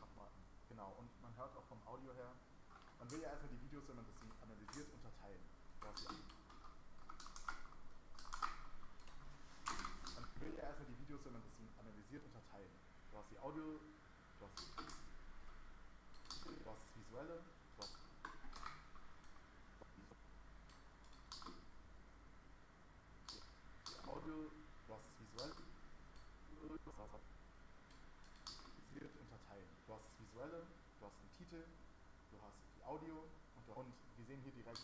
Nochmal. Genau. Und man hört auch vom Audio her, man will ja erstmal die Videos, wenn man das analysiert, unterteilen. Man will ja erstmal die Videos, wenn man das analysiert, unterteilen. Du hast die Audio, du hast das Visuelle, du hast die Audio, du hast das Visuelle, du hast unterteilen. Du hast das Visuelle, du hast den Titel, du hast die Audio und wir sehen hier direkt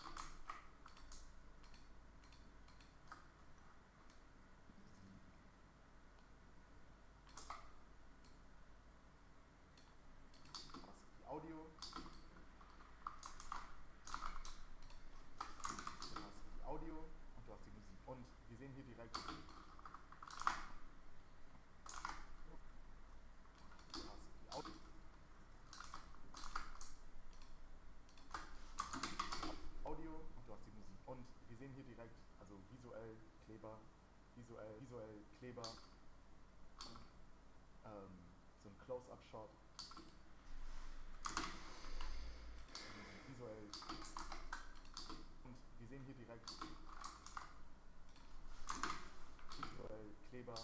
die Audio, du hast die Audio und du hast die Musik. Und wir sehen hier direkt du hast die Audio und du hast die Musik. Und wir sehen hier direkt, also visuell Kleber, so ein Close-Up-Shot, visuell. Und wir sehen hier direkt visuell Kleber,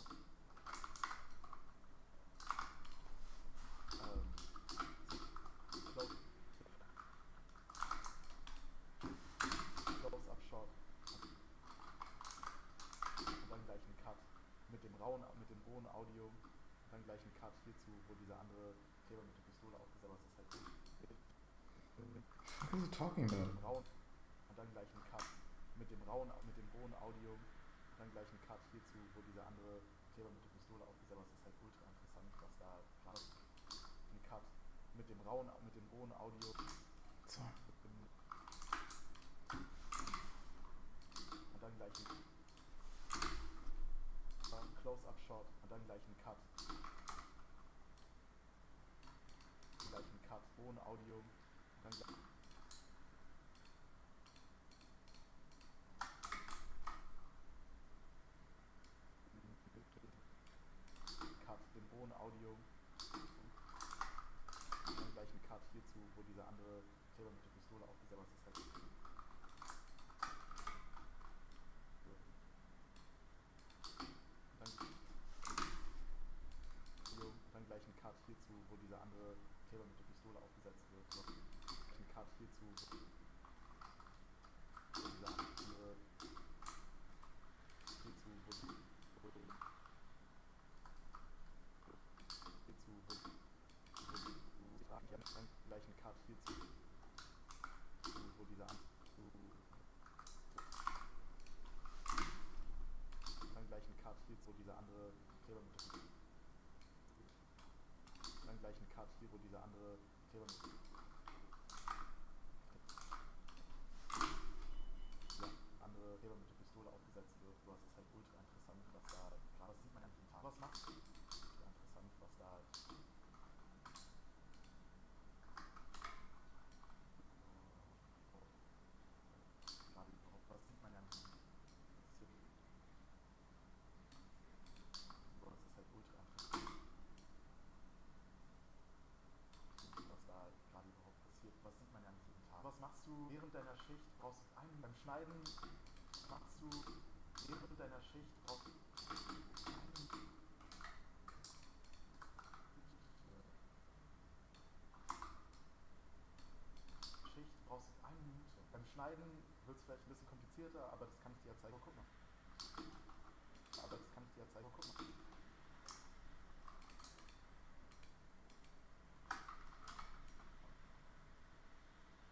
Close-Up-Shot und dann gleich ein Cut mit dem rohen Audio und dann gleich ein Cut hierzu, wo dieser andere Kleber mit der Pistole aufgesetzt ist. Das ist halt gut. What are you talking about? Und dann gleich ein Cut mit dem rohen Audio und dann gleich ein Cut hierzu, wo dieser andere Kleber mit der Pistole aufgesetzt ist. Das ist halt ultra interessant, was da gerade ein Cut mit dem rohen Audio. So. Und dann gleich ein Close-Up-Shot und dann gleich ein Cut. Gleich ein Cut, ohne Audio. Und dann gleich Cut, den hohen Audio. Und dann gleich ein Cut hierzu, wo dieser andere Kleber mit der Pistole aufgesetzt ist. Das ist halt dann gleich ein Cut hierzu, wo dieser andere Kleber mit der Pistole aufgesetzt wird. Ein Cut hierzu, wo dieser andere hierzu, dann gleich ein Cut hierzu, wo dieser dann gleich ein Cut hierzu, wo dieser andere Kleber mit der Pistole dann gleich ein Cut hier, wo dieser andere Kleber mit der Pistole aufgesetzt wird. Das ist halt ultra interessant, was da, klar, das sieht man ja nicht im Tag. Was macht ultra interessant, was da gerade überhaupt, was sieht man ja nicht. Das ist halt ultra interessant. Was da gerade überhaupt passiert. Was sieht man ja nicht jeden Tag. Was machst du während deiner Schicht? Brauchst du einen beim Schneiden? Machst du während deiner Schicht? Brauchst du einen Schneiden wird es vielleicht ein bisschen komplizierter, aber das kann ich dir ja zeigen. Oh, guck mal. Aber das kann ich dir ja zeigen. Oh, guck mal.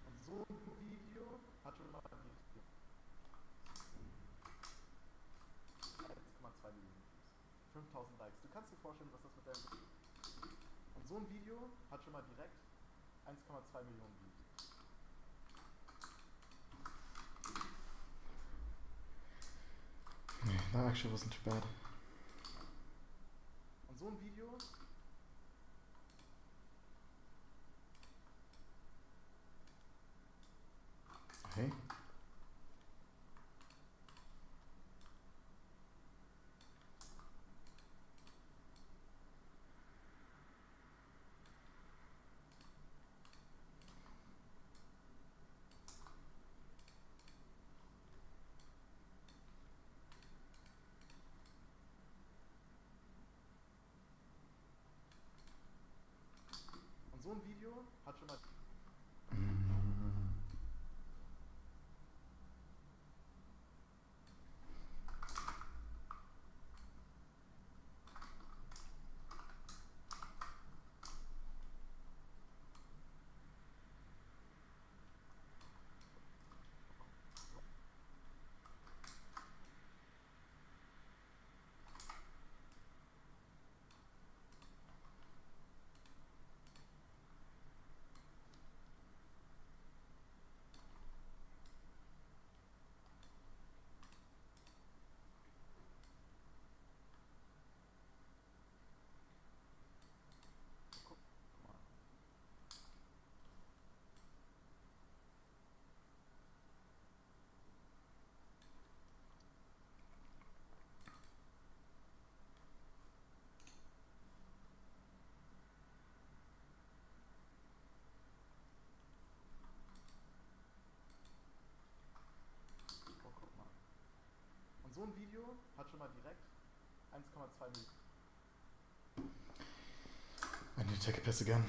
Und so ein Video hat schon mal 1,2 Millionen Views. 5000 Likes. Du kannst dir vorstellen, was das mit deinem... Und so ein Video hat schon mal direkt 1,2 Millionen Views. That actually wasn't too bad. Und so ein Video... Hey. Und so ein Video hat schon mal... Und so ein Video hat schon mal direkt 1,2 Millionen. I need to take a piss again.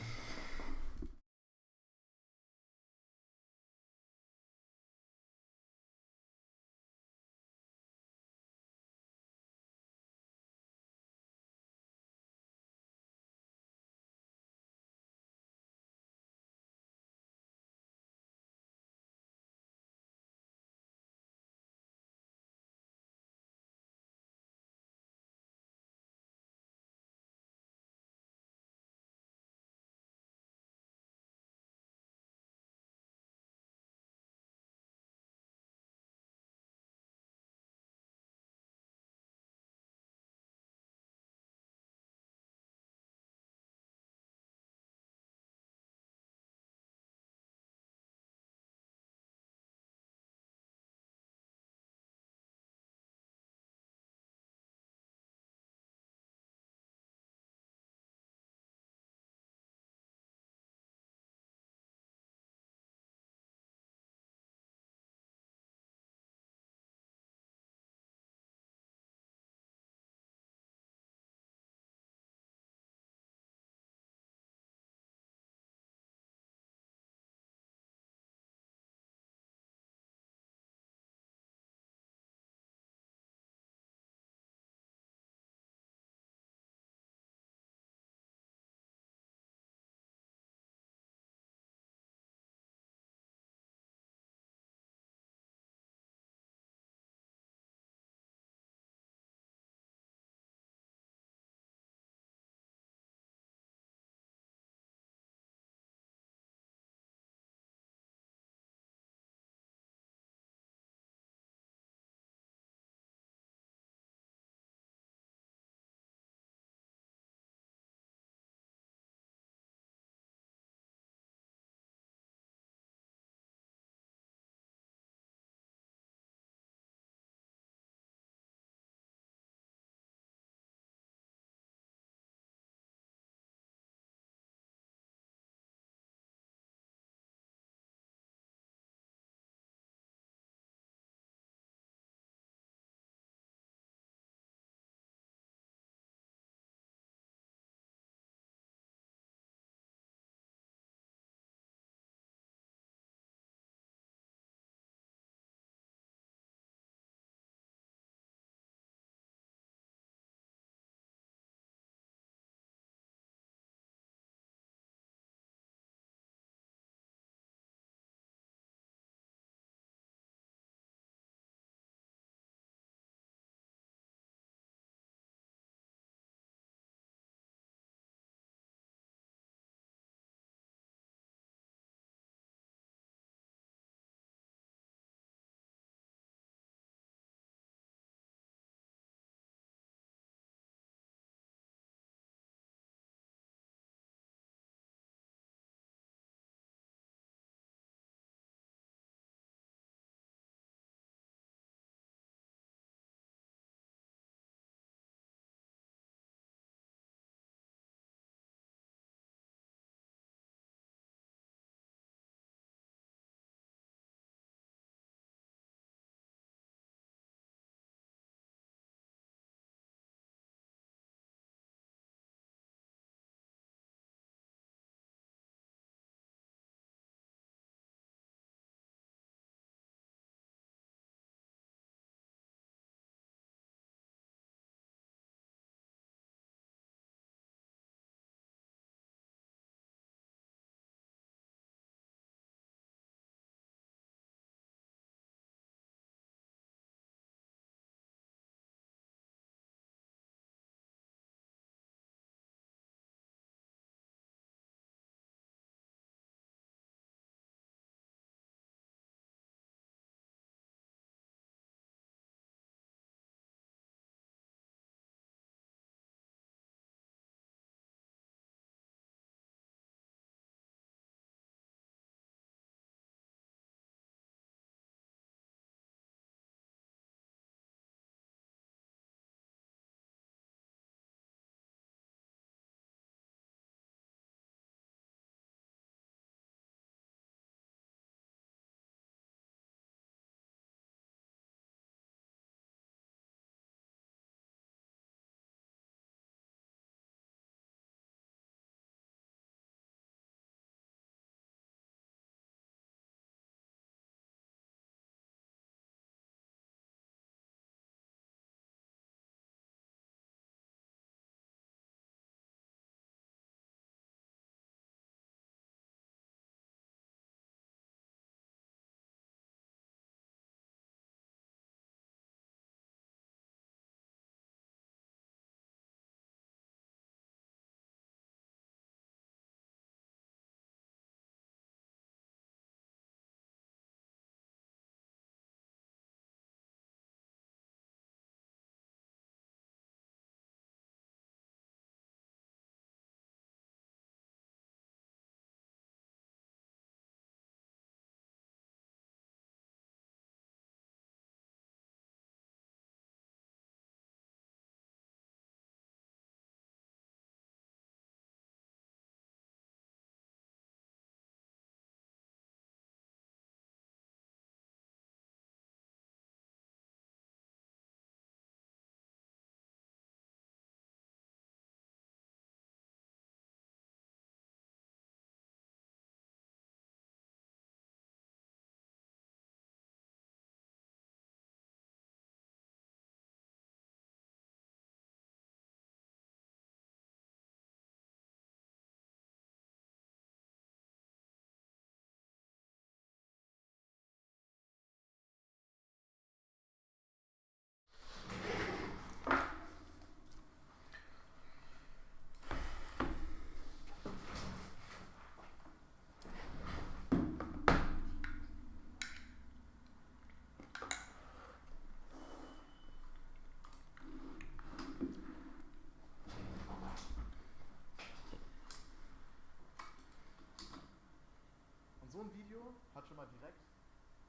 schon mal direkt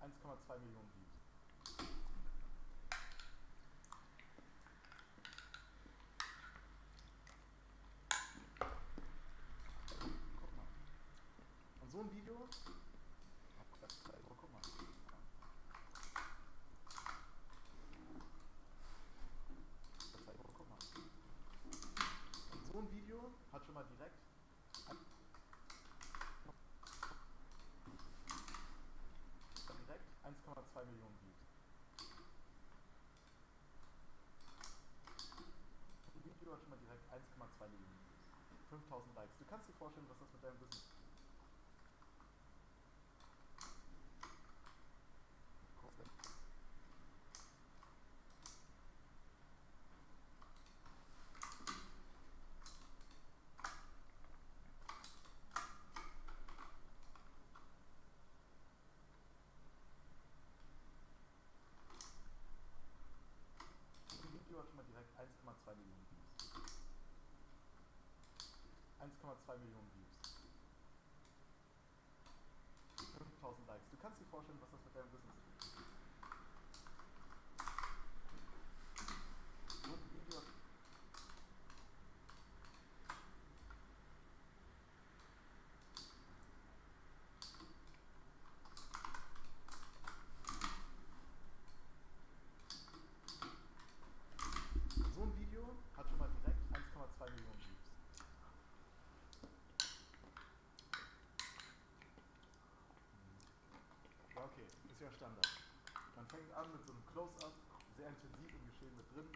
1,2 Millionen Views. Guck mal. Und so ein Video, guck mal. Guck mal. Und so ein Video hat schon mal direkt 1,2 Millionen Views. Ein Video hat schon mal direkt 1,2 Millionen Views. 5000 Likes. Du kannst dir vorstellen, was das mit deinem Business kostet. Ein Video hat schon mal direkt 1,2 Millionen Views. 1,2 Millionen Views. 5000 Likes. Du kannst dir vorstellen, was das mit deinem Business ist. So ein Video hat So ein Video hat schon mal direkt 1,2 Millionen Views. Ja, okay, ist ja Standard. Man fängt an mit so einem Close-Up, sehr intensiv im Geschehen mit drin.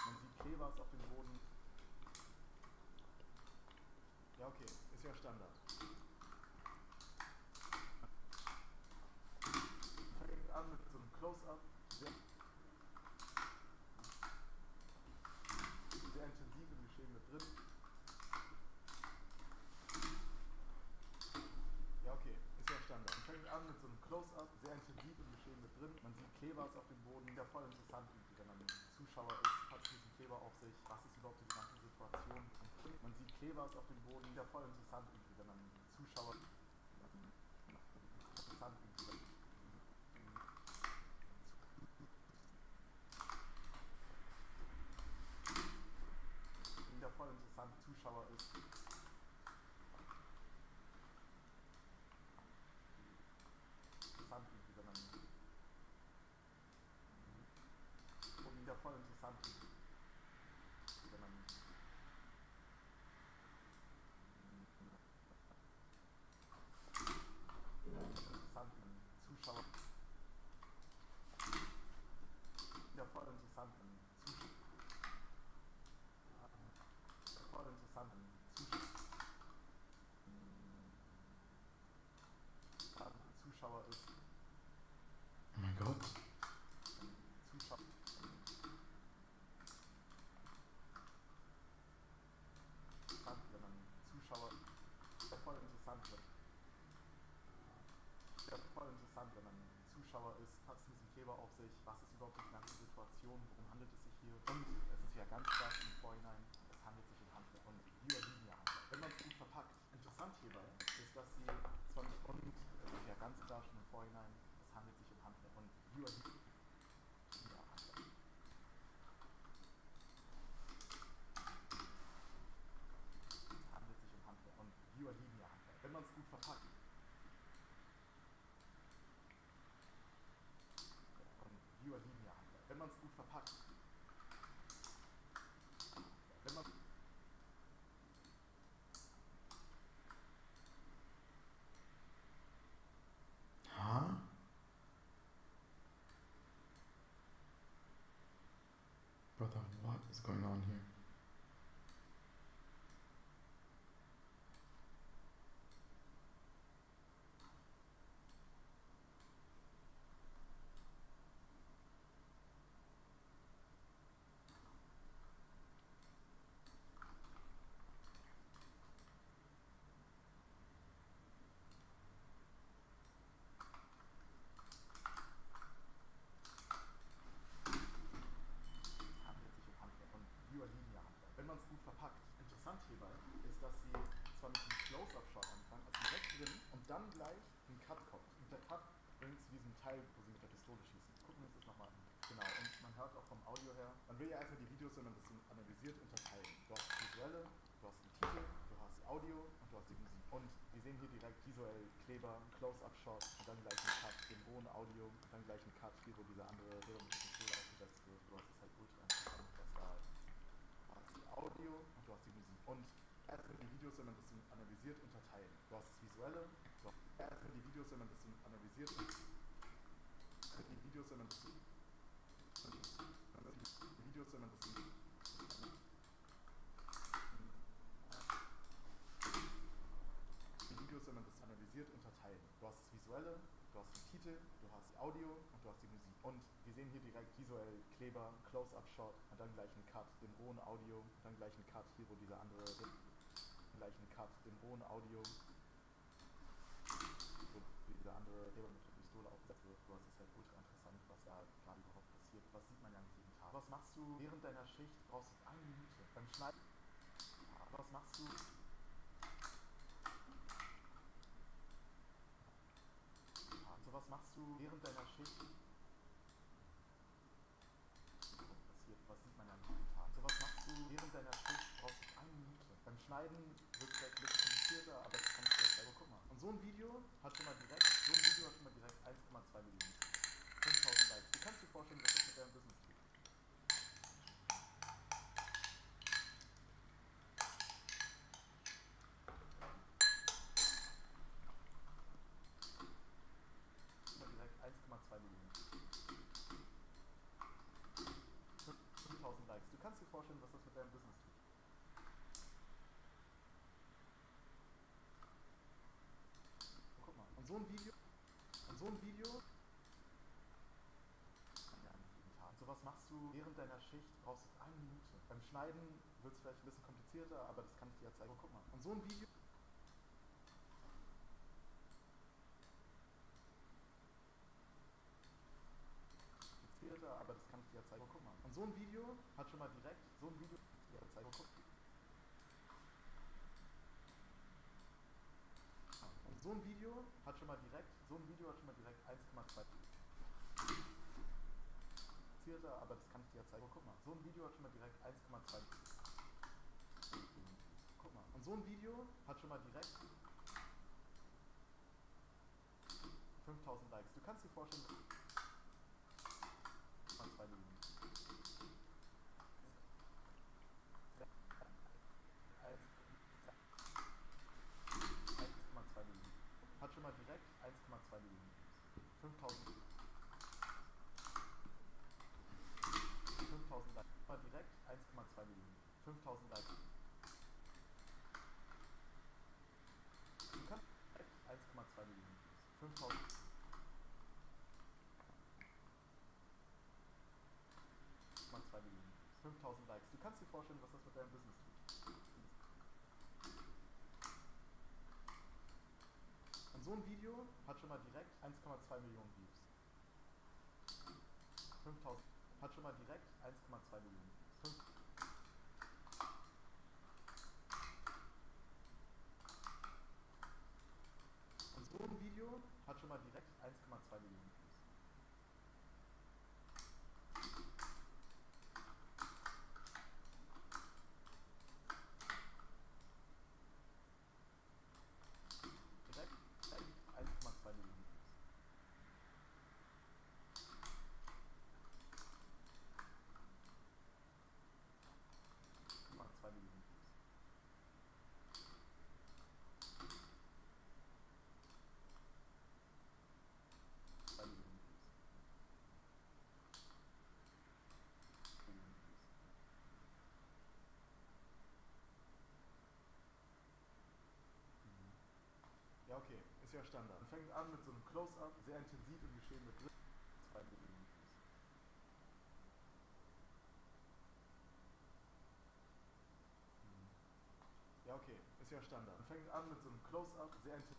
Man sieht Klebers auf dem Boden. Ja, okay, ist ja Standard. Man fängt an mit so einem Close-Up, sehr intensiv im Geschehen mit drin. Ja, okay, ist ja Standard. Man fängt an mit so einem Close-Up, sehr intensiv im Geschehen mit drin. Man sieht Klebers auf dem Boden. Ja, voll interessant irgendwie, wenn man Zuschauer ist, hat es diesen Kleber auf sich. Was ist überhaupt die ganze Situation? Man sieht Klebers auf dem Boden. Ja, voll interessant irgendwie, wenn man Zuschauer interessant irgendwie. Ja, voll interessant Zuschauer ist. Interessant irgendwie, wenn man ja, voll interessant wenn man interessant Zuschauer ja, voll interessant Zuschauer voll interessant Zuschauer ist. Oh mein Gott. Zuschauer. Interessant, wenn man Zuschauer ja, voll interessant wird. Ja, voll interessant, wenn man Zuschauer ist, hat es diesen Kleber auf sich, was ist überhaupt die ganze Situation, worum handelt es sich hier? Und es ist ja ganz klar im Vorhinein, es handelt sich um Handwerk und Viewer lieben ja Handwerk. Wenn man es gut verpackt. Interessant hierbei ist, dass sie zwar nicht und es ist ja ganz klar schon im Vorhinein, es handelt sich um Handwerk und Viewer lieben ja Handwerk. Es handelt sich um Handwerk und Viewer lieben ja Handwerk. Wenn man es gut verpackt. Und Viewer lieben ja Handwerk. Wenn man es gut verpackt. Wenn man Huh? Brother, what is going on here? Viewer lieben ja Handwerk. Wenn man es gut verpackt. Interessant hierbei ist, dass sie zwar mit einem Close-Up-Shot anfangen, also direkt drin und dann gleich ein Cut kommt. Und der Cut Pfeil, wo sie mit der Pistole schießen. Gucken wir uns das nochmal an. Genau, und man hört auch vom Audio her, man will ja erstmal die Videos, wenn man das so analysiert, unterteilen. Du hast das Visuelle, du hast den Titel, du hast Audio und du hast die Musik. Und wir sehen hier direkt visuell Kleber, Close-Up-Shot und dann gleich einen Cut, den rohen Audio und dann gleich einen Cut, hier wo diese andere Rille mit der Pistole aufgesetzt wird. Du hast es halt ultra interessant, was da halt. Du hast die Audio und du hast die Musik. Und erstmal die Videos, wenn man das so analysiert, unterteilen. Du hast das Visuelle, du hast erstmal die Videos, wenn man das so analysiert, die Videos, wenn man das so die Videos, wenn man das so die Videos, wenn man das analysiert, unterteilen. Du hast das Visuelle, du hast den Titel, du hast die Audio und du hast die Musik. Und wir sehen hier direkt visuell Kleber, Close-Up-Shot und dann gleich einen Cut, den rohen Audio und dann gleich einen Cut, hier wo dieser andere gleich einen Cut, den rohen Audio, wo dieser andere Kleber mit der Pistole aufgesetzt wird. Du hast es halt ultra interessant, was da gerade überhaupt passiert. Was sieht man ja nicht jeden Tag. Was machst du während deiner Schicht? Brauchst du eine Minute. Beim Schneiden. Was machst du? Also was machst du während deiner Schicht? Passiert, was sieht man ja nicht jeden Tag. So was machst du während deiner Schicht? Brauchst du eine Minute. Beim Schneiden wird es vielleicht ein bisschen komplizierter, aber das kannst du ja selber. Guck mal. Und so ein Video hat schon mal direkt 1,2 Millionen. 5000 Likes. Du kannst dir vorstellen, was das mit deinem Business tut. Direkt 1,2 Millionen. 5000 Likes. Du kannst dir vorstellen, was das mit deinem Business tut. Guck mal. Und so ein Video. Ja, nicht jeden Tag. So was machst du während deiner Schicht? Brauchst du eine Minute. Beim Schneiden wird es vielleicht ein bisschen komplizierter, aber das kann ich dir ja zeigen. Guck mal. Und so ein Video. Aber das kann ich dir ja zeigen. Guck mal. Und so ein Video hat schon mal direkt, so ein Video, ja, zeigen. Guck. Und so ein Video hat schon mal direkt 1,2. Aber das kann ich dir ja zeigen. Guck mal. So ein Video hat schon mal direkt 1,2. Guck mal. Und so ein Video hat schon mal direkt 5000 Likes. Du kannst dir vorstellen, 2 Millionen. 1,2 Millionen. Hat schon mal direkt 1,2 Millionen. 5000 Likes. Mal direkt 1,2 Millionen. 5000 Likes. Du kannst direkt 1,2 Millionen. 5000 2 Millionen. 5000 Likes. Du kannst dir vorstellen, was das mit deinem Business tut. Und so ein Video hat schon mal direkt 1,2 Millionen Views. 5000 hat schon mal direkt 1,2 Millionen Views. Und so ein Video hat schon mal direkt 1,2 Millionen Views. Direkt 1,2 Millionen Views. 2 Millionen Views. 2 Millionen Views. 2 Millionen Views. Ja, okay, ist ja Standard. Man fängt an mit so einem Close-Up, sehr intensiv im Geschehen mit 2 Millionen Views. Ja, okay, ist ja Standard. Man fängt an mit so einem Close-Up, sehr intensiv.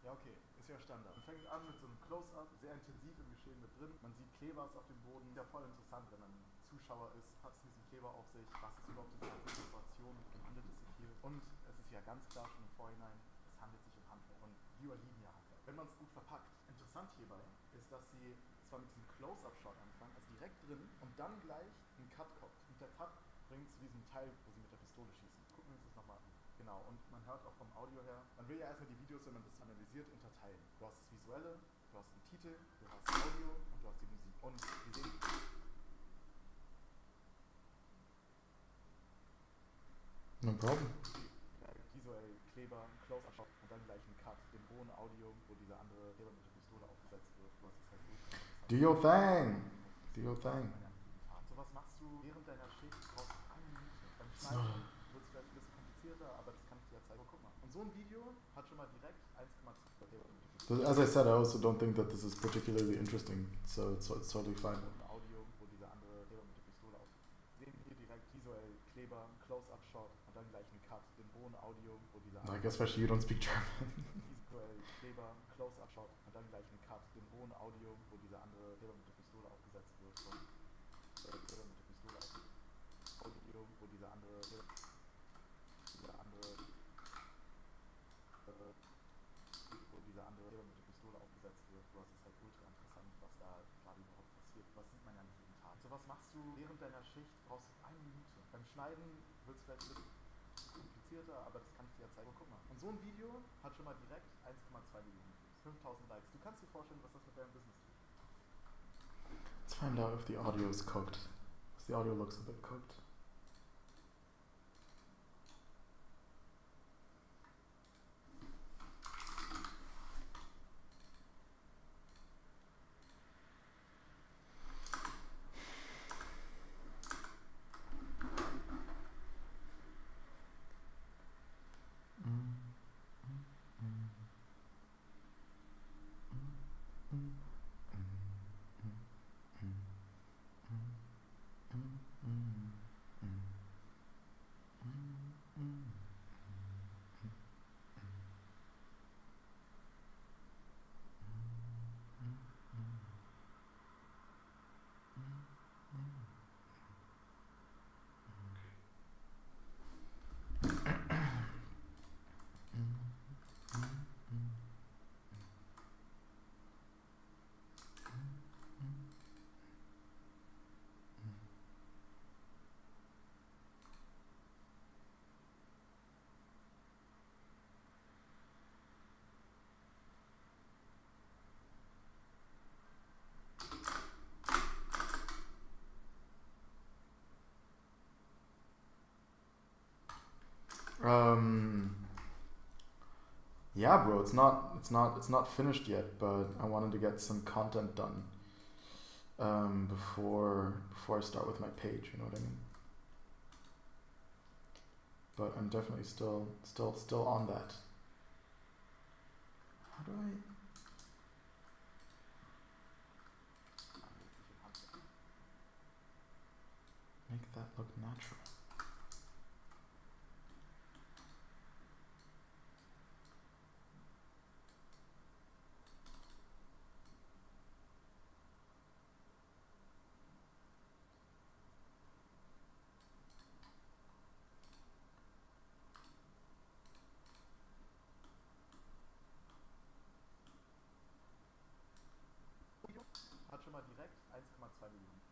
Ja, okay, ist ja Standard. Man fängt an mit so einem Close-Up, sehr intensiv im Geschehen mit drin. Man sieht Klebers auf dem Boden. Ist ja voll interessant, wenn man Zuschauer ist. Hat es diesen Kleber auf sich? Was ist überhaupt die ganze Situation? Worum handelt es sich hier? Und es ist ja ganz klar schon im Vorhinein, es handelt sich um Handwerk und Violinhandwerk. Wenn man es gut verpackt. Interessant hierbei ist, dass sie zwar mit diesem Close-Up-Shot anfangen, also direkt drin und dann gleich einen Cut kommt. Und der Cut bringt zu diesem Teil, wo sie mit der Pistole schießen. Gucken wir uns das nochmal an. Genau, und man hört auch vom Audio her, man will ja erstmal die Videos, wenn man das analysiert, unterteilen. Du hast das Visuelle, du hast den Titel, du hast Audio und du hast die Musik. Und wir sehen no problem. Visuell Kleber, Close-Up-Shot und dann gleich ein Cut, den hohen Audio, wo dieser andere Kleber mit der Pistole aufgesetzt wird. Du hast es halt gut. Do your thing! Do your thing. So was machst du während deiner Schicht? Brauchst du eine Minute. Beim Schneiden wird es vielleicht ein bisschen komplizierter, aber das kann ich dir ja zeigen. Aber guck mal. Und so ein Video hat schon mal direkt 1,2. As I said, I also don't think that this is particularly interesting, so it's totally fine. Audio, wo dieser andere Kleber mit der Pistole auf. Sehen hier direkt visuell Kleber, Close-Up-Shot und dann gleich ein Cut, den hohen Audio, wo dieser andere. Like especially you don't speak German. Visuell Kleber, Close-Up-Shot und dann gleich ein Cut, den hohen Audio, wo dieser andere Kleber mit der Pistole aufgesetzt wird. Und Kleber mit der Pistole aufgesetzt. Audio, wo dieser andere wo dieser andere Kleber mit der Pistole aufgesetzt wird. Du hast es halt ultra interessant, was da gerade überhaupt passiert. Was sieht man ja nicht jeden Tag. So was machst du während deiner Schicht, brauchst du eine Minute. Beim Schneiden wird es vielleicht ein bisschen komplizierter, aber das kann ich dir ja zeigen. Guck mal. Und so ein Video hat schon mal direkt 1,2 Millionen Views. 5000 Likes. Du kannst dir vorstellen, was das mit deinem Business tut. Let's find out if the audio is cooked. Because the audio looks a bit cooked. Yeah, bro, it's not finished yet, but I wanted to get some content done before I start with my page. You know what I mean? But I'm definitely still on that. How do I? Make that look natural. Hat schon mal direkt 1,2 Millionen Views.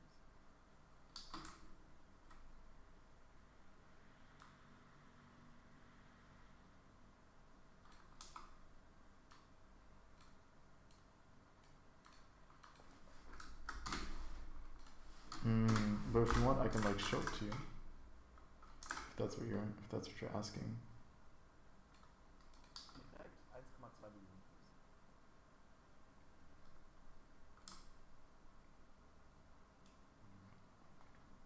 But if you want, I can like show it to you. If that's what you're asking. Direkt 1,2 Millionen Views.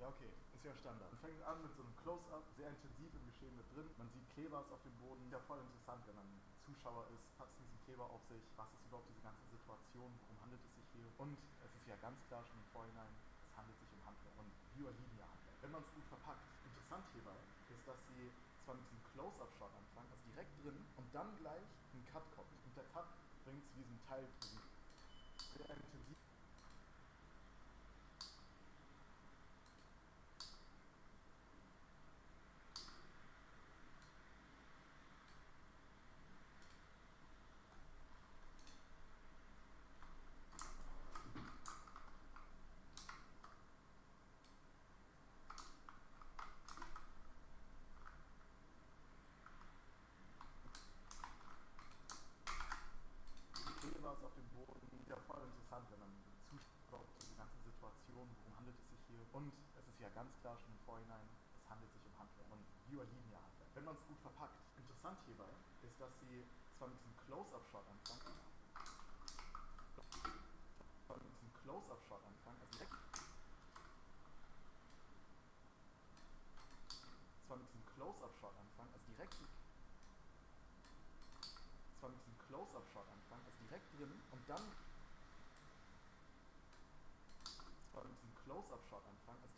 Ja, okay, ist ja Standard. Man fängt an mit so einem Close-Up, sehr intensiv im Geschehen mit drin. Man sieht Klebers auf dem Boden. Ja, voll interessant, wenn man Zuschauer ist. Was ist diesen Kleber auf sich? Was ist überhaupt diese ganze Situation? Worum handelt es sich hier? Und es ist ja ganz klar schon im Vorhinein, es handelt sich um Handwerk. Und Viewer lieben ja Handwerk. Wenn man es gut verpackt. Interessant hierbei ist, dass sie zwar mit diesem Close-Up-Shot anfangen, also direkt drin, und dann gleich ein Cut kommt. Und der Cut bringt zu diesem Teil, sehr intensiv. Audio. Und es ist ja ganz klar schon im Vorhinein, es handelt sich um Handwerk. Und Viewer lieben ja Handwerk. Wenn man es gut verpackt. Interessant hierbei ist, dass sie zwar mit diesem Close-Up-Shot anfangen, also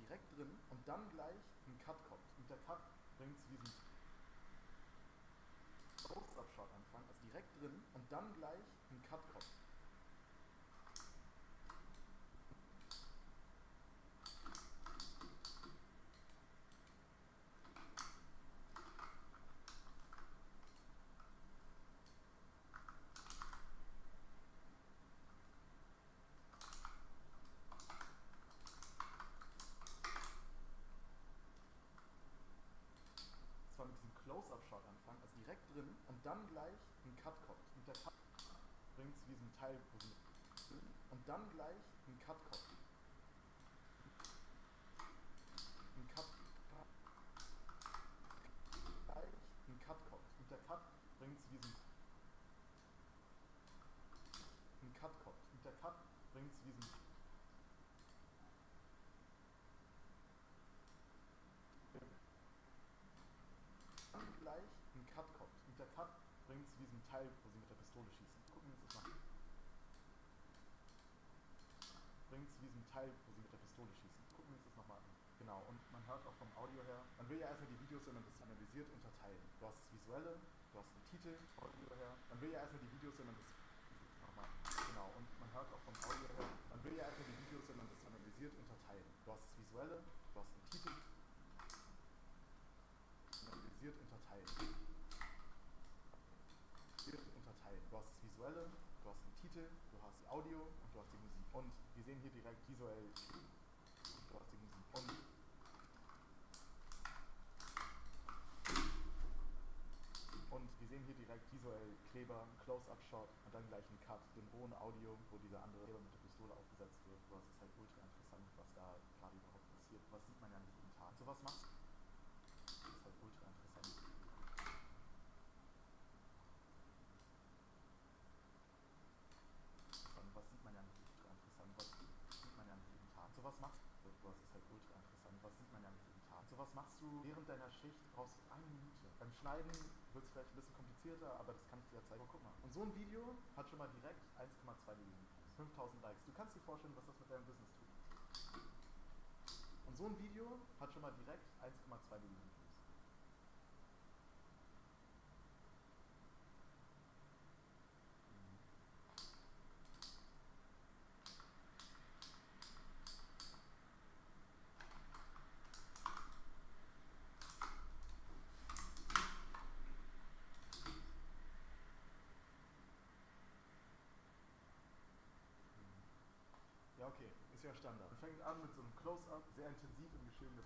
direkt drin und dann gleich ein Cut kommt. Und der Cut bringt zu diesem Close-Up-Shot anfangen, also direkt drin und dann gleich ein Cut kommt. Zwar mit diesem Close-Up-Shot anfangen, also direkt drin und dann gleich ein Cut kommt. Und der Cut bringt zu diesem Teil, wo sie und dann gleich ein Cut kommt. Ein Cut kommt. Und der Cut bringt zu diesem Teil, wo sie mit der Pistole schießen. Gucken wir uns das mal an. Gucken wir uns das nochmal an. Genau, und man hört auch vom Audio her, man will ja erstmal die Videos, wenn man das analysiert, unterteilen. Du hast das Visuelle, du hast den Titel, Audio her. Man will ja erstmal die Videos, wenn man das nochmal. Genau, und man hört auch vom Audio her, man will ja erstmal die Videos, wenn man das analysiert, unterteilen. Du hast das Visuelle, du hast den Titel, analysiert, unterteilen. Du hast das Visuelle, du hast den Titel, du hast die Audio und du hast die Musik. Und wir sehen hier direkt visuell, du hast die Musik. Und wir sehen hier direkt visuell Kleber, Close-Up-Shot und dann gleich einen Cut, den rohen Audio, wo dieser andere Kleber mit der Pistole aufgesetzt wird. Das ist halt ultra interessant, was da gerade überhaupt passiert. Was sieht man ja nicht jeden Tag. Sowas machst du. Das ist halt ultra interessant. Was sieht man ja nicht ultra interessant. Sowas machst du. Das ist halt ultra interessant. Was sieht man ja nicht jeden Tag. Sowas machst du während deiner Schicht, brauchst du 1 Minute. Beim Schneiden wird es vielleicht ein bisschen komplizierter, aber das kann ich dir ja zeigen. Oh, guck mal. Und so ein Video hat schon mal direkt 1,2 Millionen Views, 5000 Likes. Du kannst dir vorstellen, was das mit deinem Business tut. Und so ein Video hat schon mal direkt 1,2 Millionen Views. Ja, okay, ist ja Standard. Man fängt an mit so einem Close-Up, sehr intensiv im geschehene.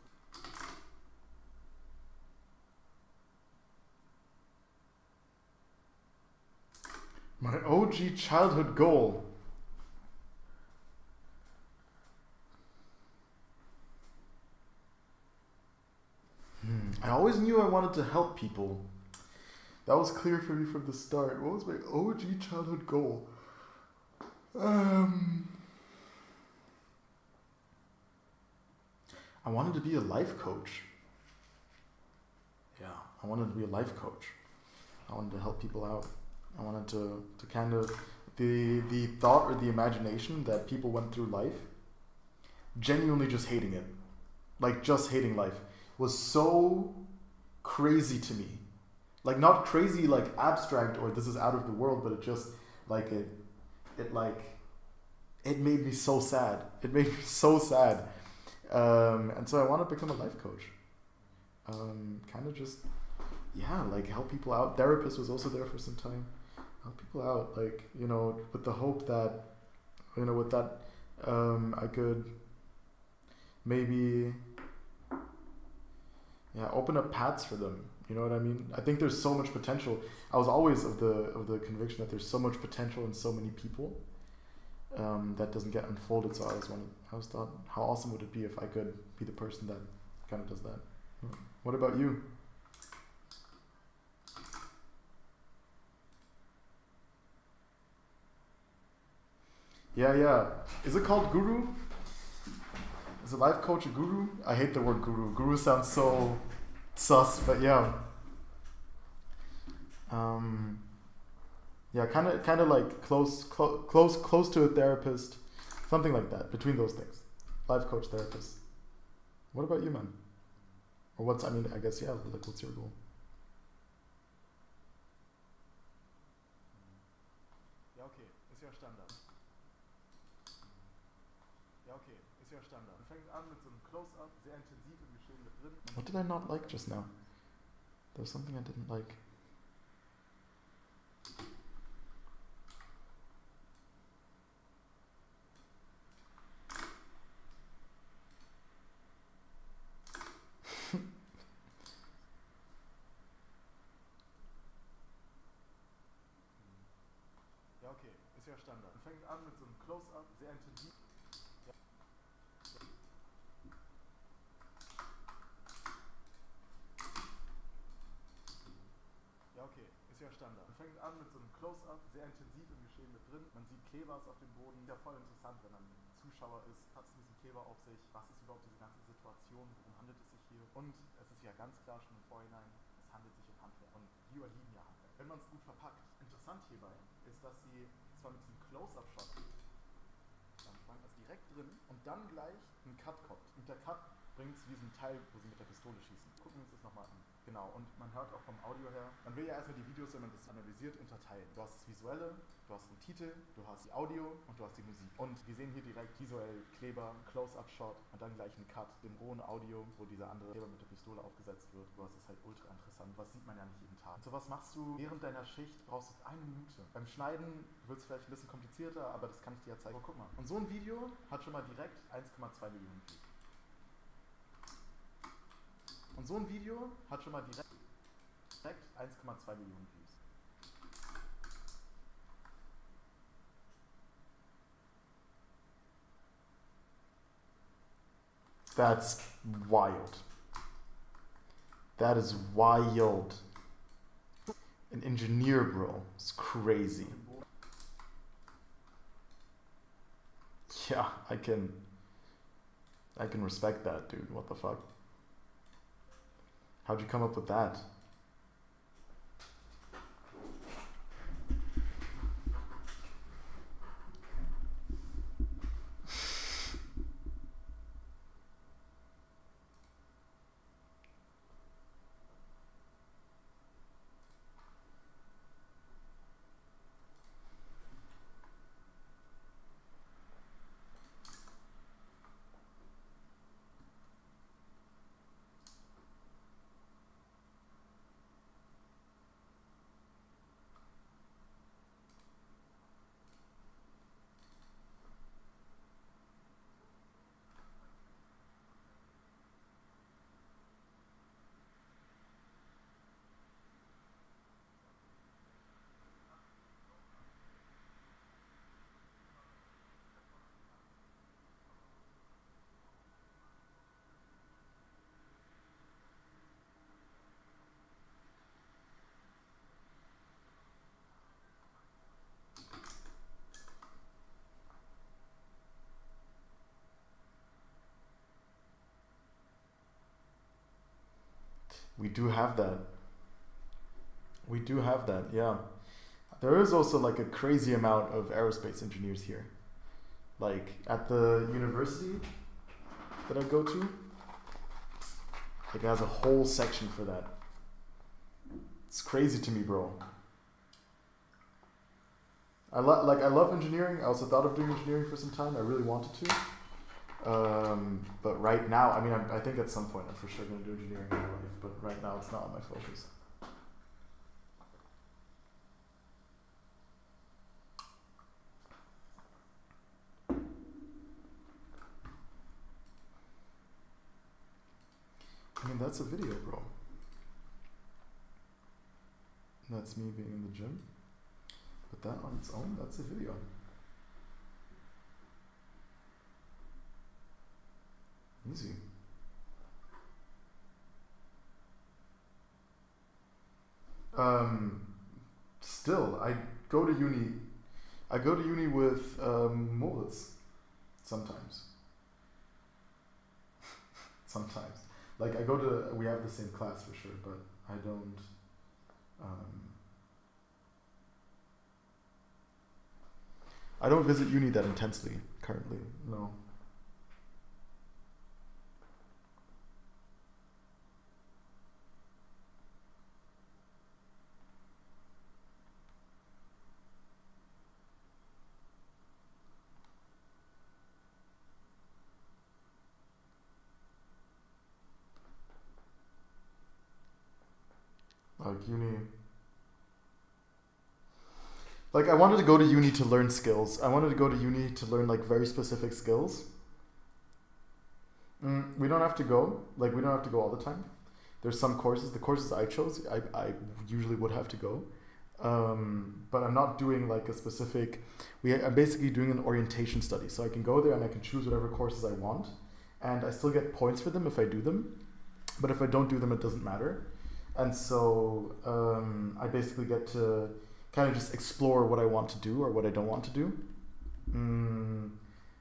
My OG childhood goal. I always knew I wanted to help people. That was clear for me from the start. What was my OG childhood goal? I wanted to be a life coach. Yeah, I wanted to be a life coach. I wanted to help people out. I wanted to kind of, the thought or the imagination that people went through life genuinely just hating it. Like just hating life was so crazy to me. Like not crazy like abstract or this is out of the world, but it just like it made me so sad. It made me so sad. And so I want to become a life coach. Kind of just, yeah, like help people out. Therapist was also there for some time. Help people out, like, you know, with the hope that, you know, with that, I could maybe, yeah, open up paths for them. You know what I mean? I think there's so much potential. I was always of the conviction that there's so much potential in so many people. that doesn't get unfolded. So I always thought, how awesome would it be if I could be the person that kind of does that. What about you? Yeah. Is it called guru? Is a life coach a guru? I hate the word guru. Guru sounds so sus, but yeah. Yeah, kind of like close to a therapist, something like that. Between those things, life coach, therapist. What about you, man? Or what's? I mean, I guess yeah. Like, what's your goal? Ja, okay, ist ja Standard. Ja, okay, ist ja Standard. Man fängt an mit so einem Close-up, sehr intensiv im Geschehen mit drin. What did I not like just now? There was something I didn't like. Ja, okay, ist ja Standard. Man fängt an mit so einem Close-up, sehr intensiv. Ja, okay, ist ja Standard. Man fängt an mit so einem Close-up, sehr intensiv im Geschehen mit drin. Man sieht Klebers auf dem Boden. Ist ja voll interessant, wenn man Zuschauer ist. Hat es diesen Kleber auf sich? Was ist überhaupt diese ganze Situation? Worum handelt es sich hier? Und es ist ja ganz klar schon im Vorhinein, es handelt sich um Handwerk. Und Viewer lieben ja Handwerk. Wenn man es gut verpackt. Interessant hierbei ist, dass sie zwar mit diesem Close-up-Shot anfangen, also direkt drin, und dann gleich ein Cut kommt. Und der Cut bringt zu diesem Teil, wo sie mit der Pistole schießen. Gucken wir uns das nochmal an. Genau, und man hört auch vom Audio her, man will ja erstmal die Videos, wenn man das analysiert, unterteilen. Du hast das Visuelle, du hast den Titel, du hast die Audio und du hast die Musik. Und wir sehen hier direkt visuell Kleber, Close-Up-Shot und dann gleich einen Cut, dem rohen Audio, wo dieser andere Kleber mit der Pistole aufgesetzt wird. Du hast es halt ultra interessant. Was sieht man ja nicht jeden Tag. Und sowas machst du während deiner Schicht, brauchst du 1 Minute. Beim Schneiden wird es vielleicht ein bisschen komplizierter, aber das kann ich dir ja zeigen. Aber guck mal. Und so ein Video hat schon mal direkt 1,2 Millionen Views. Und so ein Video hat schon mal direkt 1,2 Millionen Views. That's wild. That is wild. An engineer, bro. It's crazy. Yeah, I can respect that, dude. What the fuck? How'd you come up with that? We do have that. We do have that, yeah. There is also like a crazy amount of aerospace engineers here. Like at the university that I go to, like it has a whole section for that. It's crazy to me, bro. I love engineering. I also thought of doing engineering for some time. I really wanted to. But right now, I mean, I think at some point I'm for sure going to do engineering in my life, but right now it's not on my focus. I mean, that's a video, bro. That's me being in the gym. But that on its own, that's a video. Easy. Um, Still, go to uni. I go to uni with Moritz sometimes. Sometimes, like I go to. We have the same class for sure, but I don't. Um, I don't visit uni that intensely currently. No. Like uni. Like I wanted to go to uni to learn skills. I wanted to go to uni to learn like very specific skills. We don't have to go. Like we don't have to go all the time. There's some courses. The courses I chose, I usually would have to go. But I'm not doing like a specific. I'm basically doing an orientation study, so I can go there and I can choose whatever courses I want, and I still get points for them if I do them. But if I don't do them, it doesn't matter. And so I basically get to kind of just explore what I want to do or what I don't want to do.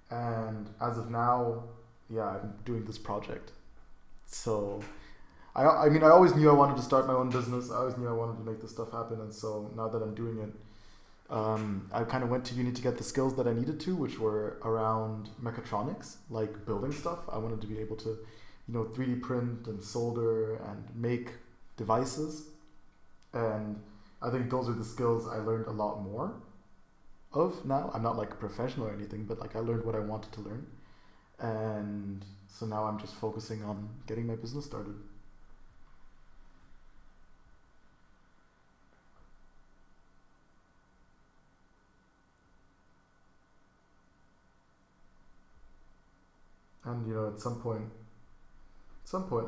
And as of now, yeah, I'm doing this project. So I mean, I always knew I wanted to start my own business. I always knew I wanted to make this stuff happen. And so now that I'm doing it, I kind of went to uni to get the skills that I needed to, which were around mechatronics, like building stuff. I wanted to be able to, 3D print and solder and make devices. And I think those are the skills I learned a lot more of now. I'm not like a professional or anything, but like I learned what I wanted to learn. And so now I'm just focusing on getting my business started. And at some point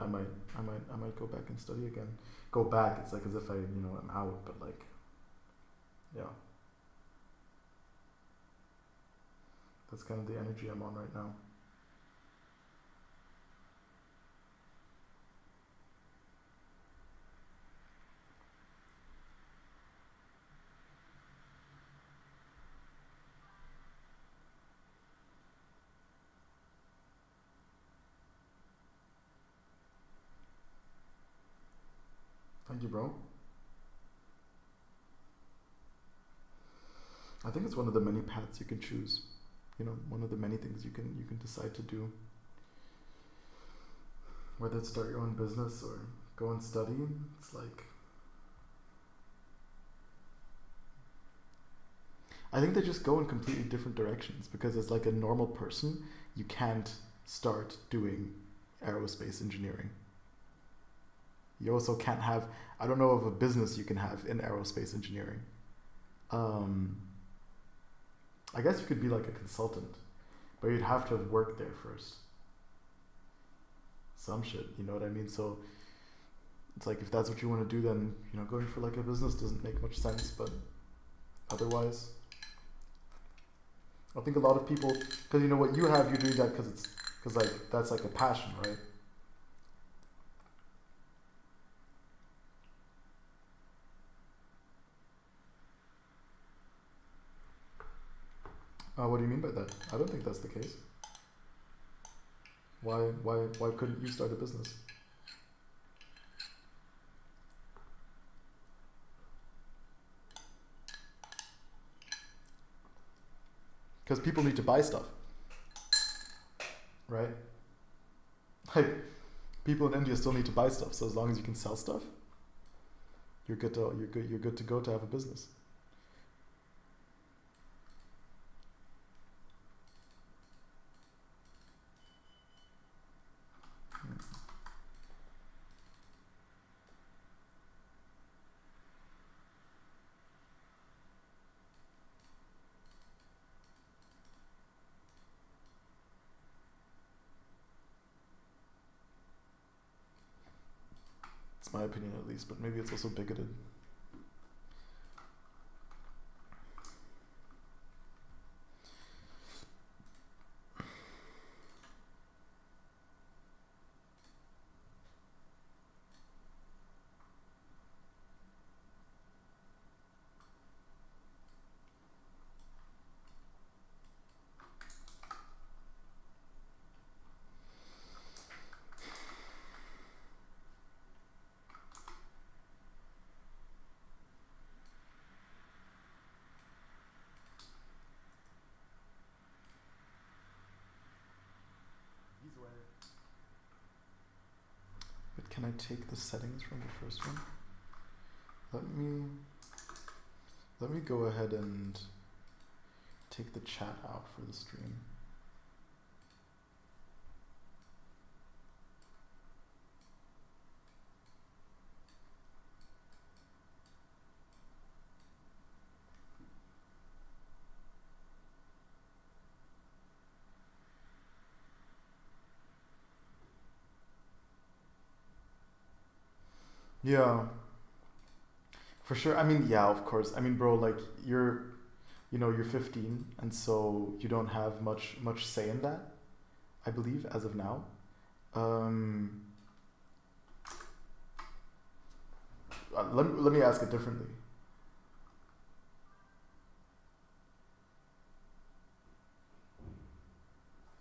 I might go back and study again. Go back, it's like as if I'm out, but like, yeah. That's kind of the energy I'm on right now. Thank you, bro. I think it's one of the many paths you can choose. One of the many things you can decide to do. Whether it's start your own business or go and study, it's like I think they just go in completely different directions because as like a normal person, you can't start doing aerospace engineering. You also can't have, I don't know of a business you can have in aerospace engineering. I guess you could be like a consultant, but you'd have to have worked there first. Some shit, you know what I mean? So it's like if that's what you want to do, then going for like a business doesn't make much sense. But otherwise, I think a lot of people, because what you have, you're doing that because like that's like a passion, right? What do you mean by that? I don't think that's the case. Why couldn't you start a business? Because people need to buy stuff, right? Like people in India still need to buy stuff. So as long as you can sell stuff, you're good to go to have a business. It's my opinion at least, but maybe it's also bigoted. can I take the settings from the first one? Let me go ahead and take the chat out for the stream. Yeah, for sure. I mean, yeah, of course. I mean, bro, like you're 15, and so you don't have much say in that, I believe, as of now. Um, let me ask it differently.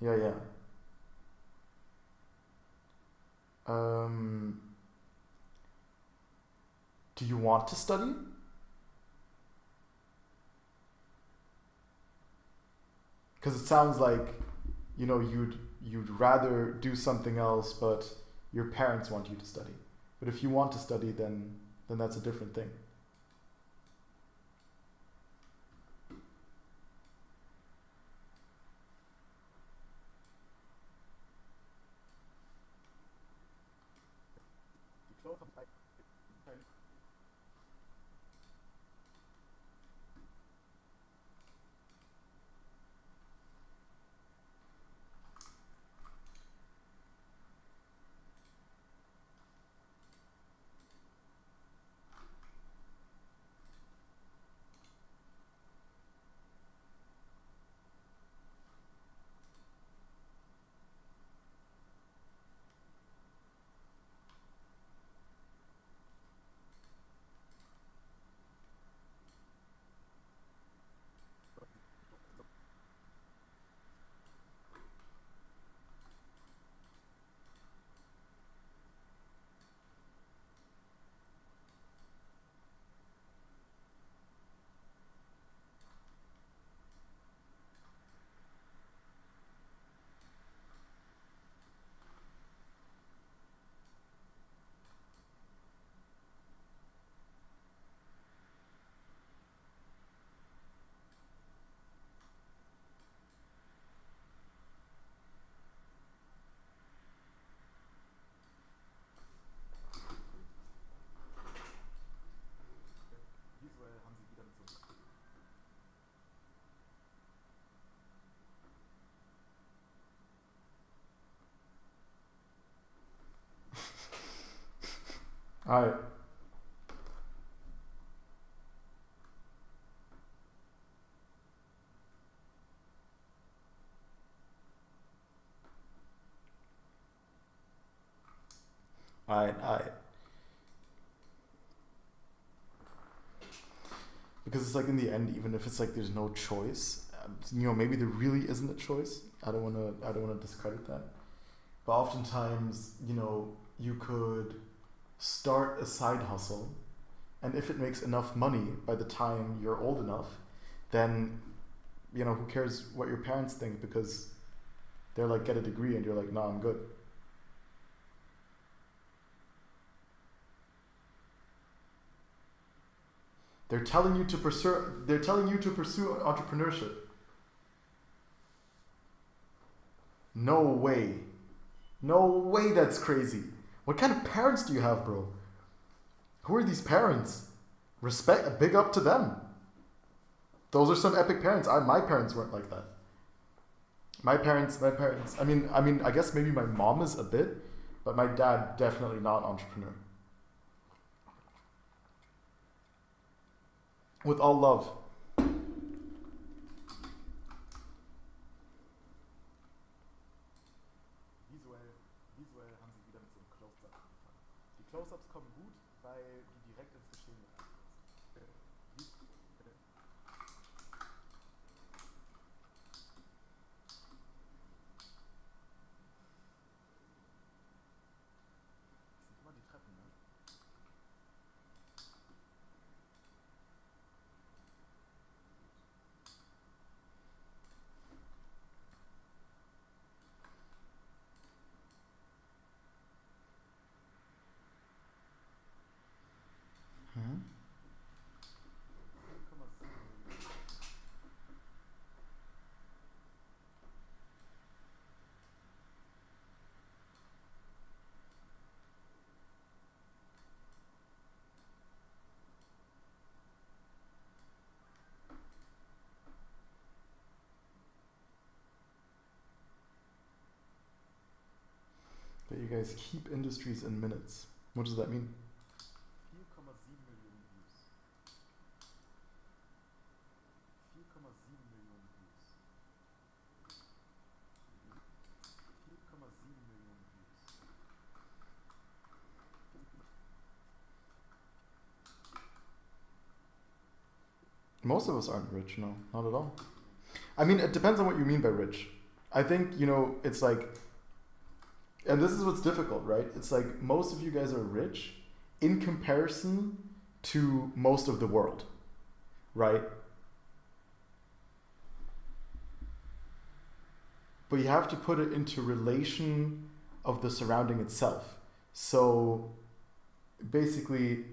Yeah, yeah. Um, do you want to study? Because it sounds like, you'd rather do something else, but your parents want you to study. But if you want to study, then that's a different thing. Alright. Alright. Because it's like in the end, even if it's like there's no choice, maybe there really isn't a choice. I don't wanna discredit that. But oftentimes, you could start a side hustle, and if it makes enough money by the time you're old enough, then who cares what your parents think, because they're like, get a degree, and you're like, nah, I'm good. They're telling you to pursue entrepreneurship. No way. No way, that's crazy. What kind of parents do you have, bro? Who are these parents? Respect, big up to them. Those are some epic parents. My parents weren't like that. My parents. I mean, I guess maybe my mom is a bit, but my dad definitely not an entrepreneur. With all love. Visuell haben sie wieder mit so einem Close-Up angefangen. Die Close-Ups kommen gut, weil die direkt ins Geschehen reinpassen. Das sind immer die Treppen, ne? guys keep industries in minutes. What does that mean? 4,7 Millionen Views. 4,7 Millionen Views. 4,7 Millionen Views. Most of us aren't rich, no, not at all. I mean, it depends on what you mean by rich. I think, it's like, and this is what's difficult, right? It's like most of you guys are rich in comparison to most of the world, right? But you have to put it into relation of the surrounding itself. So basically,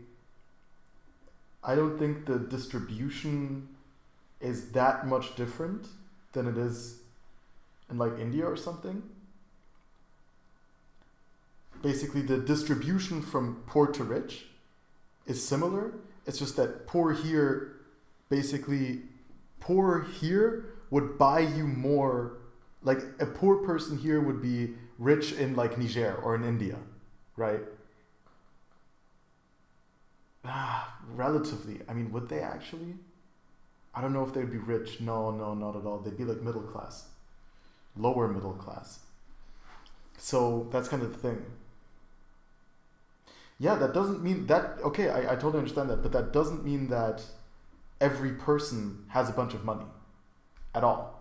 I don't think the distribution is that much different than it is in like India or something. Basically, the distribution from poor to rich is similar. It's just that poor here would buy you more. Like a poor person here would be rich in like Niger or in India, right? Relatively. I mean, would they actually? I don't know if they'd be rich. No, not at all. They'd be like middle class, lower middle class. So that's kind of the thing. Yeah, that doesn't mean that, okay, I totally understand that, but that doesn't mean that every person has a bunch of money at all.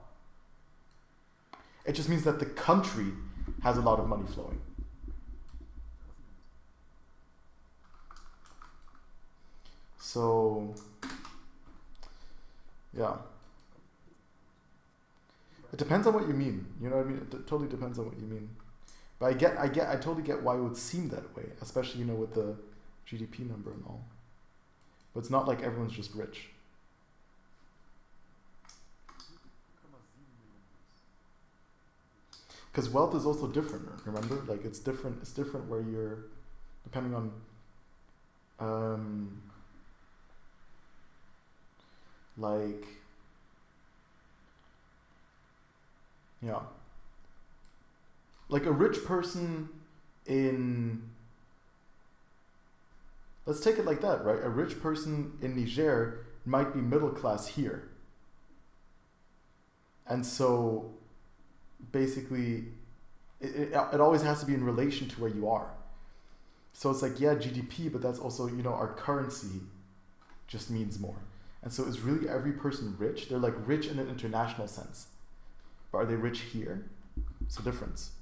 It just means that the country has a lot of money flowing. So, yeah. It depends on what you mean. You know what I mean? It totally depends on what you mean. But I totally get why it would seem that way, especially, with the GDP number and all. But it's not like everyone's just rich. Because wealth is also different, remember? Like it's different where you're, depending on, like, yeah. Like a rich person let's take it like that, right? A rich person in Niger might be middle class here. And so basically it always has to be in relation to where you are. So it's like, yeah, GDP, but that's also, our currency just means more. And so is really every person rich? They're like rich in an international sense. But are they rich here? It's a difference.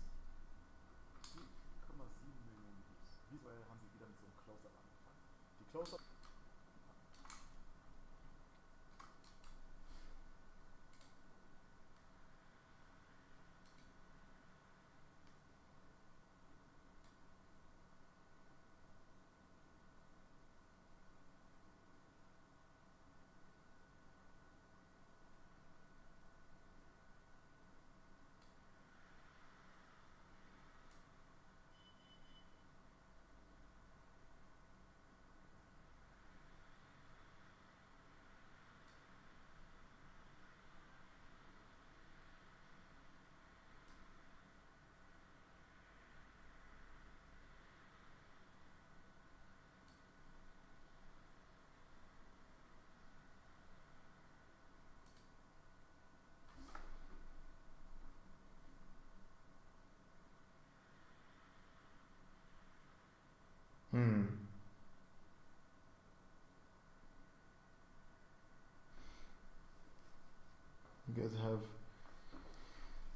You guys have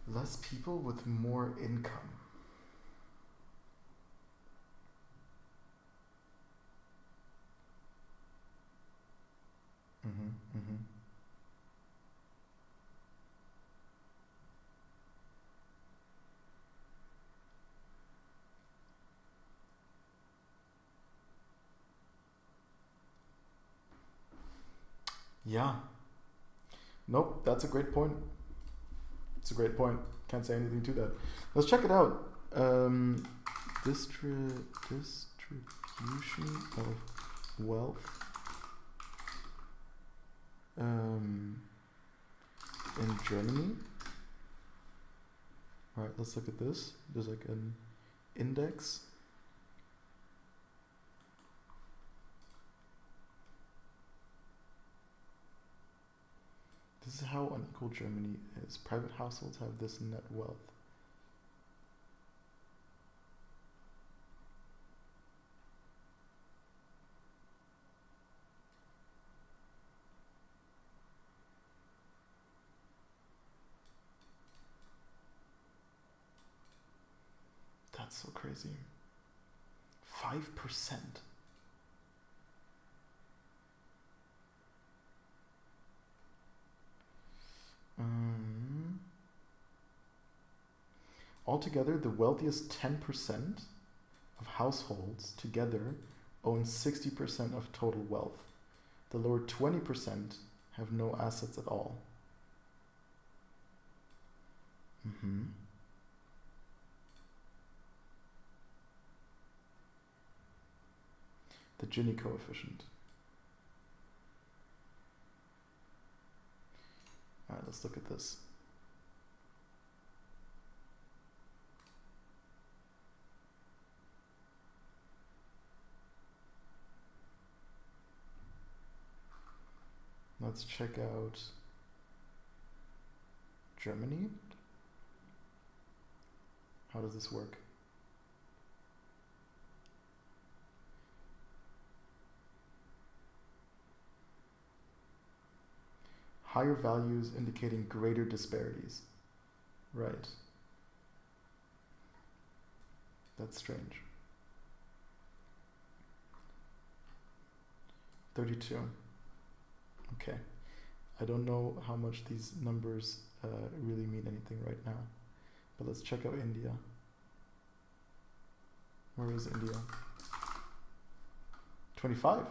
less people with more income. Yeah. Nope, that's a great point. It's a great point. Can't say anything to that. Let's check it out. Distribution of wealth in Germany. All right, let's look at this. There's like an index. This is how unequal Germany is. Private households have this net wealth. That's so crazy. 5%. Altogether, the wealthiest 10% of households together own 60% of total wealth. The lower 20% have no assets at all. The Gini coefficient. Alright, let's look at this. Let's check out Germany. How does this work? Higher values indicating greater disparities. Right. That's strange. 32. Okay. I don't know how much these numbers really mean anything right now. But let's check out India. Where is India? 25.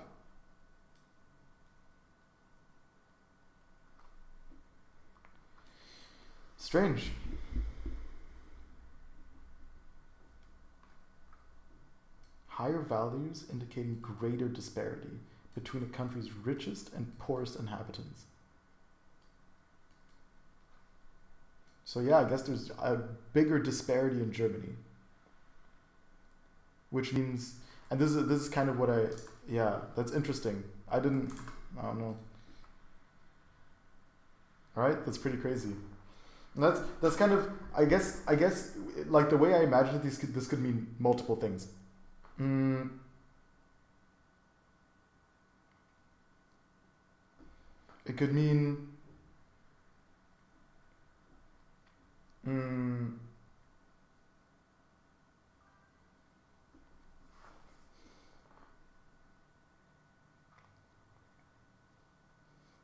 Strange. Higher values indicating greater disparity between a country's richest and poorest inhabitants. So yeah, I guess there's a bigger disparity in Germany. Which means, and this is kind of what that's interesting. I don't know. Alright, that's pretty crazy. And that's kind of, I guess like the way I imagine it, this could mean multiple things. It could mean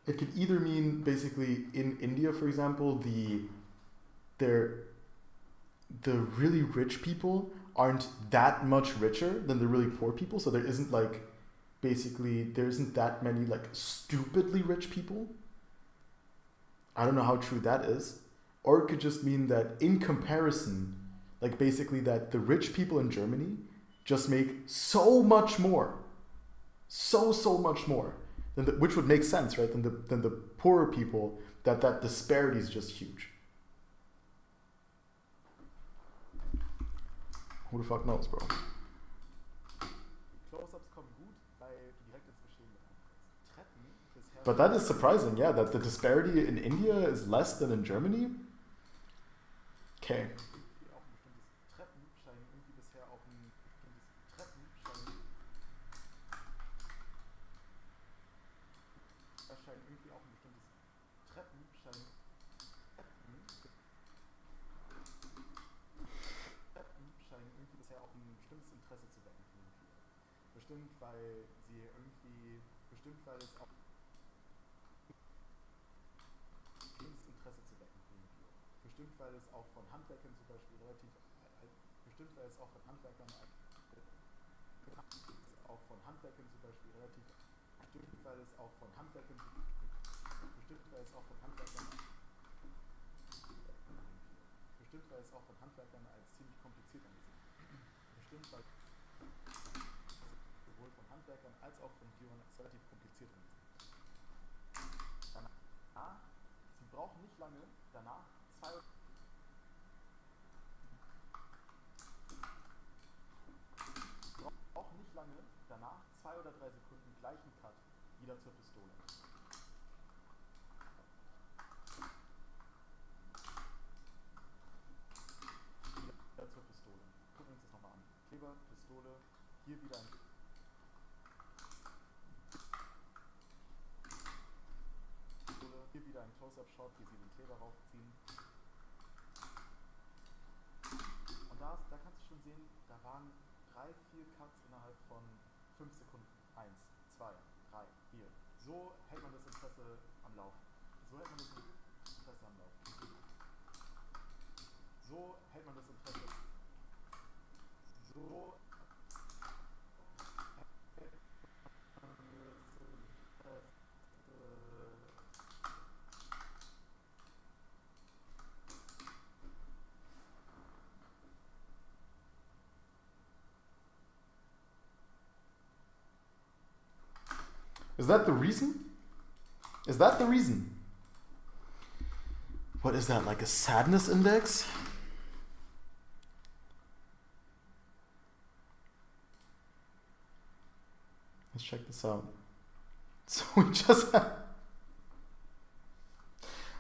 it could either mean basically in India, for example, the really rich people aren't that much richer than the really poor people, so there isn't that many like stupidly rich people. I don't know how true that is. Or it could just mean that in comparison, like basically that the rich people in Germany just make so much more. So much more. Which would make sense, right? Than the poorer people, that disparity is just huge. Who the fuck knows, bro? Close-ups kommen gut, weil du direkt ins Geschehen mit eintrittst. Treppen bisher. But that is surprising, yeah, that the disparity in India is less than in Germany. Okay. Auch ein bestimmtes Treppen scheinen irgendwie bisher auch ein bestimmtes Treppen scheinen. Da scheinen irgendwie auch ein bestimmtes Treppen scheinen. Treppen scheinen irgendwie bisher auch ein bestimmtes Interesse zu wecken für viele. Bestimmt, weil es auch bestimmtes Interesse zu wecken für viele. Bestimmt, weil es auch von Handwerkern zum Beispiel bestimmt, weil es auch von Handwerkern als ziemlich kompliziert angesehen wird. Bestimmt, weil sowohl von Handwerkern als auch von Viewern als relativ kompliziert angesehen wird. Danach, sie brauchen nicht lange, danach wieder zur Pistole. Wieder zur Pistole. Gucken wir uns das nochmal an. Kleber, Pistole, hier wieder ein hier wieder ein Close-Up-Shot, wie sie den Kleber raufziehen. Und da kannst du schon sehen, da waren 3, 4 Cuts innerhalb von 5 Sekunden. 1, 2, 3, 4. So hält man das Interesse am Laufen. So hält man das Interesse am Laufen. So hält man das Interesse. So Is that the reason? Is that the reason? What is that, like a sadness index? Let's check this out. So we just have...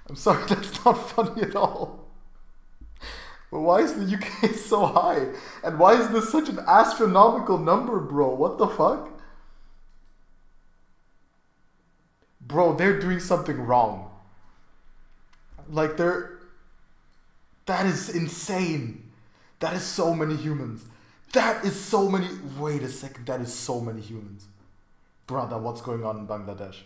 I'm sorry, that's not funny at all. But why is the UK so high? And why is this such an astronomical number, bro? What the fuck? Bro, they're doing something wrong. Like that is insane. That is so many humans. That is so many... Wait a second, that is so many humans. Brother, what's going on in Bangladesh?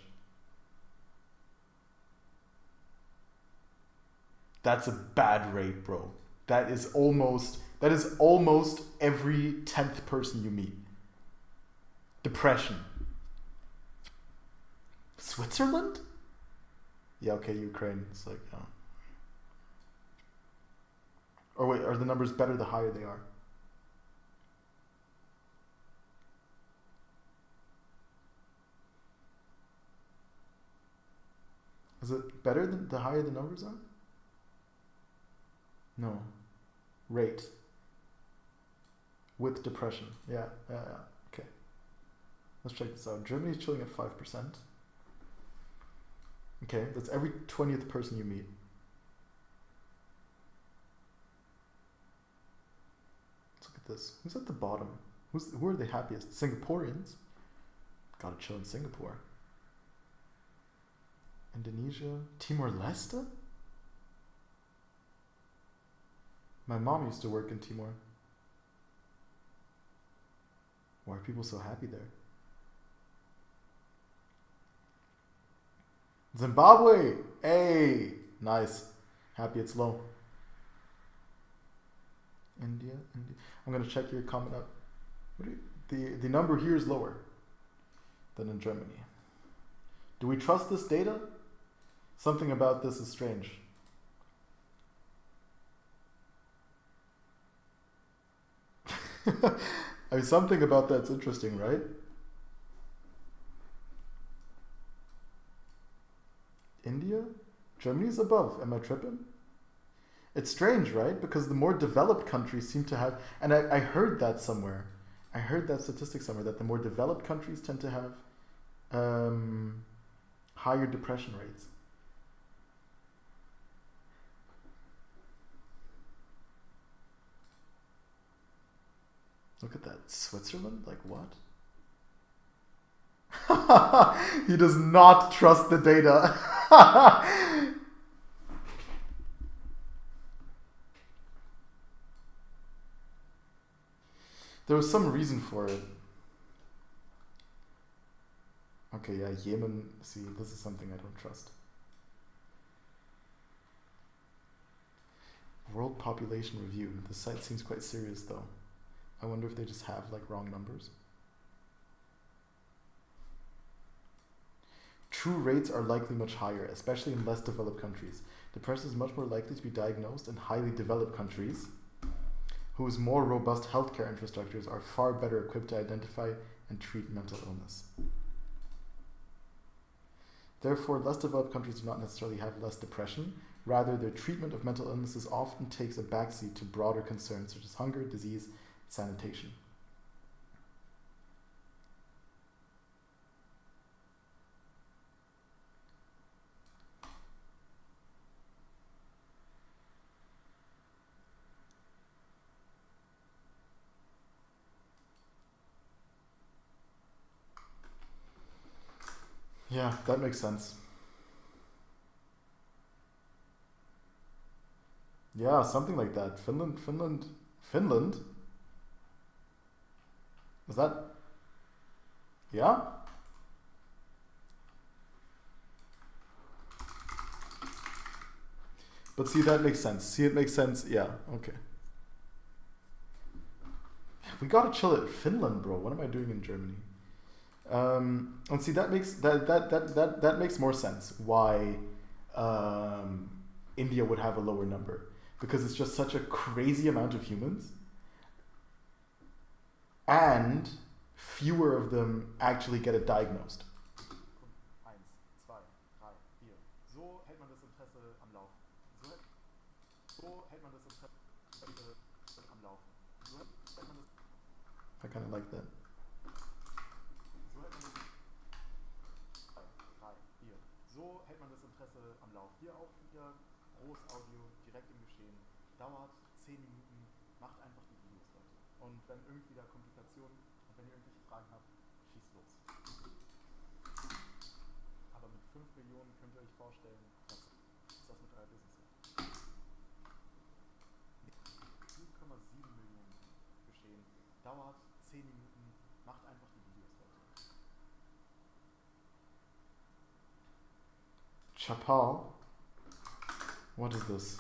That's a bad rate, bro. That is almost every 10th person you meet. Depression. Switzerland? Yeah, okay, Ukraine. It's like, oh. Or wait, are the numbers better the higher they are? Is it better than the higher the numbers are? No. Rate. With depression. Yeah. Okay. Let's check this out. Germany's chilling at 5%. Okay, that's every 20th person you meet. Let's look at this. Who's at the bottom? Who are the happiest? Singaporeans. Gotta chill in Singapore. Indonesia. Timor-Leste? My mom used to work in Timor. Why are people so happy there? Zimbabwe! Hey! Nice. Happy it's low. India. I'm gonna check your comment up. The number here is lower than in Germany. Do we trust this data? Something about this is strange. I mean, something about that's interesting, right? India? Germany's above. Am I tripping? It's strange, right? Because the more developed countries seem to have... And I heard that somewhere. I heard that statistic somewhere, that the more developed countries tend to have higher depression rates. Look at that. Switzerland? Like what? He does not trust the data. There was some reason for it. Okay, yeah, Yemen. See, this is something I don't trust. World Population Review. The site seems quite serious though. I wonder if they just have like wrong numbers. True rates are likely much higher, especially in less developed countries. Depression is much more likely to be diagnosed in highly developed countries, whose more robust healthcare infrastructures are far better equipped to identify and treat mental illness. Therefore, less developed countries do not necessarily have less depression. Rather, their treatment of mental illnesses often takes a backseat to broader concerns such as hunger, disease, and sanitation. Yeah, that makes sense. Yeah, something like that. Finland. Is that? Yeah. But see, that makes sense. See, it makes sense. Yeah. Okay. We gotta chill at Finland, bro. What am I doing in Germany? And see, that makes more sense. Why India would have a lower number, because it's just such a crazy amount of humans, and fewer of them actually get it diagnosed. Eins, zwei, drei, vier. So hält man das Interesse am Laufen. So hält man das Interesse am Laufen. So hält man das. I kind of like that. So hält man das. Zwei, drei, vier. So hält man das Interesse am Laufen. Hier auch wieder Großaudio, direkt im Geschehen. Dauert 10 Minuten. Macht einfach die Videos, Leute. Und wenn irgendwie da Komplikationen und wenn ihr irgendwelche Fragen habt, schießt los. Aber mit 5 Millionen könnt ihr euch vorstellen, was das mit euer Business ist. 7,7 Millionen geschehen. Dauert 10 Minuten. Macht einfach die Videos, Leute. Chapal. What is this?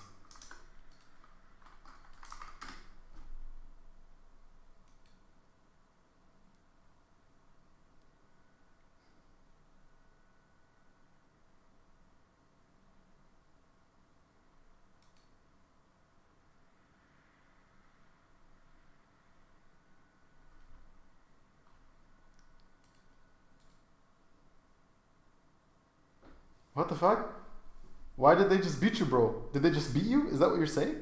What the fuck? Why did they just beat you, bro? Did they just beat you? Is that what you're saying?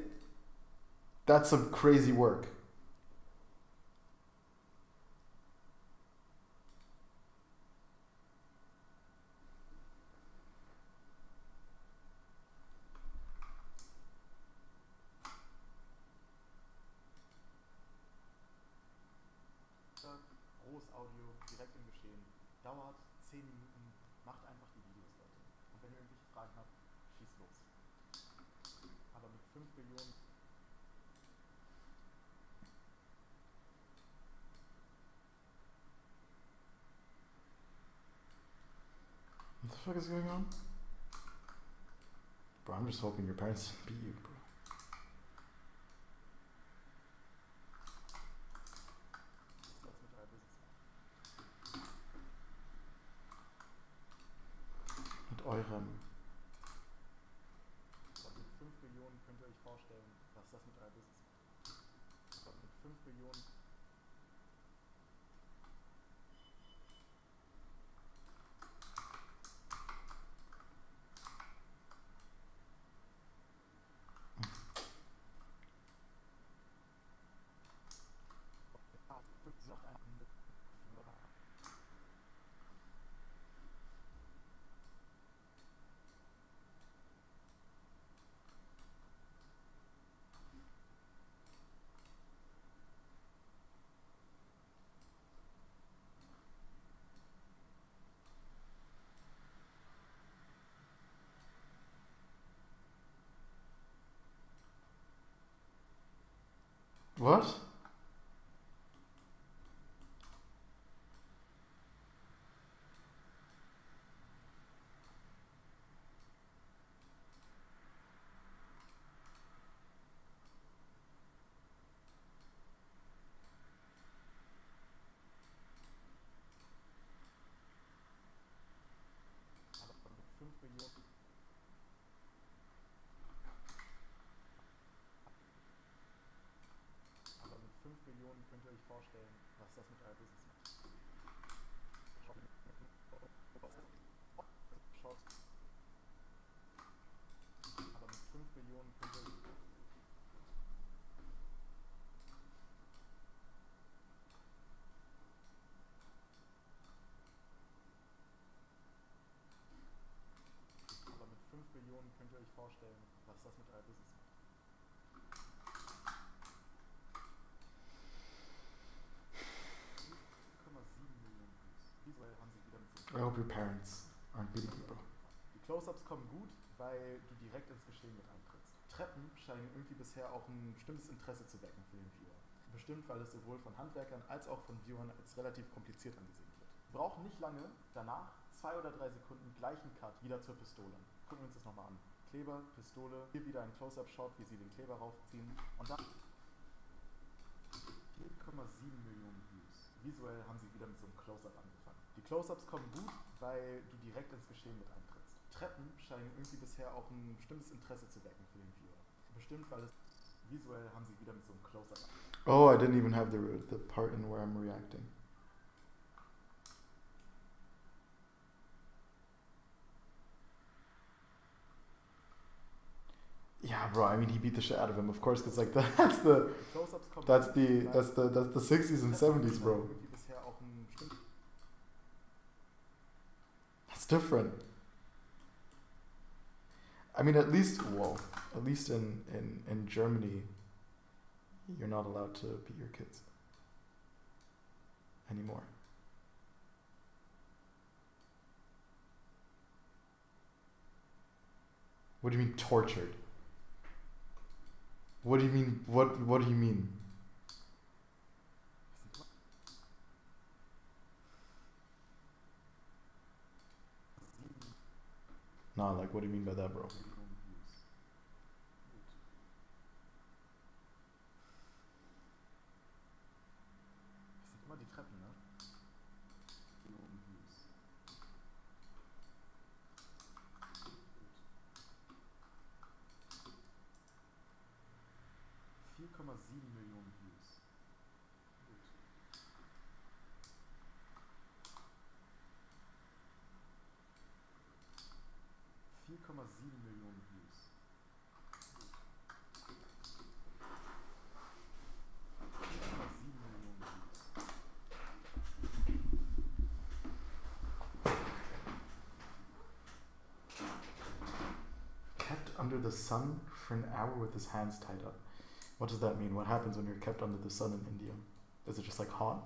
That's some crazy work. Großaudio, direkt im Geschehen. Dauert 10 Minuten. Macht einfach die Videos, Leute. Und wenn ihr irgendwelche Fragen habt, schießt los. Aber mit 5 Millionen. What the fuck is going on? Bro, I'm just hoping your parents didn't beat you, bro. Was das mit euer Business macht. Mit eurem. Aber mit 5 Millionen könnt ihr euch vorstellen, was das mit euer Business macht. Aber mit 5 Millionen. What? Aber mit 5 Millionen. Aber mit 5 Millionen könnt ihr euch vorstellen, was das mit euer Business macht. Schaut. Aber mit 5 Millionen könnt ihr euch. Aber mit 5 Millionen könnt ihr euch vorstellen, was das mit euer Business macht. 7,7 Millionen Views. Visuell haben sie wieder mit I hope your parents BDB, Bro. Die Close-Ups kommen gut, weil du direkt ins Geschehen mit eintrittst. Treppen scheinen irgendwie bisher auch ein bestimmtes Interesse zu wecken für den Viewer. Bestimmt, weil es sowohl von Handwerkern als auch von Viewern als relativ kompliziert angesehen wird. Wir brauchen nicht lange, danach 2 oder 3 Sekunden gleichen Cut wieder zur Pistole. Gucken wir uns das nochmal an. Kleber, Pistole, hier wieder ein Close-Up-Shot, wie sie den Kleber raufziehen und dann 4,7 Millionen Views. Visuell haben sie wieder mit so einem Close-Up angefangen. Die Close-Ups kommen gut, weil du direkt ins Geschehen mit eintrittst. Treppen scheinen irgendwie bisher auch ein bestimmtes Interesse zu wecken für den Viewer. Bestimmt, weil es visuell haben sie wieder mit so einem Close-Up angefangen. Oh, I didn't even have the part in where I'm reacting. Yeah, bro. I mean, he beat the shit out of him, of course, because like that's the 60s and 70s, bro. That's different. I mean, at least in Germany, you're not allowed to beat your kids anymore. What do you mean tortured? What do you mean? What do you mean? Nah, like, what do you mean by that, bro? Millionen Views. Gut. 4,7 Millionen Views. Gut. 4,7 Millionen Views. Kept under the sun for an hour with his hands tied up. What does that mean? What happens when you're kept under the sun in India? Is it just like hot?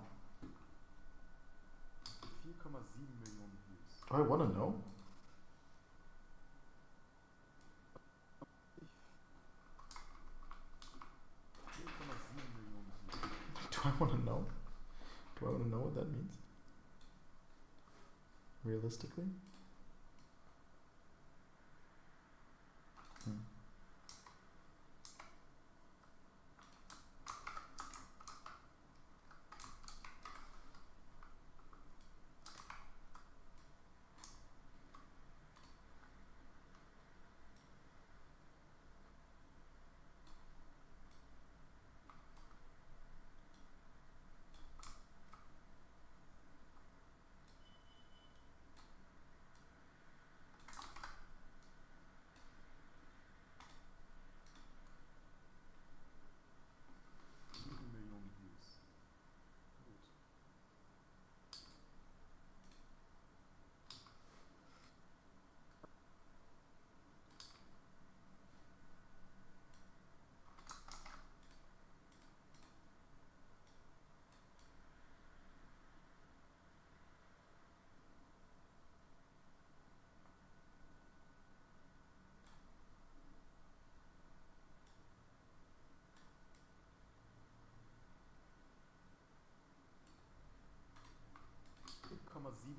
4,7 Millionen Views. Do I want to know? Do I want to know? Do I want to know what that means? Realistically?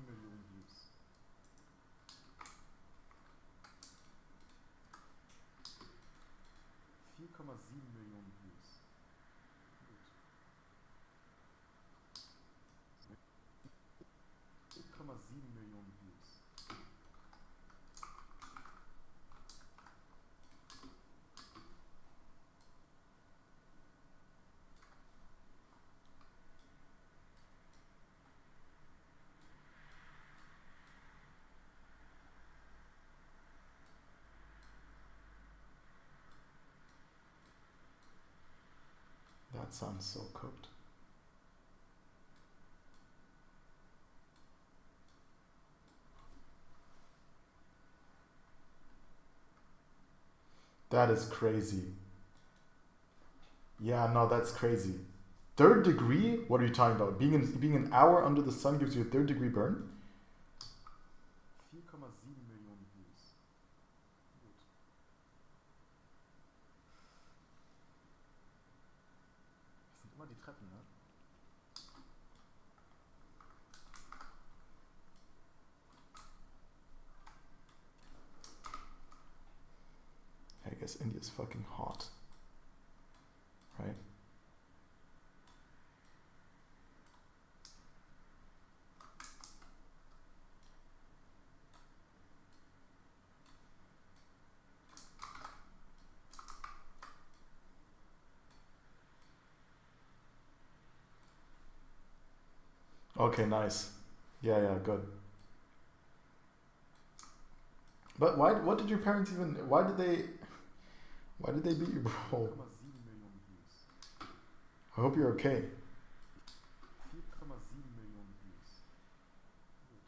Millionen Views. 4,7 Millionen Views. Gut. 4,7 Millionen Views. That sounds so cooked. That is crazy. Yeah, no, that's crazy. 3rd degree? What are you talking about? Being an hour under the sun gives you a 3rd degree burn? 4,7 Millionen Views. Gut. Das sind immer die Treppen, ne? I guess India is fucking hot. Right? Okay, nice. Yeah, good. But what did your parents even, why did they beat you, bro? 4,7 Millionen Views. I hope you're okay. 4,7 Millionen Views. Gut.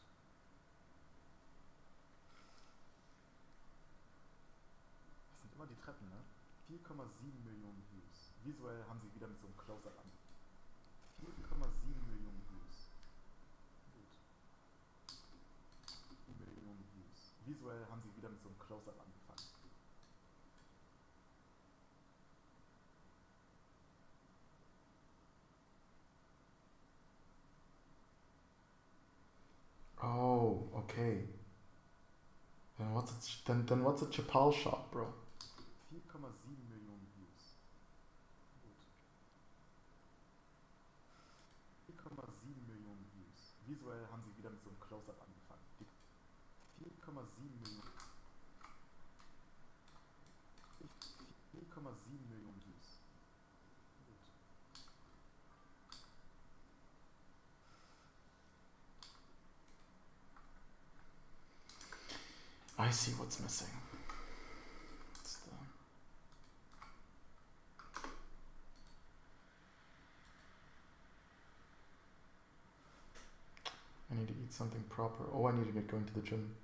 Das sind immer die Treppen, ne? 4,7 Millionen Views. Visuell haben sie wieder mit so einem Close-Up an. 4,7 Millionen Views. Gut. Millionen Views. Visuell haben sie wieder mit so einem Close-Up angefangen. Oh, okay. Then what's a Chapal shot, bro? 4,7 Millionen Views. Gut. 4,7 Millionen Views. Visuell haben sie wieder mit so einem Close-Up angefangen. 4,7 Millionen. 4,7 Millionen Views. Gut. I see what's missing. It's the... I need to eat something proper. Oh, I need to get going to the gym.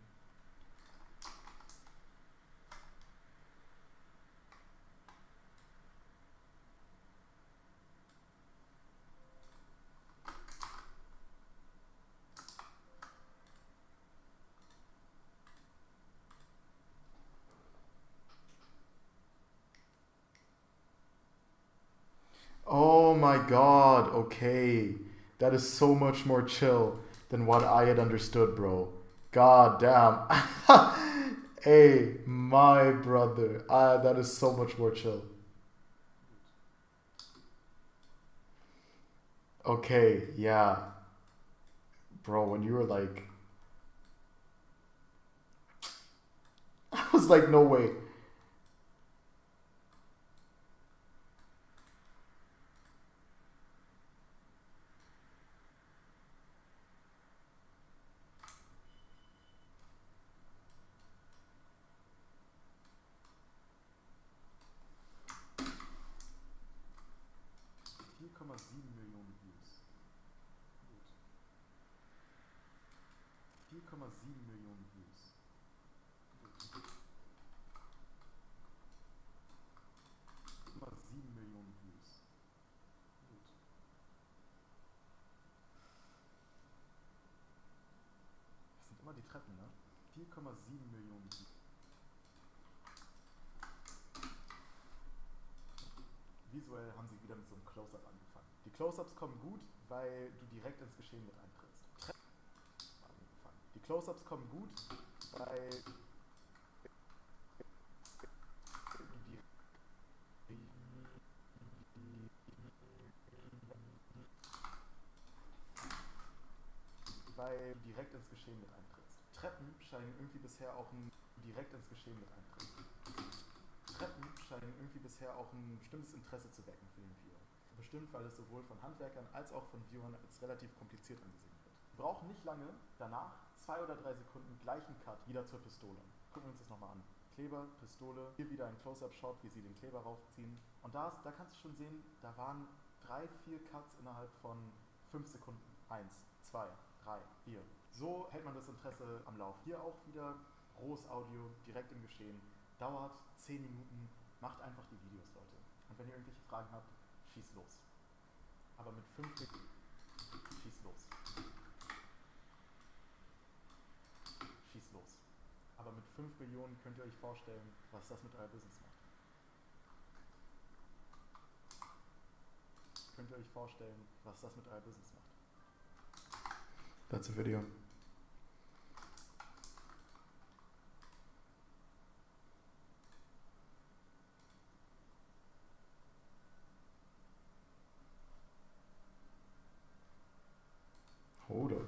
Oh my god, okay. That is so much more chill than what I had understood, bro. God damn. Hey, my brother. That is so much more chill. Okay, yeah. Bro, when you were like... I was like, no way. Millionen Views. Gut. 4,7 Millionen Views. Gut. 4,7 Millionen Views. Gut. Das sind immer die Treppen, ne? 4,7 Millionen Views. Visuell haben sie wieder mit so einem Close-Up angefangen. Die Close-Ups kommen gut, weil du direkt ins Geschehen mit eintrittst. Die Close-Ups kommen gut, weil du direkt ins Geschehen mit eintrittst. Treppen scheinen irgendwie bisher auch ein bestimmtes Interesse zu wecken für den Viewer. Bestimmt, weil es sowohl von Handwerkern als auch von Viewern als relativ kompliziert angesehen wird. Wir brauchen nicht lange, danach 2 oder 3 Sekunden gleichen Cut wieder zur Pistole. Gucken wir uns das nochmal an. Kleber, Pistole, hier wieder ein Close-Up-Shot, wie sie den Kleber raufziehen. Und da kannst du schon sehen, da waren 3, 4 Cuts innerhalb von 5 Sekunden. 1, 2, 3, 4. So hält man das Interesse am Lauf. Hier auch wieder rohes Audio, direkt im Geschehen. Dauert 10 Minuten. Macht einfach die Videos, Leute. Und wenn ihr irgendwelche Fragen habt, schießt los. Aber mit 5 Sekunden schießt los. schießt los. Aber mit 5 Millionen könnt ihr euch vorstellen, was das mit euer Business macht. Könnt ihr euch vorstellen, was das mit euer Business macht? That's a video. Hold up.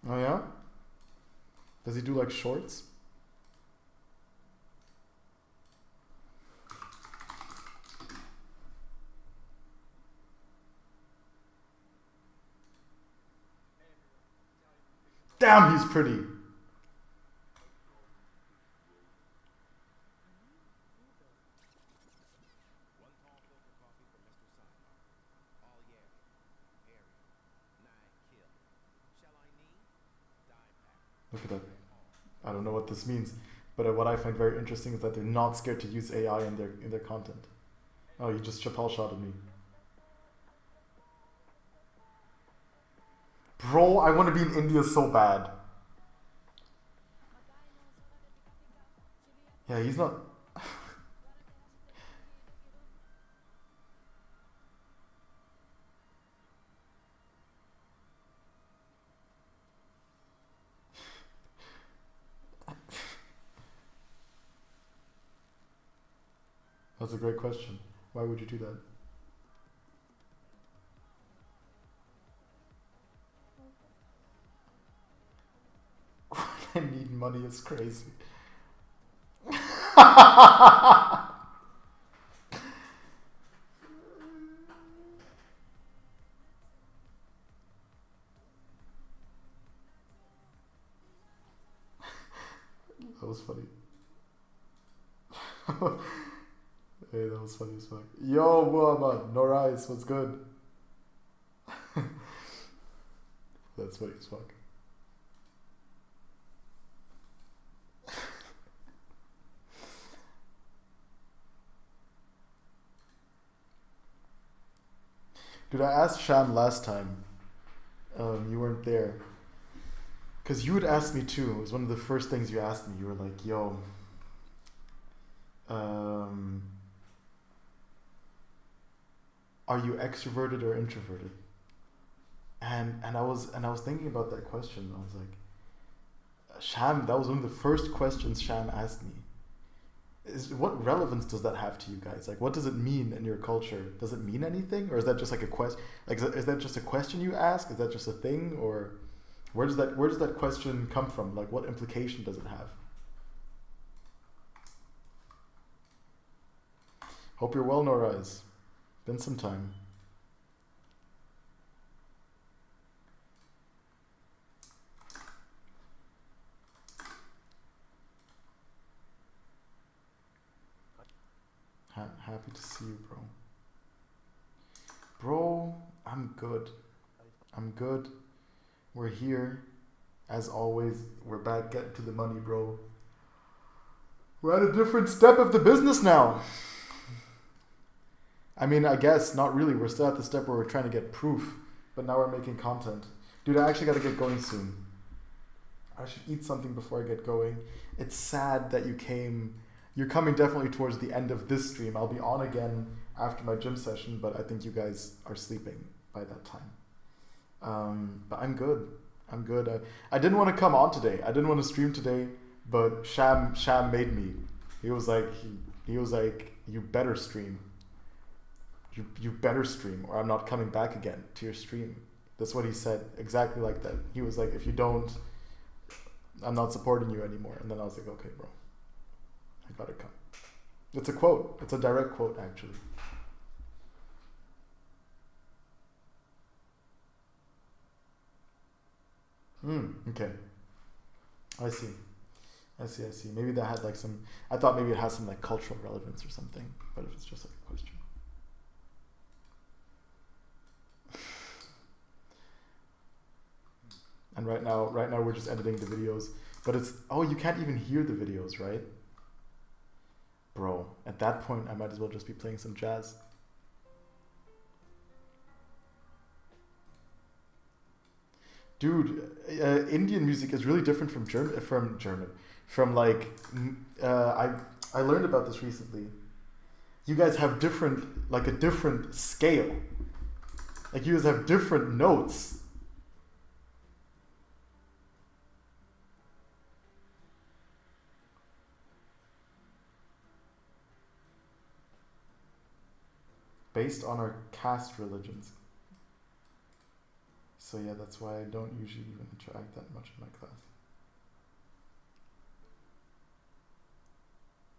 Oh yeah? Does he do like shorts? Damn, he's pretty. Look at that. I don't know what this means, but what I find very interesting is that they're not scared to use AI in their content. Oh, you just Chappelle shotted me. Bro, I want to be in India so bad. Yeah, he's not... That's a great question. Why would you do that? I need money, it's crazy. That was funny. Hey, that was funny as fuck. Yo, Muhammad, no rice, what's good? That's funny as fuck. Dude, I asked Sham last time. You weren't there. Because you had asked me too. It was one of the first things you asked me. You were like, yo, are you extroverted or introverted? And I was thinking about that question. I was like, Sham, that was one of the first questions Sham asked me. What relevance does that have to you guys? Like, what does it mean in your culture? Does it mean anything, or is that just like a question? Like, is that just a question you ask? Is that just a thing, or where does that question come from? Like, what implication does it have? Hope you're well, Norais. Been some time. Happy to see you, bro. Bro, I'm good. I'm good. We're here. As always, we're back getting to the money, bro. We're at a different step of the business now. I mean, I guess, not really. We're still at the step where we're trying to get proof, but now we're making content. Dude, I actually got to get going soon. I should eat something before I get going. It's sad that you came. You're coming definitely towards the end of this stream. I'll be on again after my gym session, but I think you guys are sleeping by that time. But I'm good. I'm good. I didn't want to come on today. I didn't want to stream today, but Sham made me. He was like, you better stream. You better stream, or I'm not coming back again to your stream. That's what he said, exactly like that. He was like, if you don't, I'm not supporting you anymore. And then I was like, okay, bro. I gotta come. It's a quote. It's a direct quote, actually. Okay. I see. Maybe that had like some... I thought maybe it has some like cultural relevance or something. But if it's just like a question. And right now we're just editing the videos. But it's... Oh, you can't even hear the videos, right? Bro, at that point, I might as well just be playing some jazz. Dude, Indian music is really different from German. From like, I learned about this recently. You guys have a different scale. Like you guys have different notes. Based on our caste religions. So yeah, that's why I don't usually even interact that much in my class.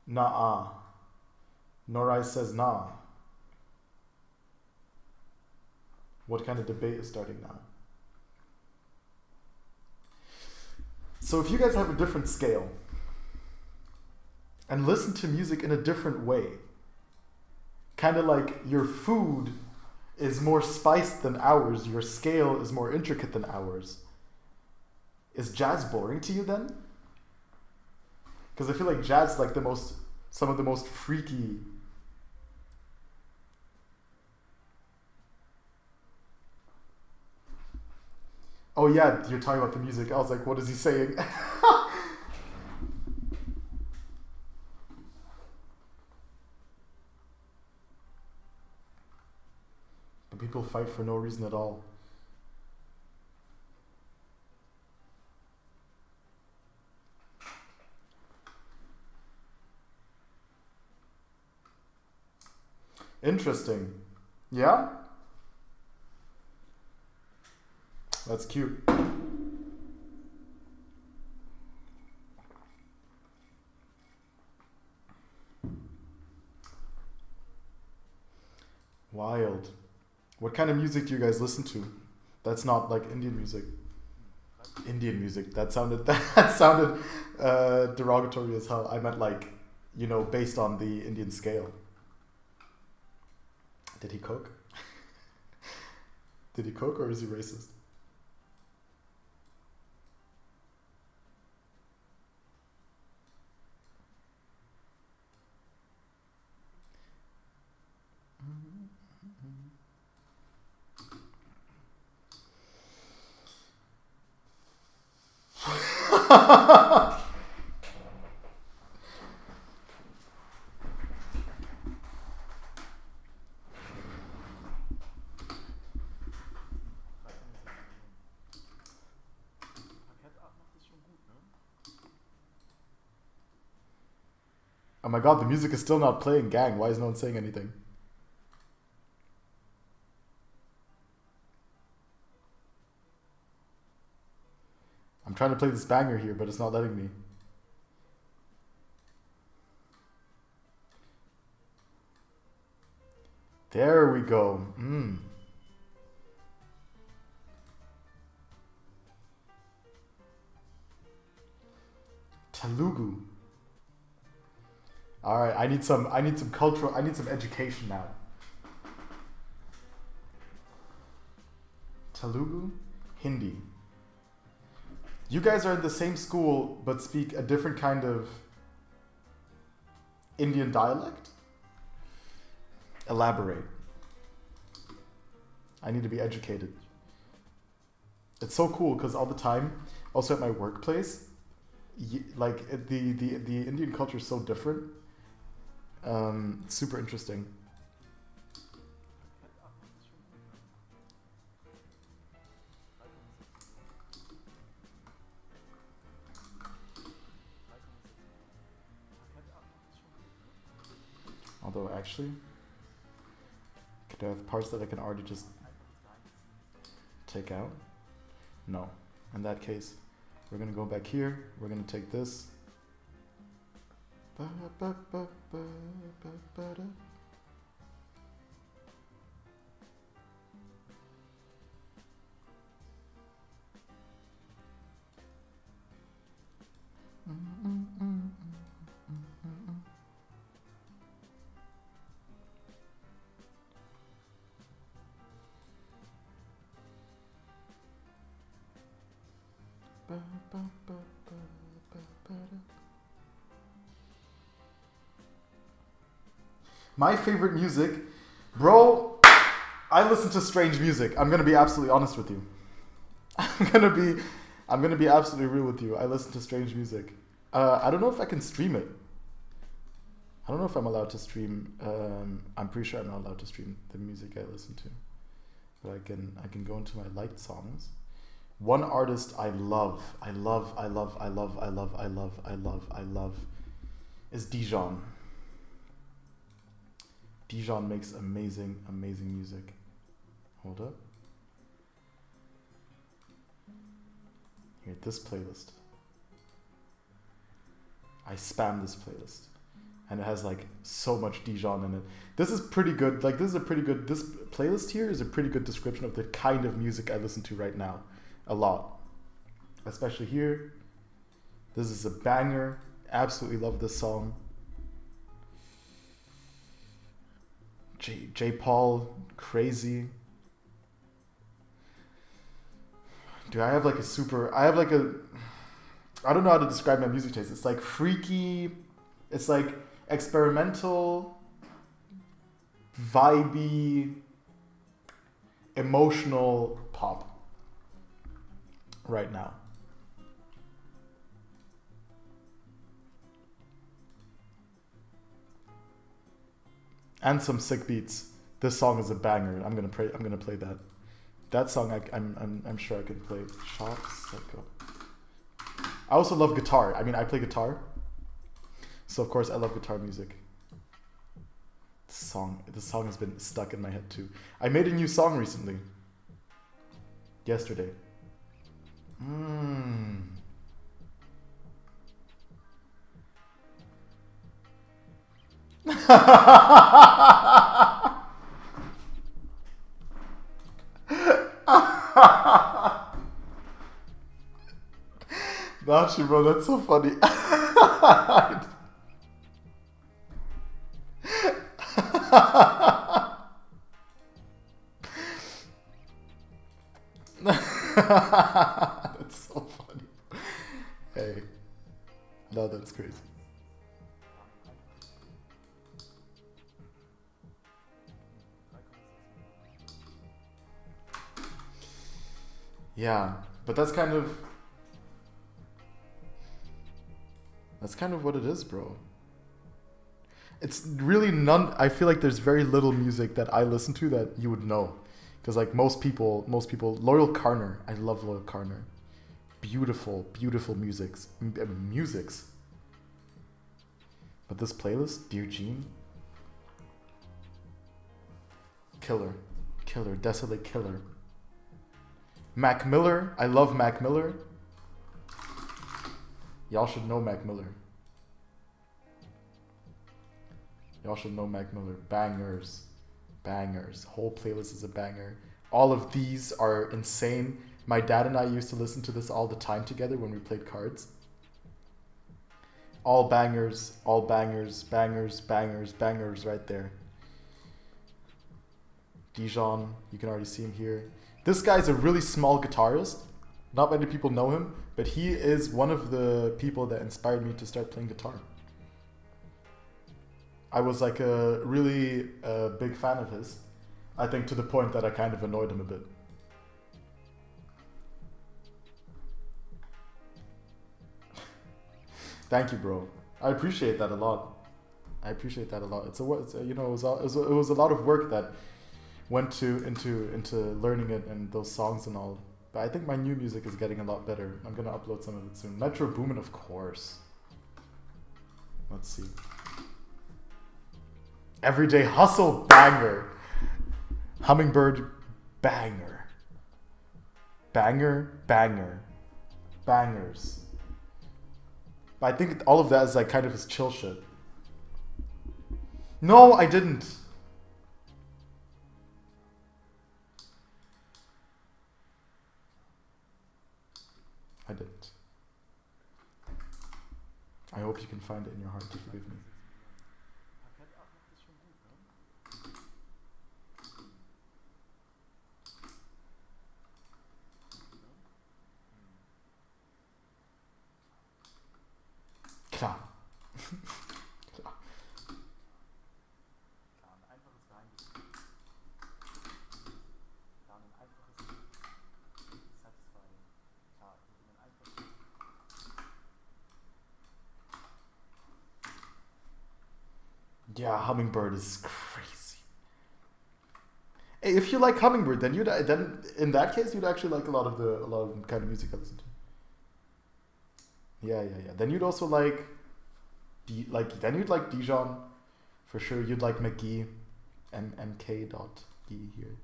Nah. Norai says nah. What kind of debate is starting now? So if you guys have a different scale and listen to music in a different way, kind of like your food is more spiced than ours, your scale is more intricate than ours, is jazz boring to you then? Because I feel like jazz is like some of the most freaky. Oh yeah, you're talking about the music. I was like, what is he saying? But people fight for no reason at all. Interesting. Yeah? That's cute. Wild. What kind of music do you guys listen to? That's not like Indian music. Indian music. That sounded derogatory as hell. I meant like, based on the Indian scale. Did he cook? Did he cook or is he racist? Oh my god, the music is still not playing, gang. Why is no one saying anything? I'm trying to play this banger here, but it's not letting me. There we go. Telugu. All right, I need some education now. Telugu, Hindi. You guys are in the same school but speak a different kind of Indian dialect? Elaborate. I need to be educated. It's so cool because all the time, also at my workplace, like the Indian culture is so different. Super interesting. Although actually, could I have parts that I can already just take out? No. In that case, we're gonna go back here. We're gonna take this. My favorite music, bro, I listen to strange music. I'm gonna be absolutely honest with you. I'm gonna be absolutely real with you. I listen to strange music. I don't know if I can stream it. I don't know if I'm allowed to stream. I'm pretty sure I'm not allowed to stream the music I listen to, but I can go into my liked songs. One artist I love is Dijon. Dijon makes amazing music. Hold up. Here, this playlist. I spam this playlist. And it has like so much Dijon in it. This is pretty good. Like this playlist here is a pretty good description of the kind of music I listen to right now. A lot. Especially here. This is a banger. Absolutely love this song. J. Paul, crazy. Dude, I don't know how to describe my music taste. It's like freaky, it's like experimental, vibey, emotional pop right now. And some sick beats. This song is a banger. I'm gonna play that. That song I'm sure I can play. Shops. Let's go. I also love guitar. I mean, I play guitar, so of course I love guitar music. This song has been stuck in my head too. I made a new song recently. Yesterday. Actually, bro, that's so funny. That's so funny. Hey, no, that's crazy. Yeah, but that's kind of what it is, bro. It's really I feel like there's very little music that I listen to that you would know, because like most people, Loyal Carner, I love Loyal Carner. Beautiful musics. But this playlist, Dear Jean, killer, desolate killer. Mac Miller, I love Mac Miller. Y'all should know Mac Miller. Bangers. Whole playlist is a banger. All of these are insane. My dad and I used to listen to this all the time together when we played cards. All bangers right there. Dijon, you can already see him here. This guy's a really small guitarist. Not many people know him, but he is one of the people that inspired me to start playing guitar. I was like a really big fan of his. I think to the point that I kind of annoyed him a bit. Thank you, bro. I appreciate that a lot. It's it was a lot of work that went into learning it and those songs and all. But I think my new music is getting a lot better. I'm gonna upload some of it soon. Metro Boomin, of course. Let's see. Everyday Hustle, banger. Hummingbird, banger. Bangers. But I think all of that is like kind of his chill shit. No, I didn't. I hope you can find it in your heart to forgive me. Klar. Yeah, Hummingbird is crazy. Hey, if you like Hummingbird, then in that case you'd actually like a lot of the kind of music I listen to. Yeah. Then you'd also like then you'd like Dijon for sure. You'd like McGee, MK.E here.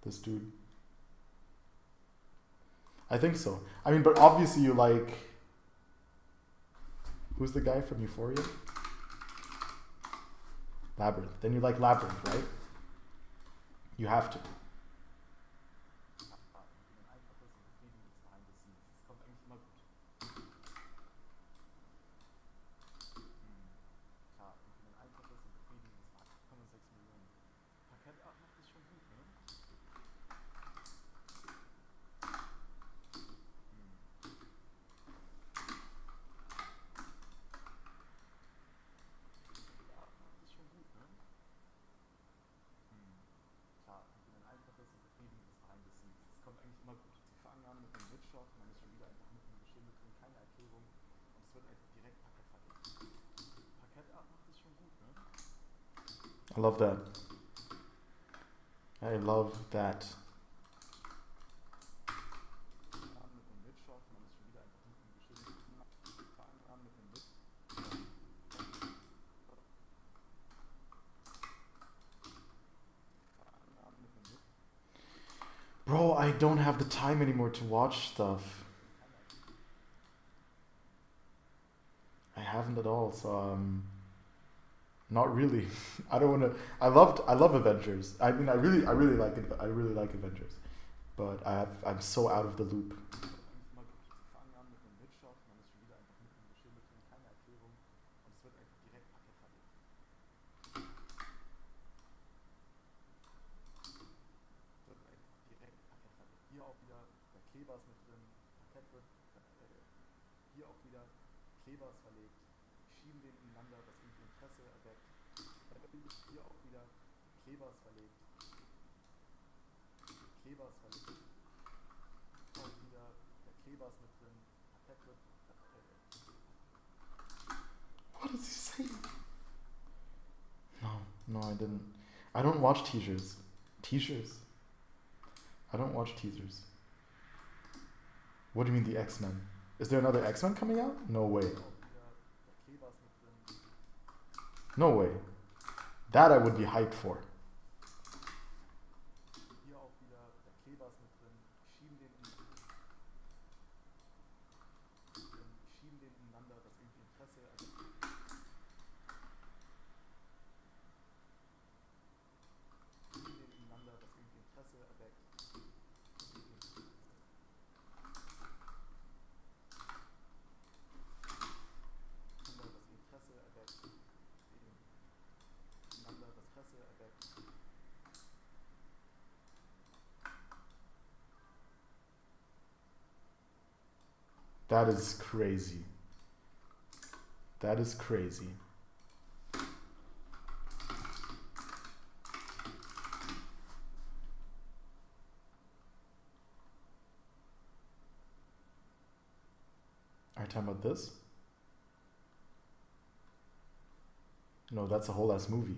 This dude. I think so. I mean, but obviously you like. Who's the guy from Euphoria? Labyrinth. Then you like Labyrinth, right? You have to. I love that. I love that. Bro, I don't have the time anymore to watch stuff. I haven't at all, so not really. I don't want to. I love Avengers. I mean, I really like it. I really like Avengers, but I'm so out of the loop. What is he saying? No, I didn't. I don't watch teasers. Teasers? I don't watch teasers. What do you mean the X-Men? Is there another X-Men coming out? No way. No way. That I would be hyped for. That is crazy. That is crazy. Are you talking about this? No, that's a whole ass movie.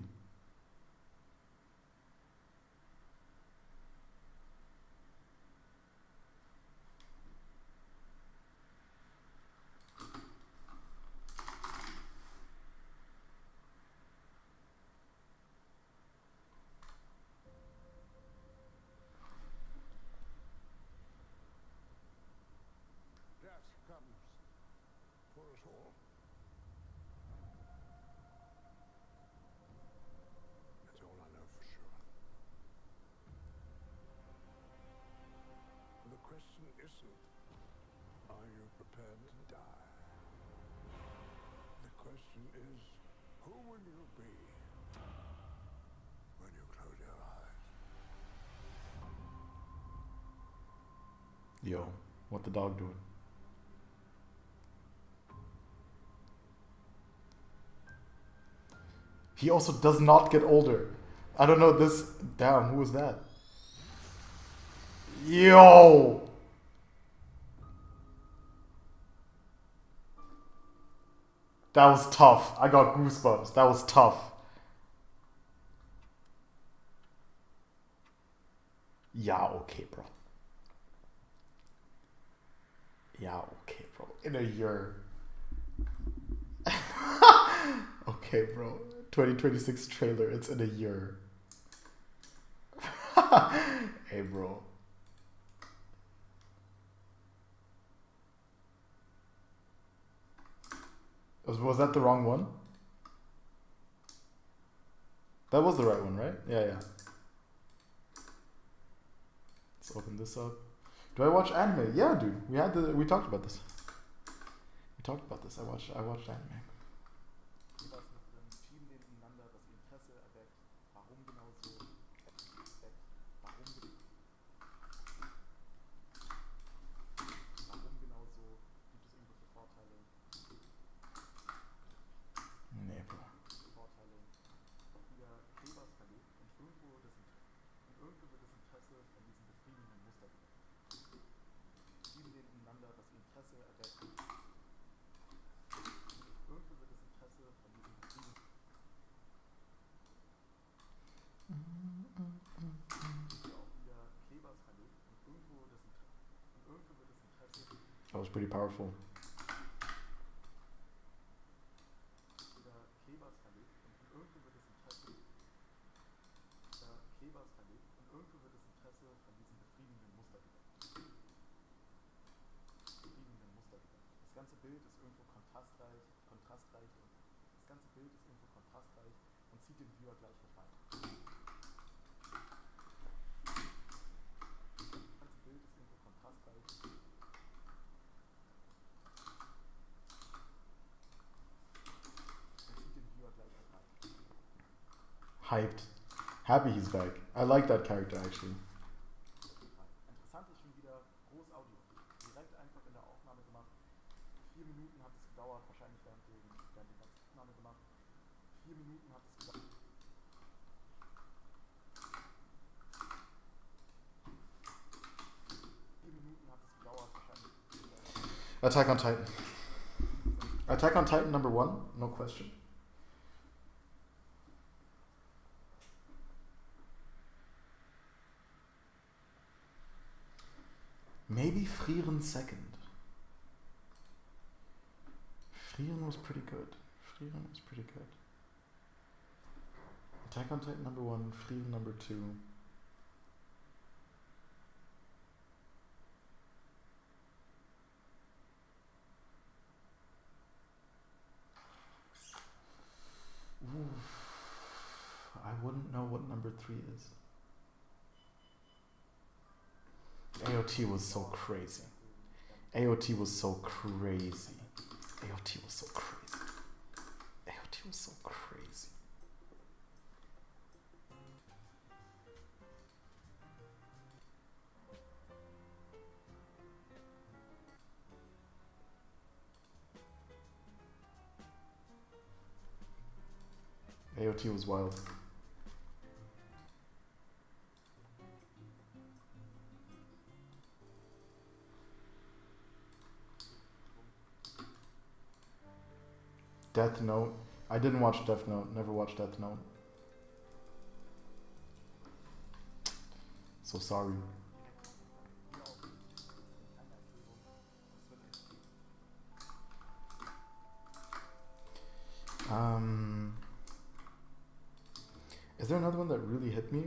Yo, what the dog doing? He also does not get older. I don't know this. Damn, who was that? Yo! That was tough. I got goosebumps. That was tough. Yeah, okay, bro. Yeah, okay, bro. In a year. Okay, bro. 2026 trailer. It's in a year. Hey, bro. Was that the wrong one? That was the right one, right? Yeah. Let's open this up. Do I watch anime? Yeah, dude. We talked about this. I watched anime. Nee, Bro. That was pretty powerful. Hyped. Happy he's back. I like that character actually. Attack on Titan. Attack on Titan number 1, no question. Maybe Frieren second. Frieren was pretty good. Attack on Titan number 1, Frieren number 2. Oof. I wouldn't know what number 3 is. AOT was so crazy. AOT was so crazy. AOT was wild. Death Note. I didn't watch Death Note. Never watched Death Note. So sorry. Is there another one that really hit me?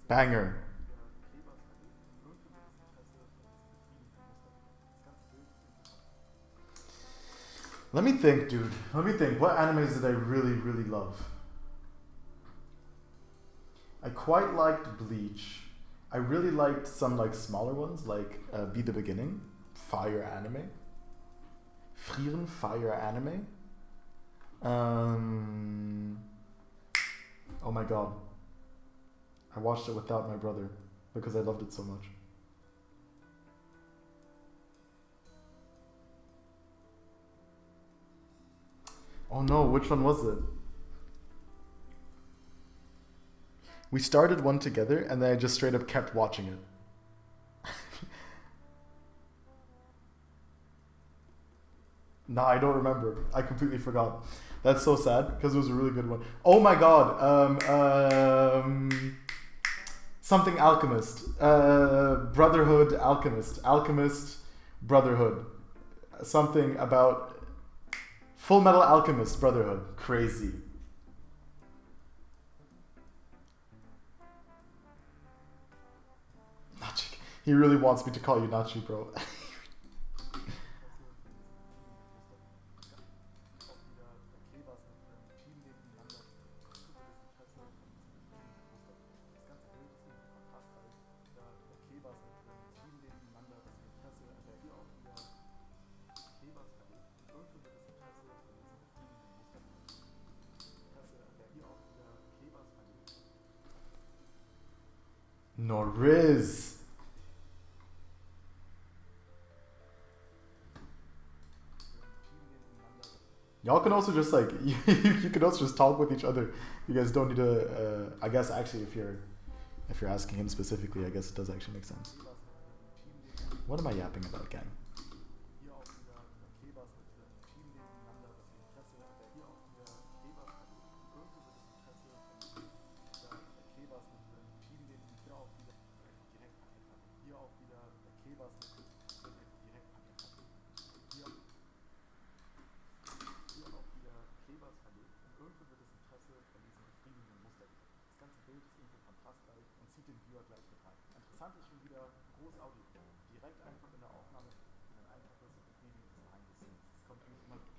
Banger. Let me think, dude. What animes did I really, really love? I quite liked Bleach. I really liked some like smaller ones, like Be the Beginning, fire anime. Frieren, fire anime. Oh my god. I watched it without my brother because I loved it so much. Oh no, which one was it? We started one together, and then I just straight up kept watching it. Nah, I don't remember. I completely forgot. That's so sad because it was a really good one. Oh my god. Something Alchemist. Brotherhood Alchemist. Alchemist Brotherhood. Something about Full Metal Alchemist Brotherhood. Crazy. Nachi. He really wants me to call you Nachi, bro. Noriz. Y'all can also just like you can also just talk with each other. You guys don't need to. I guess actually, if you're asking him specifically, I guess it does actually make sense. What am I yapping about, gang?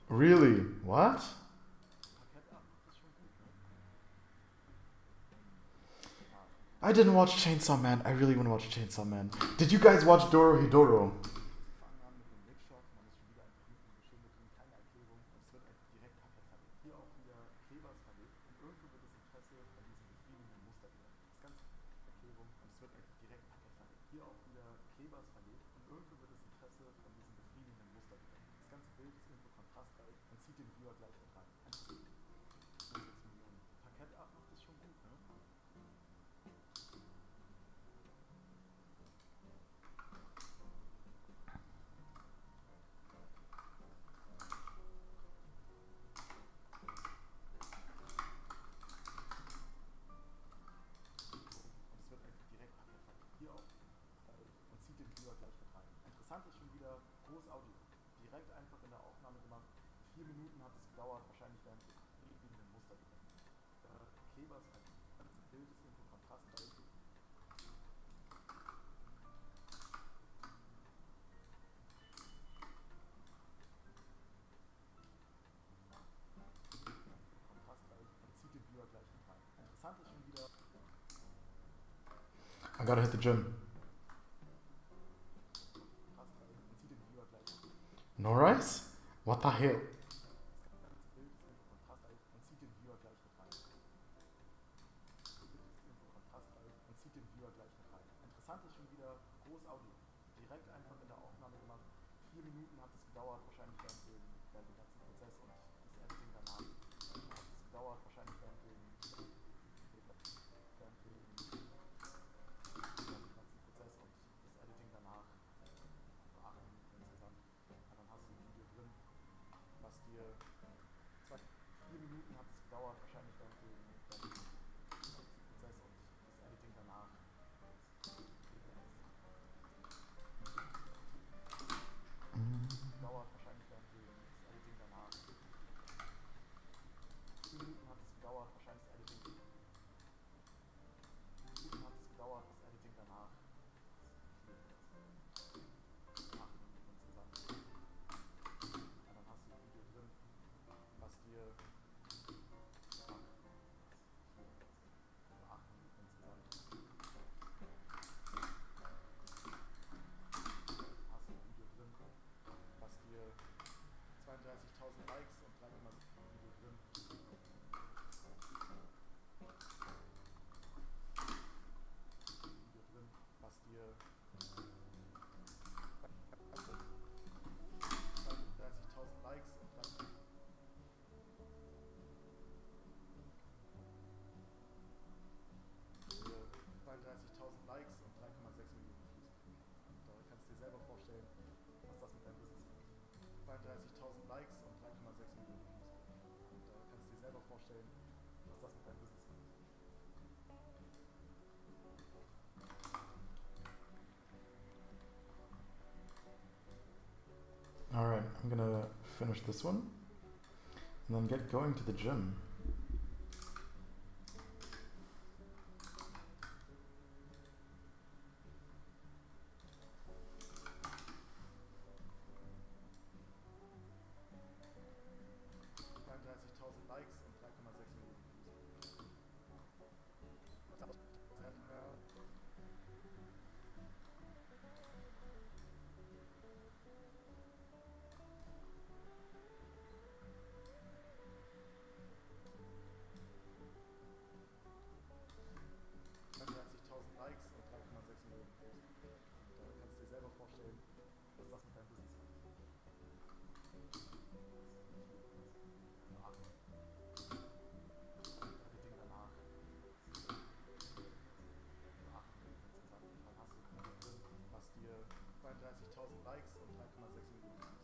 Really? What? I didn't watch Chainsaw Man. I really want to watch Chainsaw Man. Did you guys watch Doro Hidoro? I gotta hit the gym. No rice? What the hell? 32.000 Likes und 3,6 Millionen Views. Und da kannst du dir selber vorstellen, was das mit deinem Business macht. Alright, I'm gonna finish this one and then get going to the gym. Likes und 3,6 Millionen Views. Likes und 3,6 Millionen Views. Und da kannst du dir selber vorstellen, was das mit deinem Business macht. Editing danach. Insgesamt. Und dann hast du ein Video drin, was dir 32.000 Likes und 3,6 Millionen Views.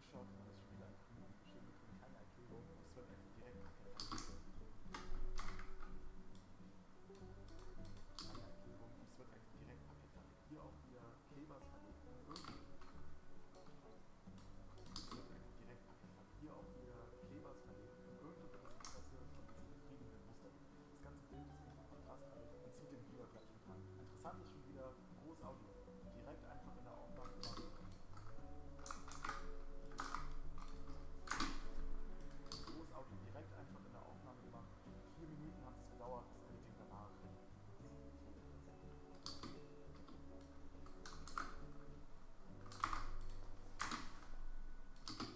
Shot, man ist schon wieder einfach nur schön mit keine Erklärung und es wird einfach direkt abgefallen. Keine Erklärung und es wird einfach direkt abgefallen. Hier auch wieder Klebers verlegt. Es wird einfach direkt abgefallen. Hier auch wieder Klebers verlegt. Und irgendwo das Interesse von diesem befriedigenden Muster. Das ganze Bild ist einfach kontrastreich und zieht den Viewer gleich mit an. Interessant ist schon wieder Großaudio. Direkt einfach in der Aufnahme gemacht. Direkt einfach in der Aufnahme gemacht. 4 Minuten hat es gedauert, das Editing danach.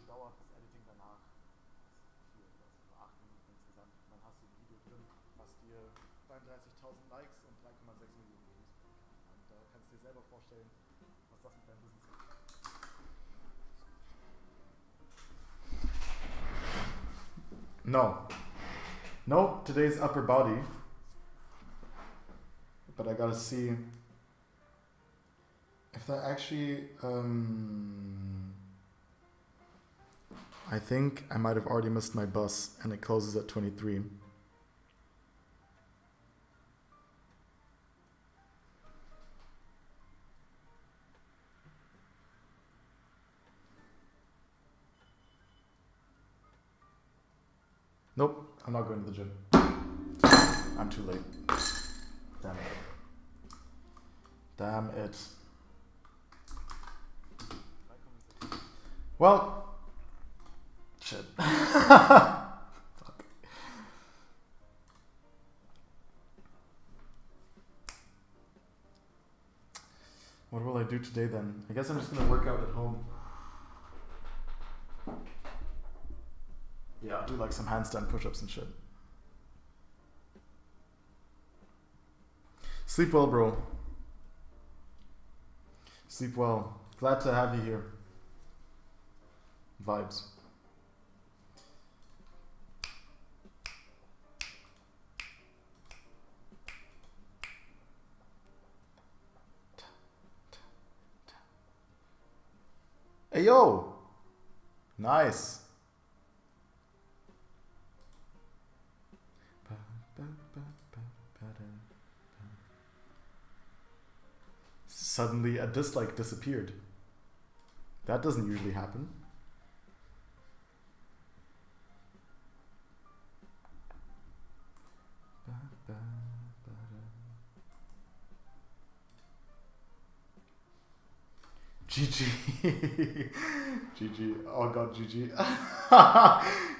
Dauert das Editing danach. 8 Minuten insgesamt. Und dann hast du ein Video drin, was dir 32.000 Likes und 3,6 Millionen Views bringen kann. Und da kannst du dir selber vorstellen, was das mit deinem Business macht. No, today's upper body. But I gotta see if that actually, I think I might have already missed my bus and it closes at 23. Nope, I'm not going to the gym. I'm too late. Damn it. Damn it. Well, shit. Fuck. What will I do today then? I guess I'm just gonna work out at home. Yeah, I'll do like some handstand push-ups and shit. Sleep well, bro. Sleep well. Glad to have you here. Vibes. Hey, yo! Nice. Suddenly a dislike disappeared. That doesn't usually happen. GG. GG. Oh god, GG.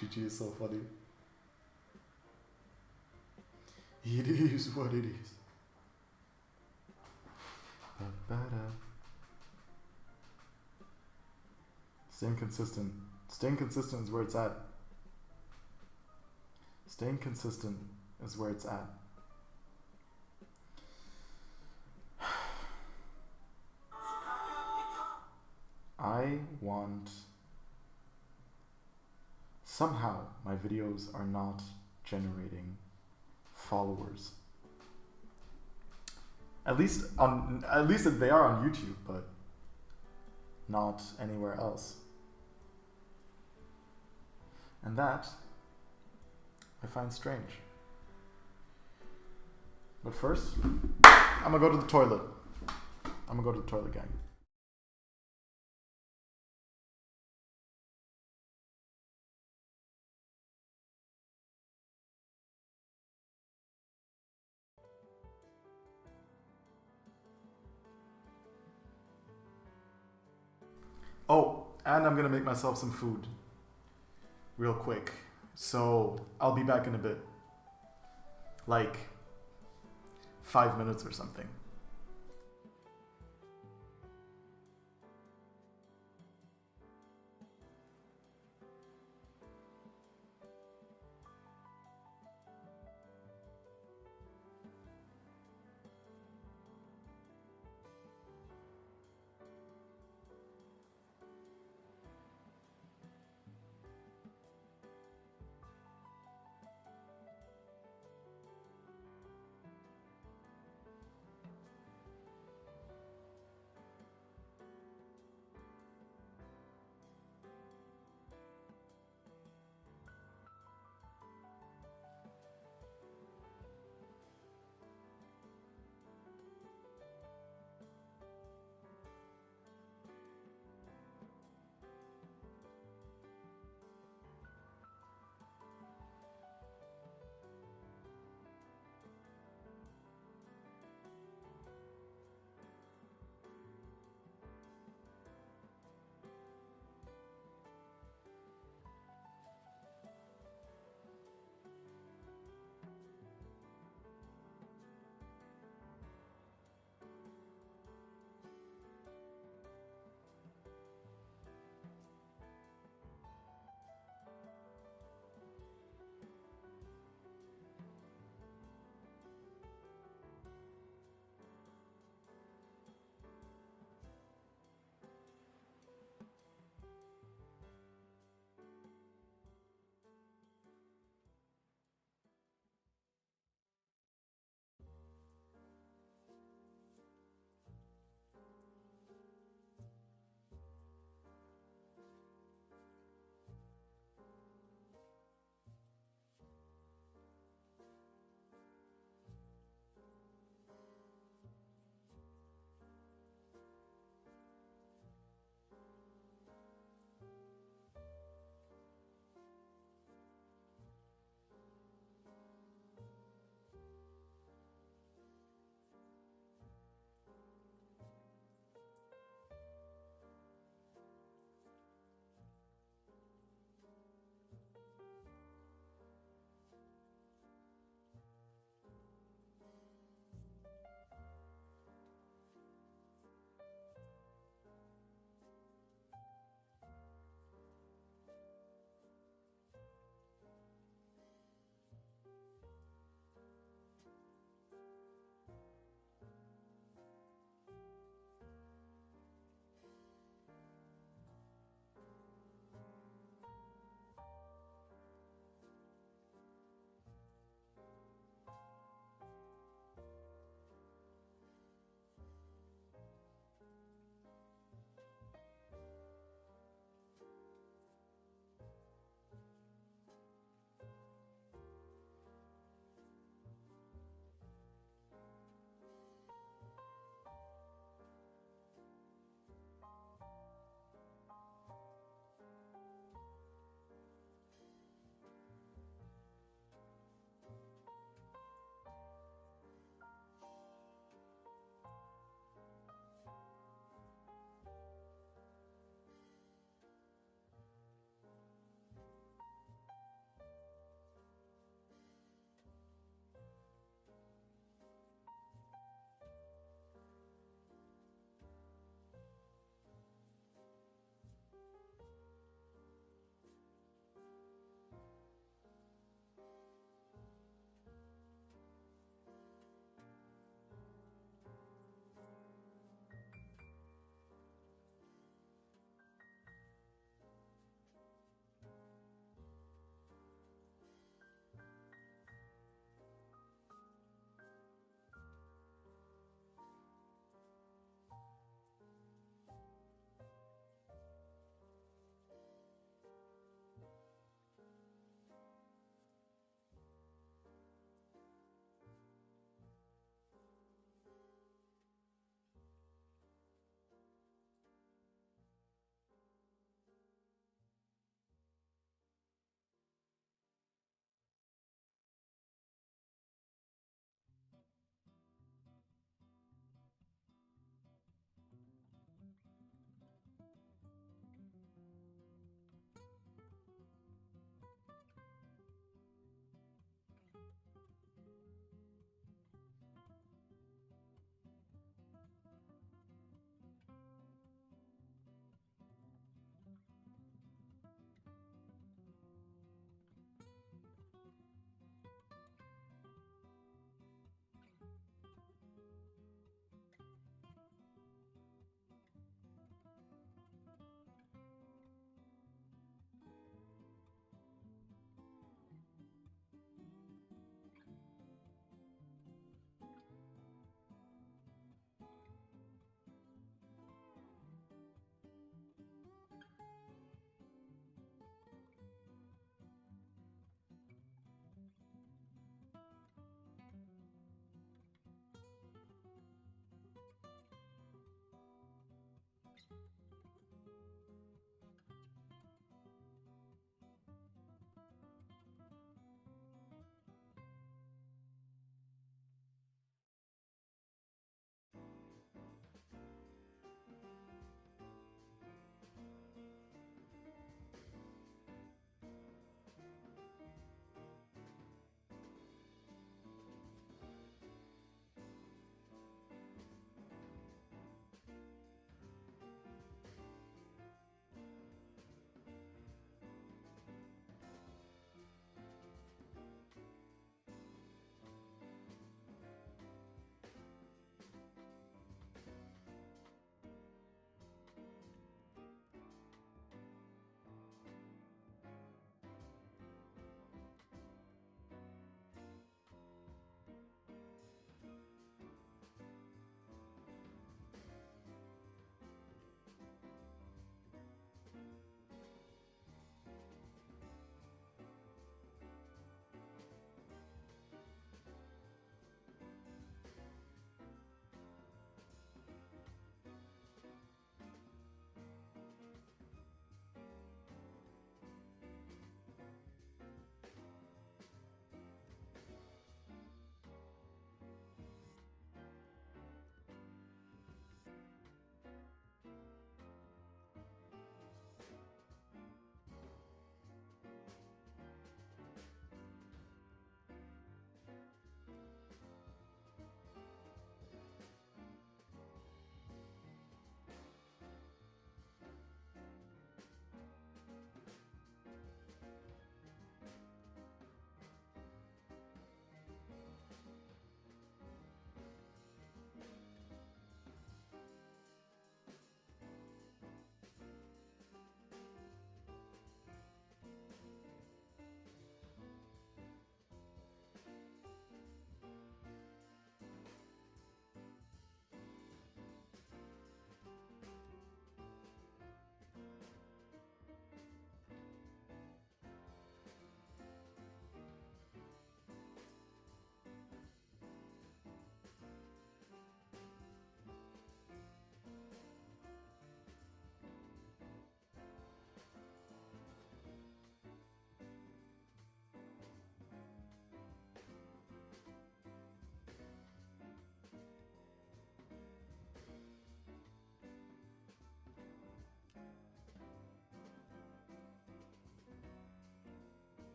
GG is so funny. It is what it is. Staying consistent. Staying consistent is where it's at. Staying consistent is where it's at. I want somehow my videos are not generating followers. At least they are on YouTube, but not anywhere else. And that I find strange. But first, I'm gonna go to the toilet. Gang. Oh, and I'm gonna make myself some food real quick. So I'll be back in a bit. Like 5 minutes or something.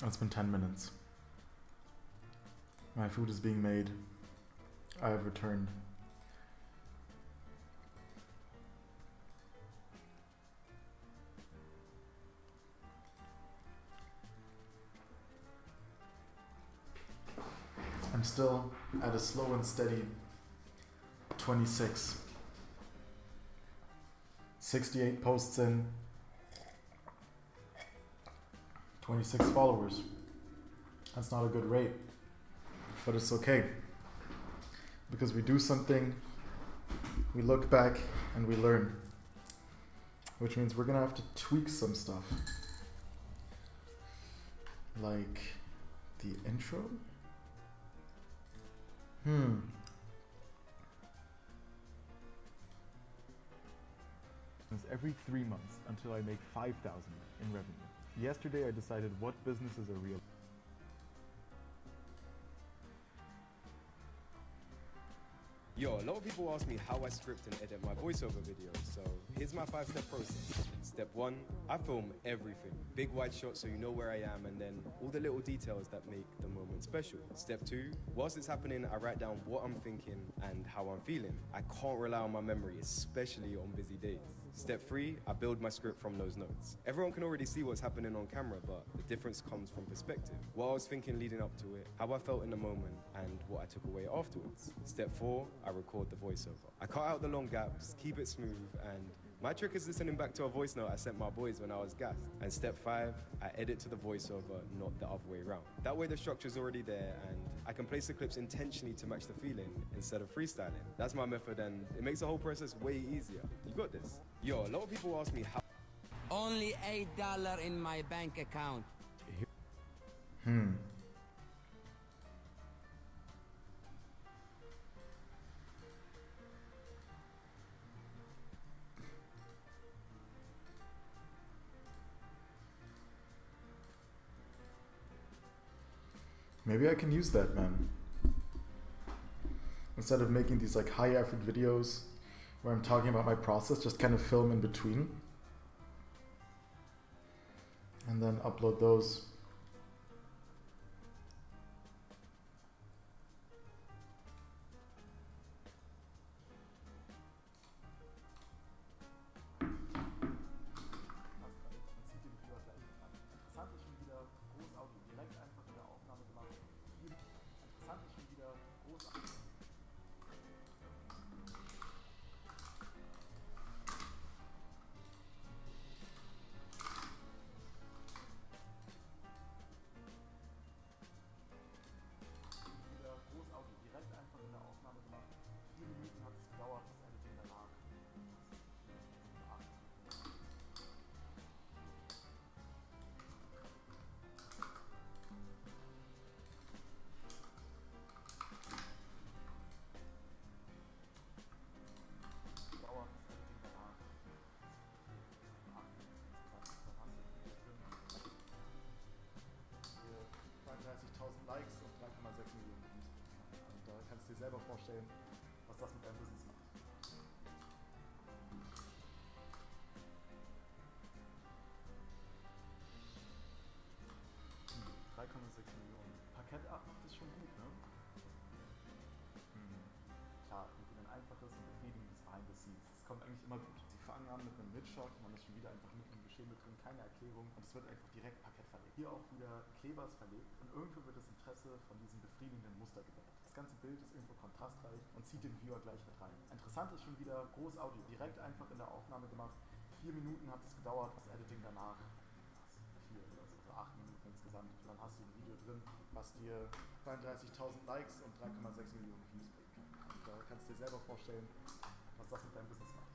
It's been 10 minutes. My food is being made. I have returned. I'm still at a slow and steady 26. 68 posts in. 26 followers. That's not a good rate. But it's okay. Because we do something, we look back, and we learn. Which means we're gonna have to tweak some stuff. Like the intro? Every 3 months until I make 5,000 in revenue. Yesterday I decided what businesses are real. Yo, a lot of people ask me how I script and edit my voiceover videos, so here's my 5-step process. Step 1, I film everything. Big wide shots so you know where I am, and then all the little details that make the moment special. Step 2, whilst it's happening, I write down what I'm thinking and how I'm feeling. I can't rely on my memory, especially on busy days. Step 3, I build my script from those notes. Everyone can already see what's happening on camera, but the difference comes from perspective. What I was thinking leading up to it, how I felt in the moment, and what I took away afterwards. Step 4, I record the voiceover. I cut out the long gaps, keep it smooth, and my trick is listening back to a voice note I sent my boys when I was gassed. And step 5, I edit to the voiceover, not the other way around. That way the structure's already there, and I can place the clips intentionally to match the feeling instead of freestyling. That's my method, and it makes the whole process way easier. You got this. Yo, a lot of people ask me how. Only $8 in my bank account. Maybe I can use that, man. Instead of making these like high effort videos where I'm talking about my process, just kind of film in between. And then upload those. Likes und 3,6 Millionen Views. Und da kannst du dir selber vorstellen, was das mit deinem Business macht. 3,6 Millionen. Parkett ab macht das schon gut, ne? Klar, irgendwie ein einfaches und befriedigendes Behind the Scenes. Es kommt eigentlich immer gut. Sie fangen an mit einem Midshot, man ist schon wieder einfach mit einem Geschehen mit drin, keine Erklärung und es wird einfach direkt Parkett verlegt. Hier auch wieder Klebers verlegt und irgendwo wird das Interesse von diesem befriedigenden Muster geweckt. Das ganze Bild ist irgendwo kontrastreich und zieht den Viewer gleich mit rein. Interessant ist schon wieder Großaudio, direkt einfach in der Aufnahme gemacht. 4 Minuten hat es gedauert, das Editing danach. 4 oder so, also 8 Minuten insgesamt. Und dann hast du ein Video drin, was dir 32.000 Likes und 3,6 Millionen Views bringen kann. Und da kannst du dir selber vorstellen, was das mit deinem Business macht.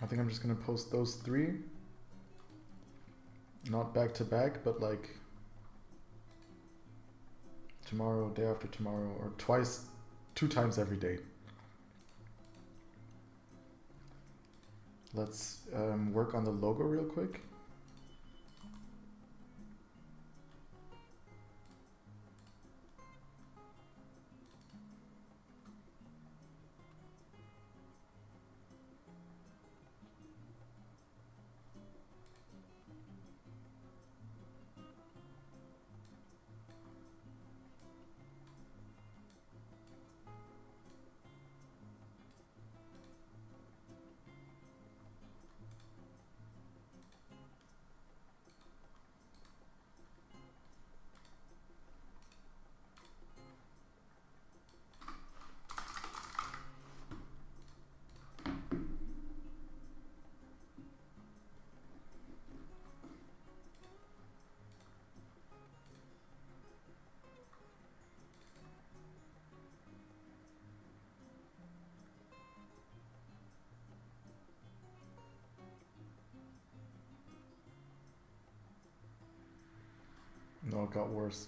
I think I'm just gonna post those 3. Not back to back, but like tomorrow, day after tomorrow, or 2 times every day. Let's work on the logo real quick. Oh, it got worse.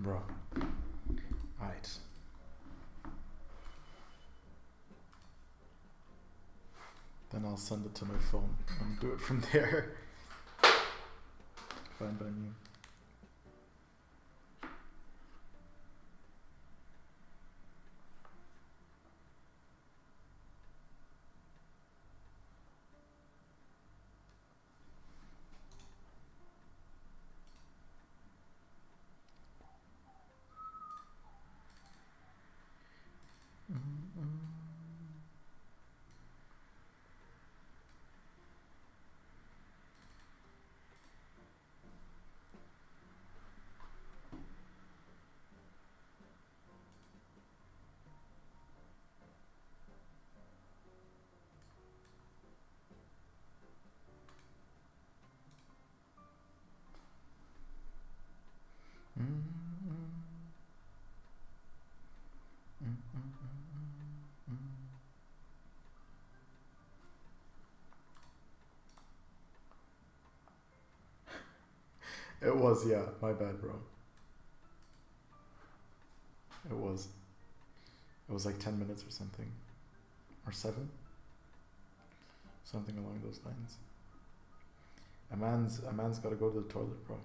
Bro. Alright. Then I'll send it to my phone and do it from there. Fine by me. It was, yeah. My bad, bro. It was. It was like 10 minutes or something. Or 7? Something along those lines. A man's gotta go to the toilet, bro.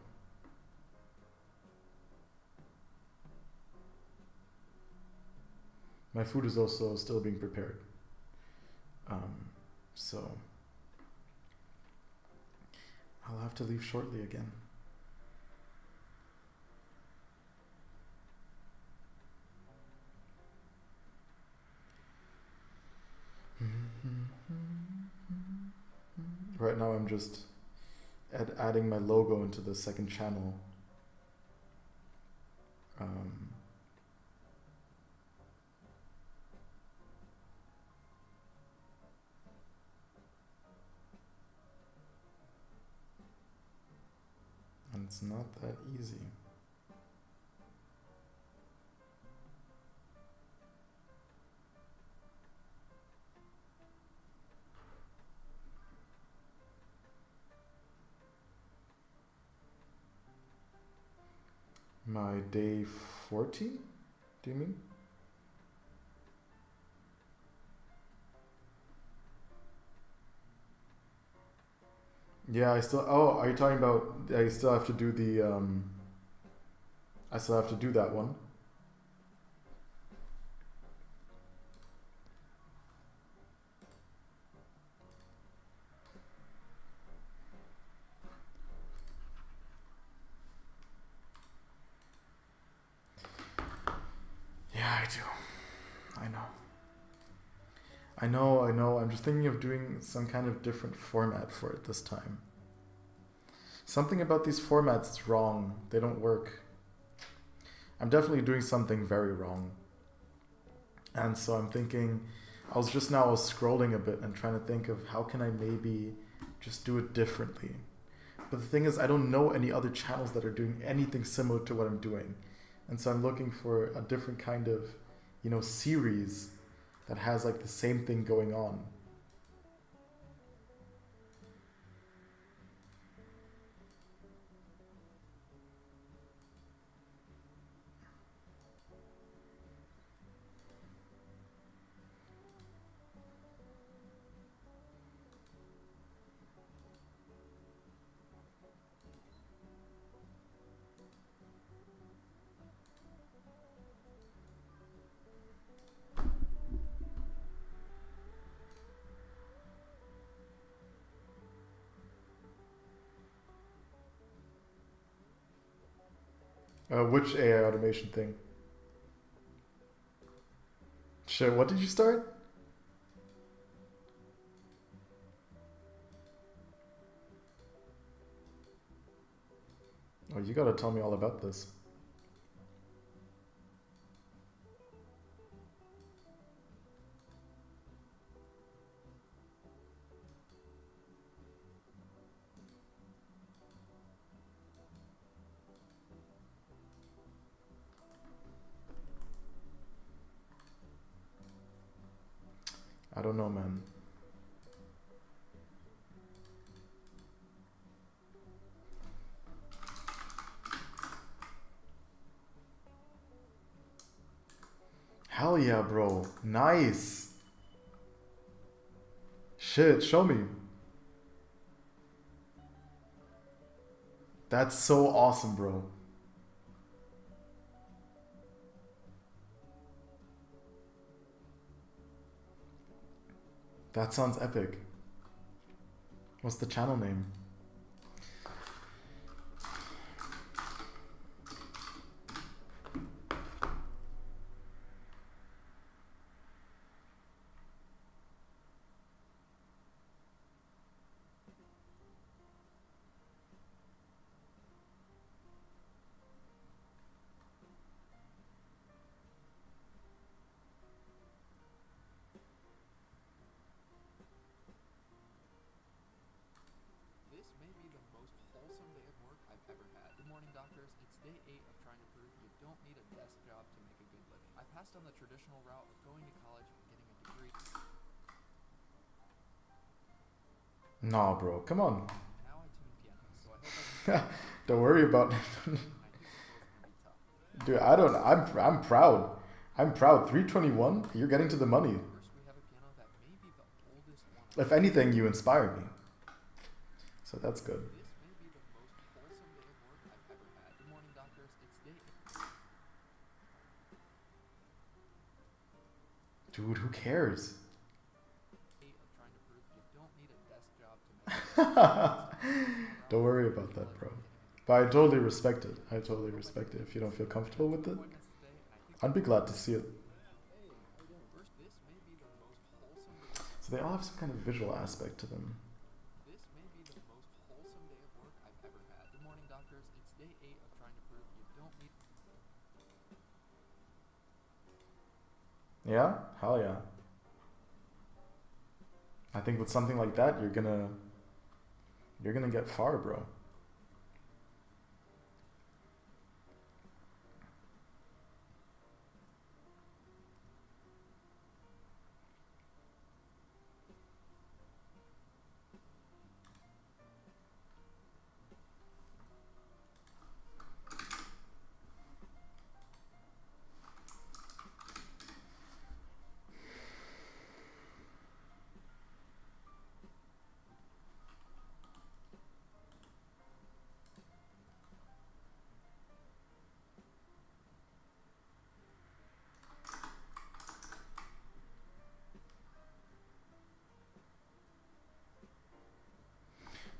My food is also still being prepared. So I'll have to leave shortly again. Right now I'm just adding my logo into the second channel. And it's not that easy. My day 14? Do you mean? Yeah, I still. Oh, are you talking about? I still have to do the. I still have to do that one. Yeah, I do. I know. I know. I'm just thinking of doing some kind of different format for it this time. Something about these formats is wrong. They don't work. I'm definitely doing something very wrong. And so I'm thinking, I was scrolling a bit and trying to think of how can I maybe just do it differently. But the thing is, I don't know any other channels that are doing anything similar to what I'm doing. And so I'm looking for a different kind of, series that has like the same thing going on. Which AI automation thing? Shit, what did you start? Oh, you gotta tell me all about this. I don't know, man. Hell yeah, bro. Nice. Shit, show me. That's so awesome, bro. That sounds epic. What's the channel name? This may be the most wholesome day of work I've ever had. Good morning, doctors. It's day 8 of trying to prove you don't need a desk job to make a good living. I passed on the traditional route of going to college and getting a degree. Nah, bro, come on. Now I tune piano, so I hope I can Don't worry about it. I knew it was gonna be tough. Dude, I don't. I'm proud. I'm proud. 321. You're getting to the money. First, we have a piano that may be the oldest one. If anything, you inspire me. So that's good. This may be the most wholesome day of work I've ever had. Good morning, doctors. It's day 8 Dude, who cares? of trying to prove you don't need a desk job to make Don't worry about that, bro. But I totally respect it. I totally respect it. If you don't feel comfortable with it, appointments today, and I think I'd be glad to see it. first, this may be the most wholesome day. So they all have some kind of visual aspect to them. This may be the most wholesome day of work I've ever had. Good morning, doctors. It's day 8 of trying to prove you don't need. Yeah? Hell yeah. I think with something like that, you're gonna get far, bro.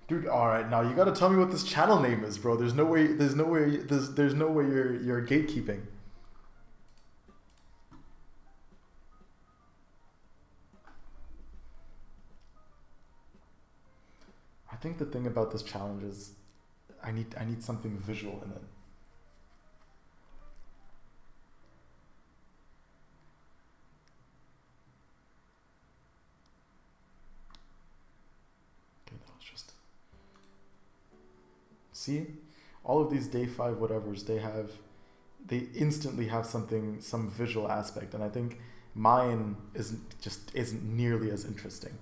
Dude, all right, now you gotta tell me what this channel name is, bro. There's no way you're gatekeeping. I think the thing about this challenge is I need something visual in it. Okay, that was just. See, all of these day 5 whatevers, they instantly have some visual aspect, and I think mine isn't nearly as interesting.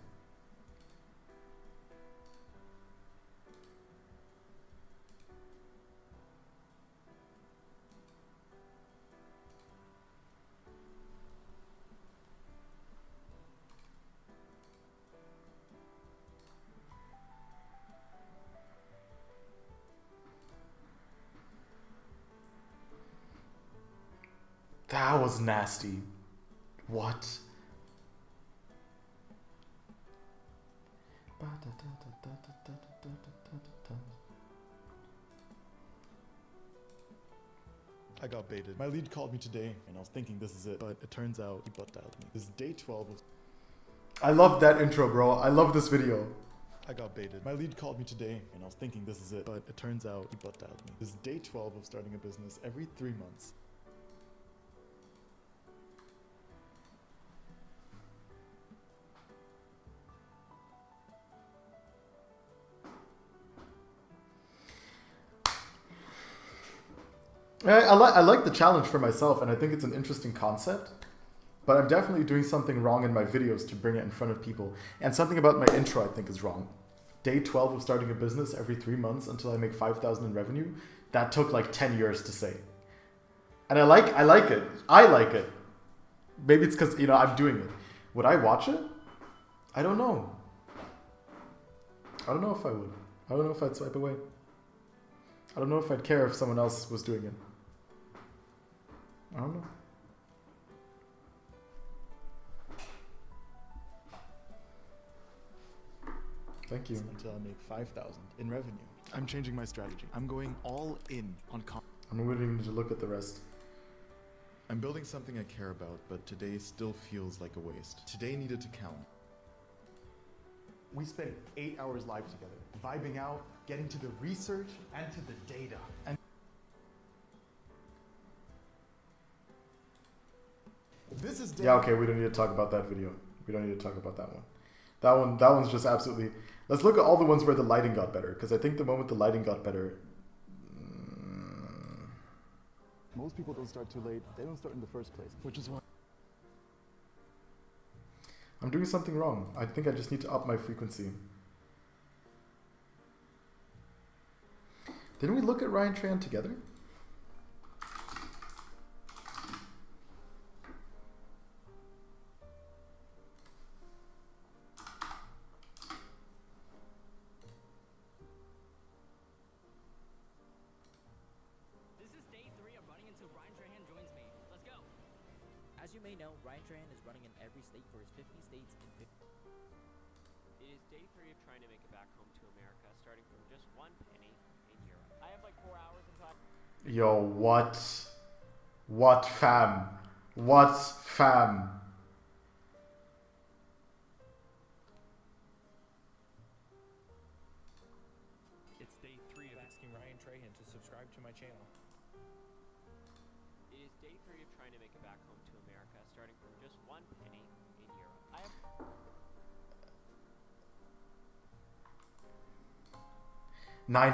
That was nasty. What? I got baited. My lead called me today, and I was thinking this is it, but it turns out he butt dialed me. This is day 12 of... I love that intro, bro. I love this video. I got baited. My lead called me today, and I was thinking this is it, but it turns out he butt dialed me. This is day 12 of starting a business every 3 months. I like the challenge for myself, and I think it's an interesting concept, but I'm definitely doing something wrong in my videos to bring it in front of people, and something about my intro I think is wrong. Day 12 of starting a business every 3 months until I make 5,000 in revenue, that took like 10 years to say. And I like it. I like it. Maybe it's because, I'm doing it. Would I watch it? I don't know. I don't know if I would. I don't know if I'd swipe away. I don't know if I'd care if someone else was doing it. I don't know. Thank you. Until I make 5,000 in revenue. I'm changing my strategy. I'm going all in on I'm going to need to look at the rest. I'm building something I care about, but today still feels like a waste. Today needed to count. We spent 8 hours live together, vibing out, getting to the research and to the data. And this is yeah, okay, we don't need to talk about that video. We don't need to talk about that one. That one's just absolutely. Let's look at all the ones where the lighting got better, because I think the moment the lighting got better. Most people don't start too late. They don't start in the first place, which is why I'm doing something wrong. I think I just need to up my frequency. Didn't we look at Ryan Tran together? This is day 3 of running until Ryan Trahan joins me. Let's go. As you may know, Ryan Trahan is running in every state for his 50 states in 50. It is day 3 of trying to make it back home to America, starting from just 1 penny in Europe. I have like 4 hours until Yo, what? What fam? What fam? It's day 3 of asking Ryan Trahan to subscribe to my channel. It is day 3 of trying to make it back home to America, starting from just 1 penny in Europe. I have Nine.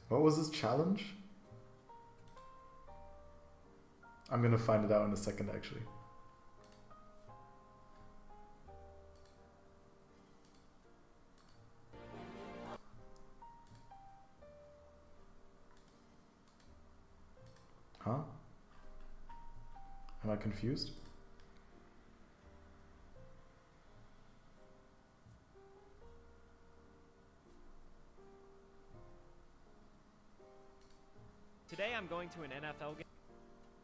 What was his challenge? I'm gonna find it out in a second, actually. Huh? Am I confused? Today I'm going to an NFL game.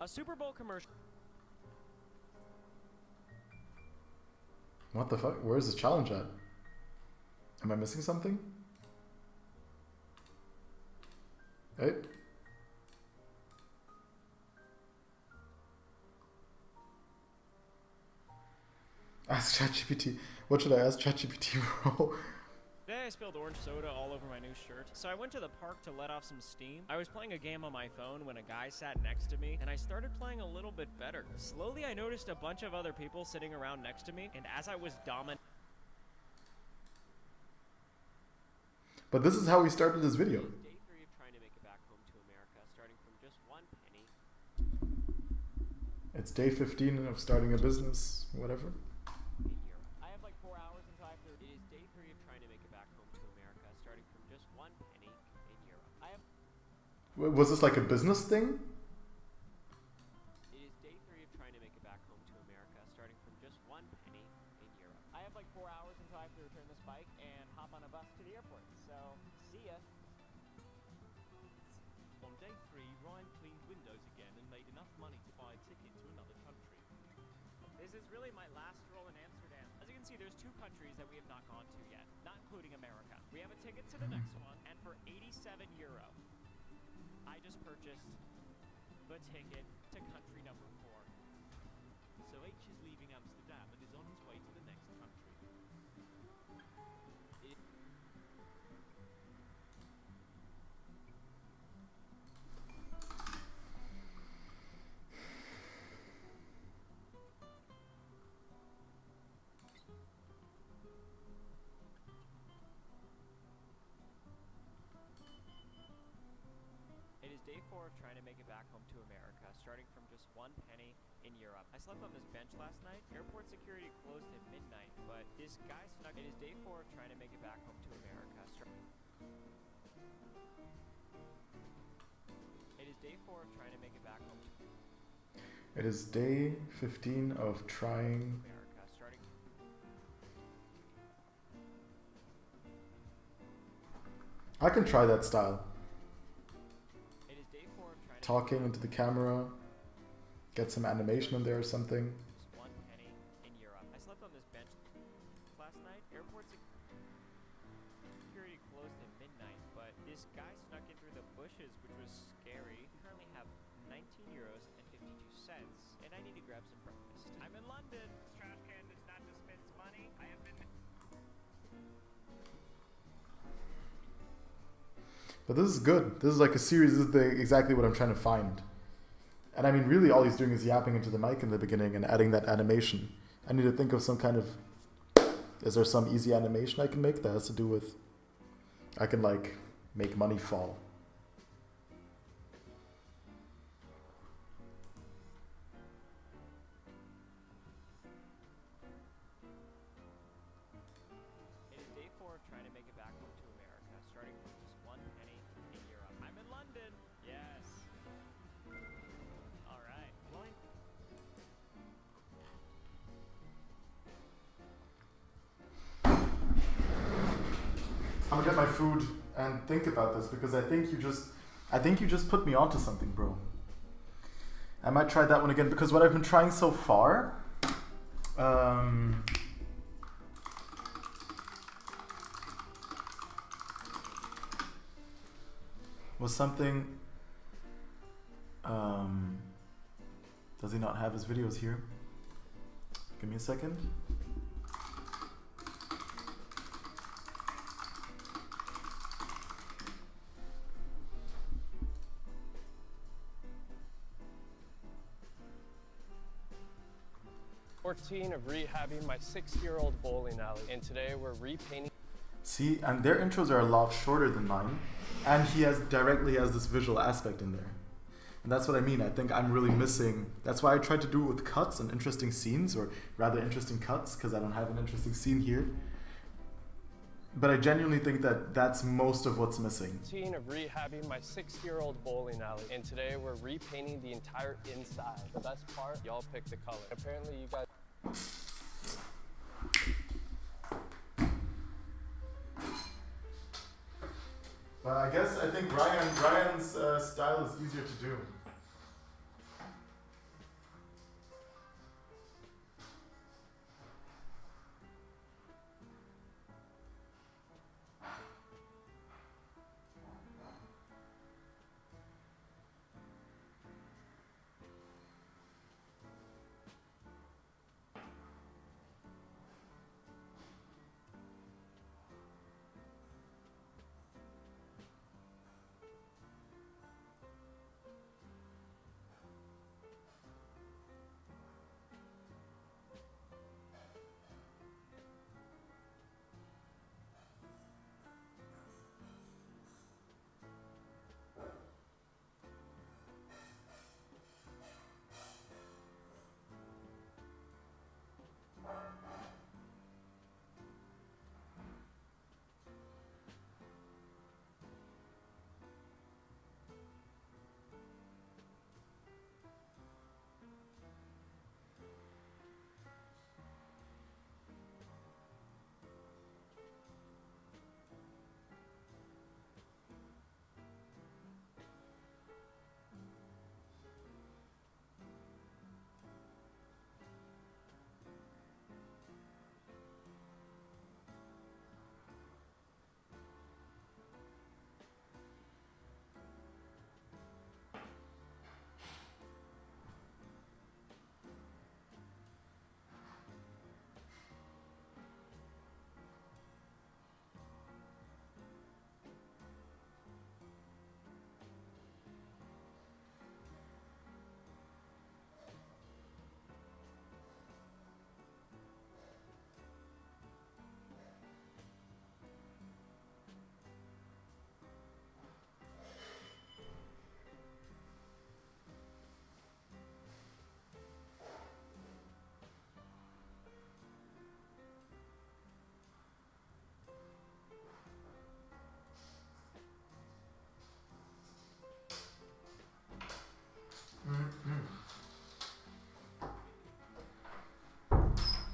A Super Bowl commercial. What the fuck? Where's the challenge at? Am I missing something? Hey? Ask ChatGPT. What should I ask ChatGPT, bro? Today I spilled orange soda all over my new shirt, so I went to the park to let off some steam. I was playing a game on my phone when a guy sat next to me, and I started playing a little bit better. Slowly I noticed a bunch of other people sitting around next to me, and as I was dominant... But this is how he started his video. Day 3 of trying to make it back home to America, starting from just 1 penny. It's day 15 of starting a business, whatever. In Europe. I have like 4 hours until I have to... It is day 3 of trying to make it back home to America, starting from just 1 penny in Europe. I have... Was this like a business thing? It is day 3 of trying to make it back home to America, starting from just 1 penny in Europe. I have like 4 hours until I have to return this bike and hop on a bus to the airport. So, see ya. On day 3, Ryan cleaned windows again and made enough money to buy a ticket to another country. This is really my last stroll in Amsterdam. As you can see, there's 2 countries that we have not gone to yet, not including America. We have a ticket to the next one, and for 87 euro, I just purchased the ticket to country number 4. So H is leaving Amsterdam and is on his way to the next country. It is day 4 of trying to make it back home to America, starting from just 1 penny in Europe. I slept on this bench last night. Airport security closed at midnight, but this guy snuck. It is day 4 of trying to make it back home to America. It is day 4 of trying to make it back home to It is day 15 of trying. America, starting. I can try that style. It is day 4 of trying to Talking into the camera. Get some animation in there or something. just 1 penny in Europe. I slept on this bench last night. Airport security closed at midnight, but this guy snuck in through the bushes, which was scary. We currently have 19 euros and 52 cents, and I need to grab some breakfast. I'm in London. Trash can does not dispense money. I have been... But this is good. This is like a series. This is exactly what I'm trying to find. And I mean, really, all he's doing is yapping into the mic in the beginning and adding that animation. I need to think of some kind of... Is there some easy animation I can make that has to do with... I can, like, make money fall. It is day 4 of trying to make it back home to America, starting from just 1 penny in Europe. I'm in London! Yes! Alright, rolling. I'm gonna get my food and think about this because I think you just put me onto something, bro. I might try that one again because what I've been trying so far, was something. Does he not have his videos here? Give me a second. Of rehabbing my 6-year-old bowling alley, and today we're repainting. See, and their intros are a lot shorter than mine, and he directly has this visual aspect in there. And that's what I mean. I think I'm really missing. That's why I tried to do it with cuts and interesting scenes, or rather interesting cuts, because I don't have an interesting scene here. But I genuinely think that that's most of what's missing. Of rehabbing my 6-year-old bowling alley, and today we're repainting the entire inside. The best part, y'all pick the color. Apparently you guys... But I think Ryan's style is easier to do.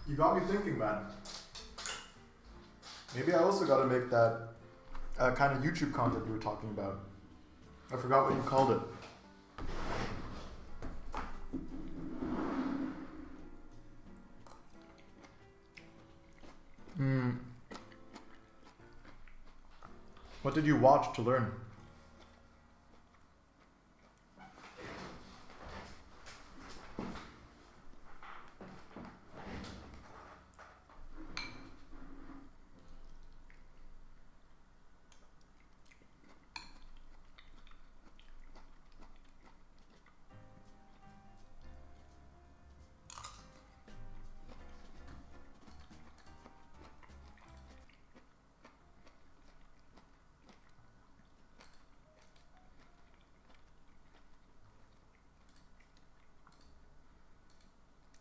You got me thinking, man. Maybe I also got to make that kind of YouTube content you were talking about. I forgot what you called it. What did you watch to learn?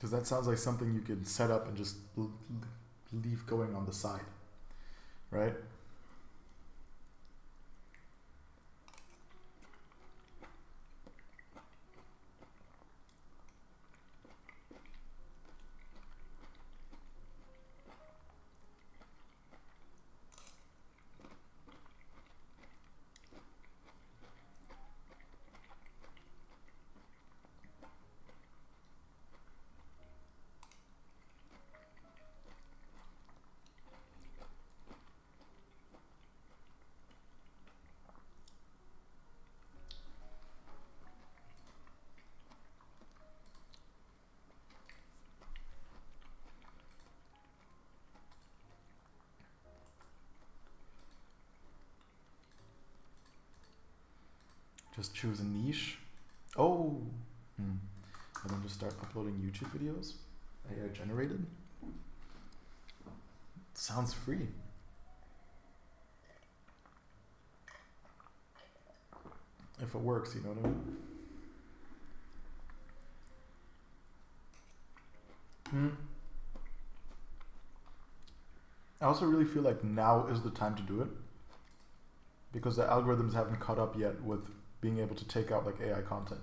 Because that sounds like something you could set up and just leave going on the side, right? Just choose a niche. Oh. And then just start uploading YouTube videos. AI generated. Sounds free. If it works, you know what I mean? I also really feel like now is the time to do it. Because the algorithms haven't caught up yet with being able to take out like AI content.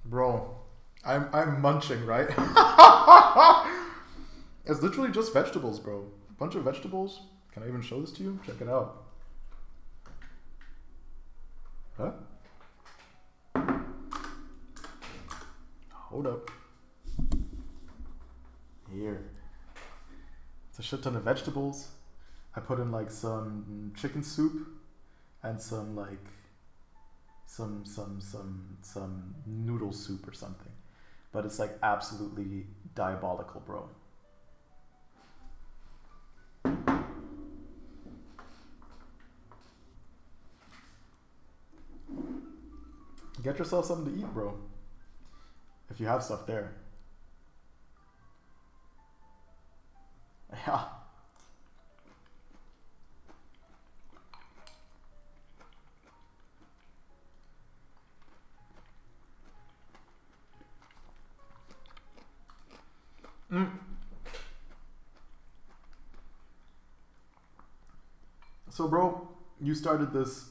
Bro, I'm munching, right? It's literally just vegetables, bro. A bunch of vegetables. Can I even show this to you? Check it out. Huh? Hold up. Here. It's a shit ton of vegetables. I put in like some chicken soup and some like some noodle soup or something. But it's like absolutely diabolical, bro. Get yourself something to eat, bro. If you have stuff there. Yeah. So, bro, you started this.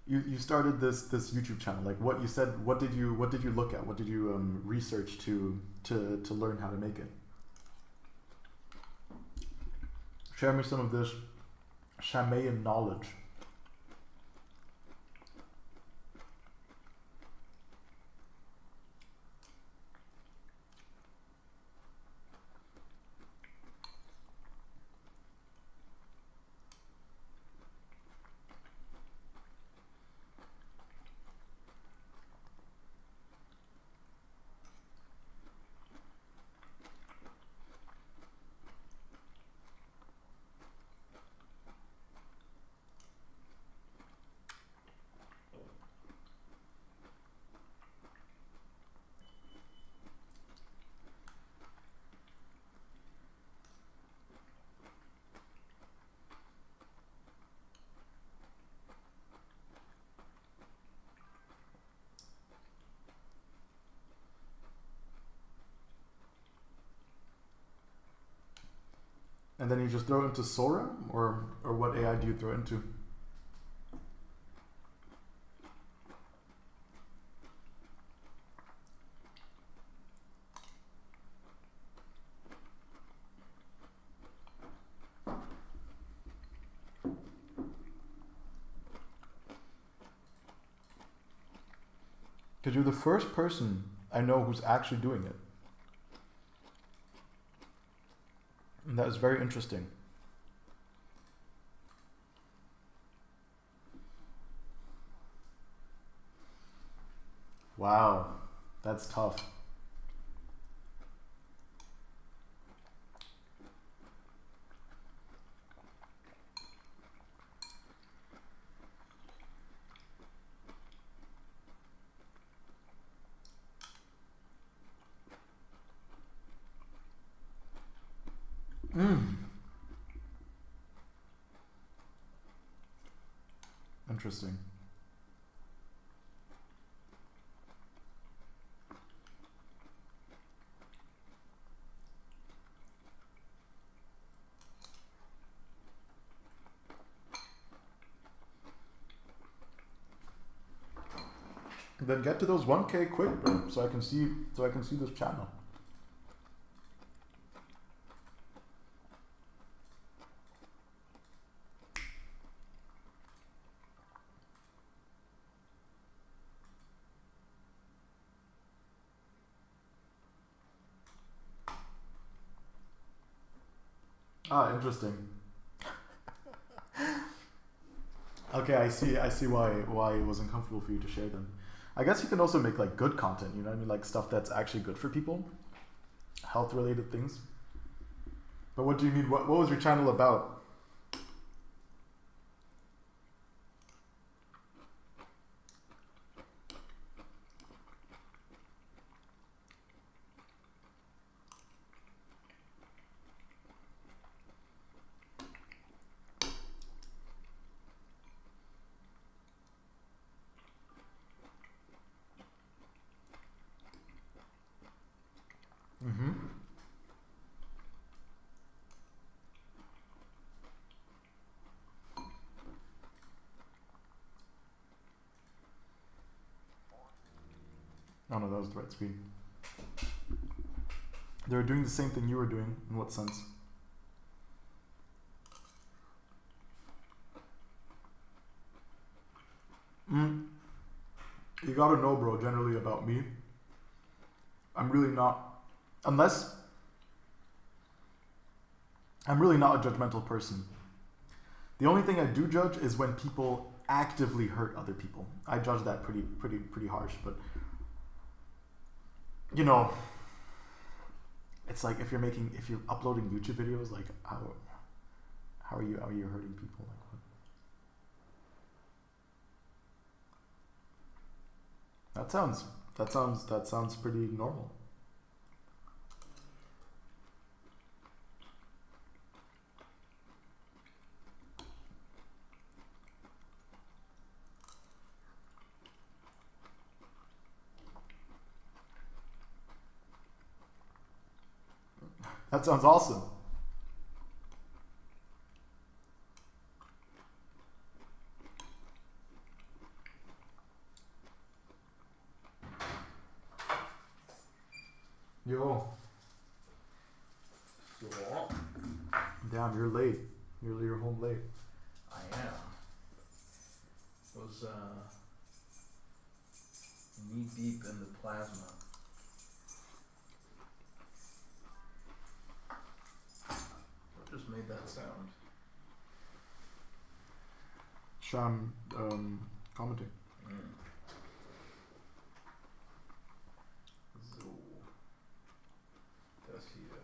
You started this YouTube channel. Like, what you said. What did you look at? What did you research to learn how to make it? Share me some of this Shamayan knowledge. And then you just throw it into Sora, or what AI do you throw it into? Because you're the first person I know who's actually doing it. And that is very interesting. Wow, that's tough. Interesting. Then get to those 1K quick, bro, so I can see this channel. Ah, interesting. Okay, I see why it was uncomfortable for you to share them. I guess you can also make like good content, you know what I mean? Like stuff that's actually good for people. Health related things. But what do you mean? What was your channel about? Mm-hmm. Oh no, that was the right screen. They were doing the same thing you were doing. In what sense? You gotta know, bro, generally about me. I'm really not a judgmental person. The only thing I do judge is when people actively hurt other people. I judge that pretty harsh, but you know, it's like if you're uploading YouTube videos, like how are you hurting people? Like what? That sounds pretty normal. That sounds awesome. Yo. So, damn, you're late. You're home late. I am. Was knee deep in the plasma. What just made that sound? Sham commenting. So, das hier.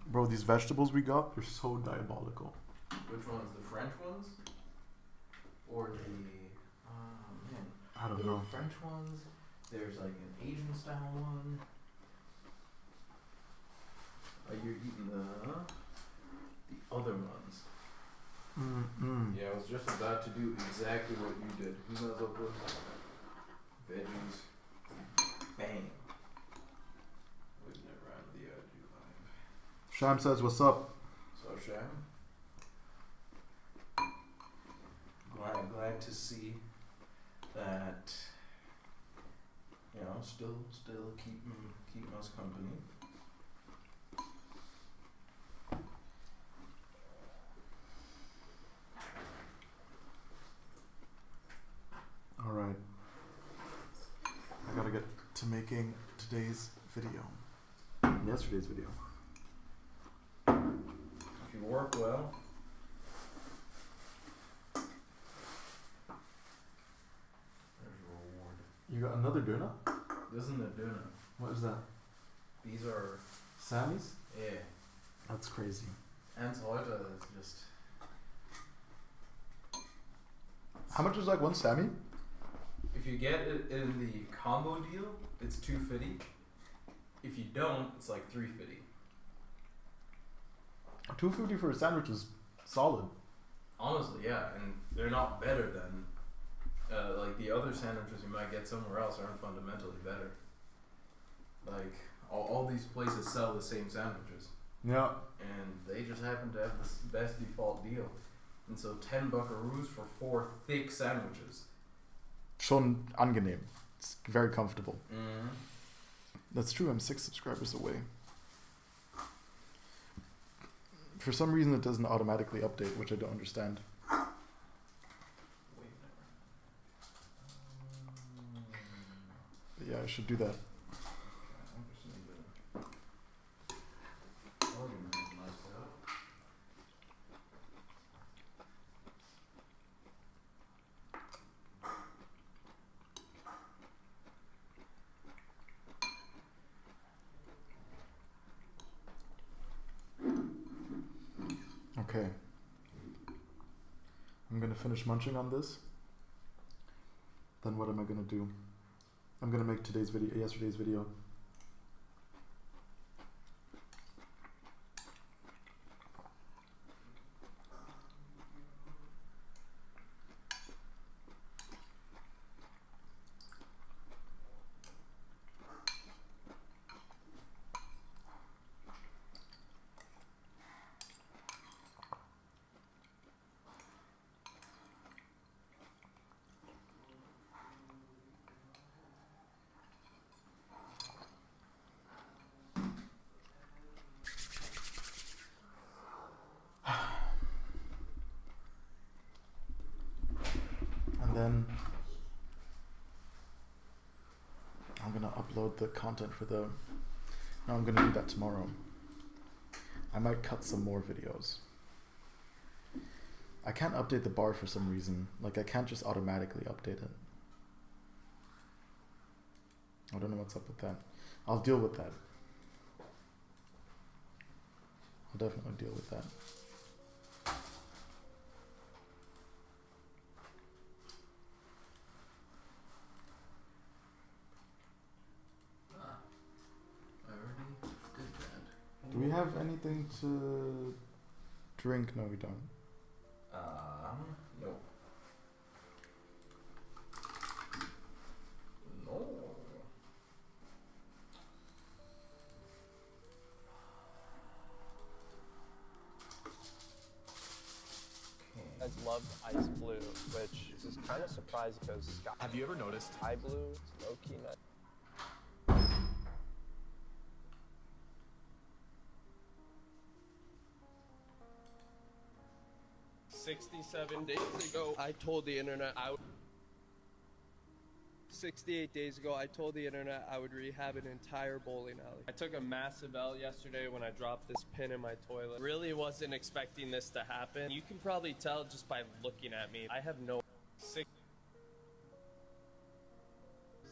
Bro, these vegetables we got, they're so diabolical. Which ones? The French ones? Or the man. I don't the know. French ones. There's like an Asian style one. You're eating the other ones. Yeah, I was just about to do exactly what you did. Who knows what veggies? Bang. Would never out of the IG live. Sham says, "What's up?" So Sham. Glad to see that. You know, still keeping us company. All right. I gotta get to making today's video. Yesterday's video. If you work well. There's a reward. You got another doona? This isn't a doona. What is that? These are Sammy's? yeah. That's crazy. And heute is just. How much is like one Sammy? If you get it in the combo deal, it's $250. If you don't, it's like $3.50. $2.50 for a sandwich is solid. Honestly, yeah, and they're not better than like the other sandwiches you might get somewhere else aren't fundamentally better. Like all these places sell the same sandwiches. Yeah. And they just happen to have the best default deal. And so 10 buckaroos for 4 thick sandwiches. Schon angenehm. It's very comfortable. Mm-hmm. That's true, I'm 6 subscribers away. For some reason it doesn't automatically update, which I don't understand. But yeah, I should do that. Okay. I'm gonna finish munching on this. Then what am I gonna do? I'm gonna make yesterday's video. Then I'm gonna upload the content for the. No, I'm gonna do that tomorrow. I might cut some more videos. I can't update the bar for some reason. Like I can't just automatically update it. I don't know what's up with that. I'll deal with that. I'll definitely deal with that. Do we have anything to drink? No, we don't. No. No. I love Ice Blue, which is kind of surprising because Sky. Have you ever noticed? Sky Blue, Smoky Nut. 67 days ago, I told the internet I would. 68 days ago, I told the internet I would rehab an entire bowling alley. I took a massive L yesterday when I dropped this pin in my toilet. Really wasn't expecting this to happen. You can probably tell just by looking at me. I have no.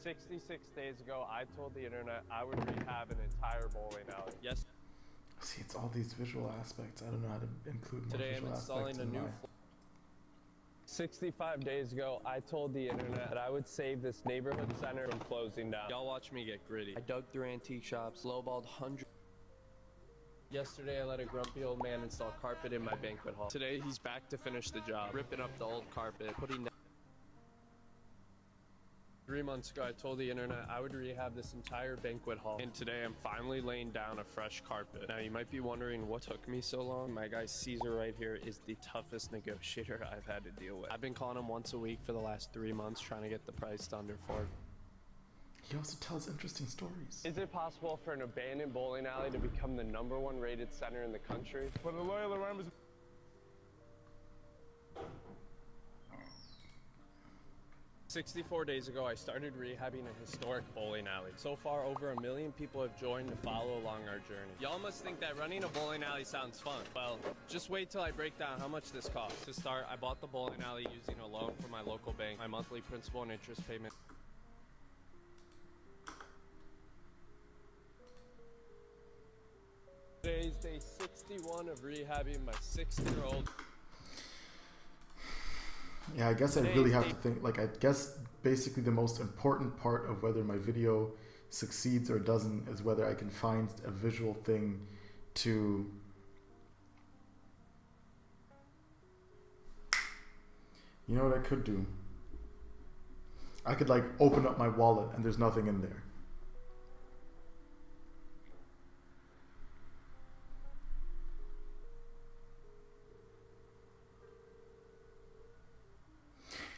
66 days ago, I told the internet I would rehab an entire bowling alley. Yes. See, it's all these visual aspects. I don't know how to include more Today I'm visual installing aspects a in new. my. 65 days ago, I told the internet that I would save this neighborhood center from closing down. Y'all watch me get gritty. I dug through antique shops, lowballed hundreds. Yesterday, I let a grumpy old man install carpet in my banquet hall. Today, he's back to finish the job, ripping up the old carpet, putting. 3 months ago, I told the internet I would rehab this entire banquet hall. And today, I'm finally laying down a fresh carpet. Now, you might be wondering what took me so long. My guy Caesar right here is the toughest negotiator I've had to deal with. I've been calling him once a week for the last 3 months, trying to get the price to under $4. He also tells interesting stories. Is it possible for an abandoned bowling alley to become the #1 rated center in the country? For the loyal members. 64 days ago, I started rehabbing a historic bowling alley. So far, over 1 million people have joined to follow along our journey. Y'all must think that running a bowling alley sounds fun. Well, just wait till I break down how much this costs. To start, I bought the bowling alley using a loan from my local bank. My monthly principal and interest payment. Today's day 61 of rehabbing my 6-year-old. Yeah, I guess I really have to think, like, I guess basically the most important part of whether my video succeeds or doesn't is whether I can find a visual thing to you know what I could do? I could like open up my wallet and there's nothing in there.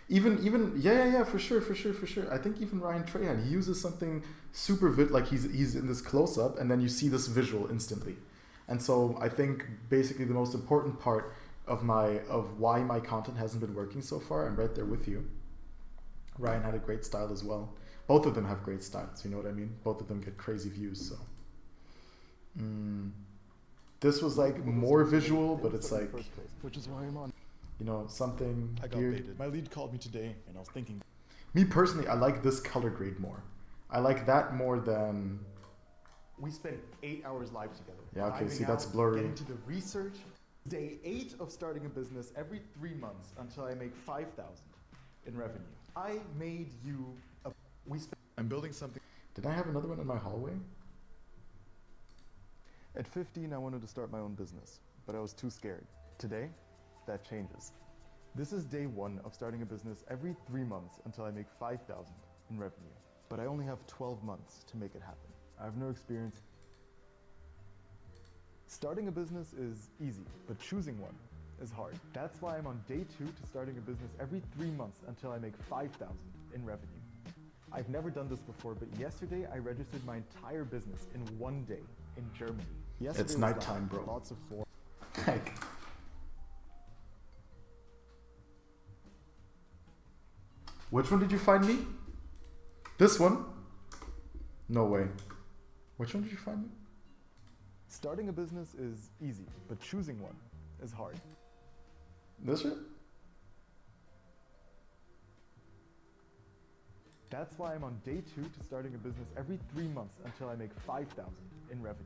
Even yeah, for sure. I think even Ryan Trahan, he uses something super like he's in this close up and then you see this visual instantly. And so I think basically the most important part of why my content hasn't been working so far, I'm right there with you. Ryan had a great style as well. Both of them have great styles, you know what I mean? Both of them get crazy views, so. This was like more visual, but it's like, which is why I'm on. you know, something I got weird. baited. My lead called me today and I was thinking. Me personally, I like this color grade more. I like that more than. We spent 8 hours live together. Yeah, okay, Diving see, that's out, blurry. Getting to the research. Day 8 of starting a business every 3 months until I make 5,000 in revenue. I made you a. I'm building something. Did I have another one in my hallway? At 15, I wanted to start my own business, but I was too scared. Today, that changes. This is day 1 of starting a business every 3 months until I make 5,000 in revenue. But I only have 12 months to make it happen. I have no experience. Starting a business is easy, but choosing one is hard. That's why I'm on day 2 to starting a business every 3 months until I make 5,000 in revenue. I've never done this before, but yesterday I registered my entire business in 1 day in Germany. Yesterday It's was nighttime, live, bro. Lots of form. Like. Which one did you find me? This one? No way. Which one did you find me? Starting a business is easy, but choosing one is hard. This shit? That's why I'm on day 2 to starting a business every 3 months until I make 5,000 in revenue.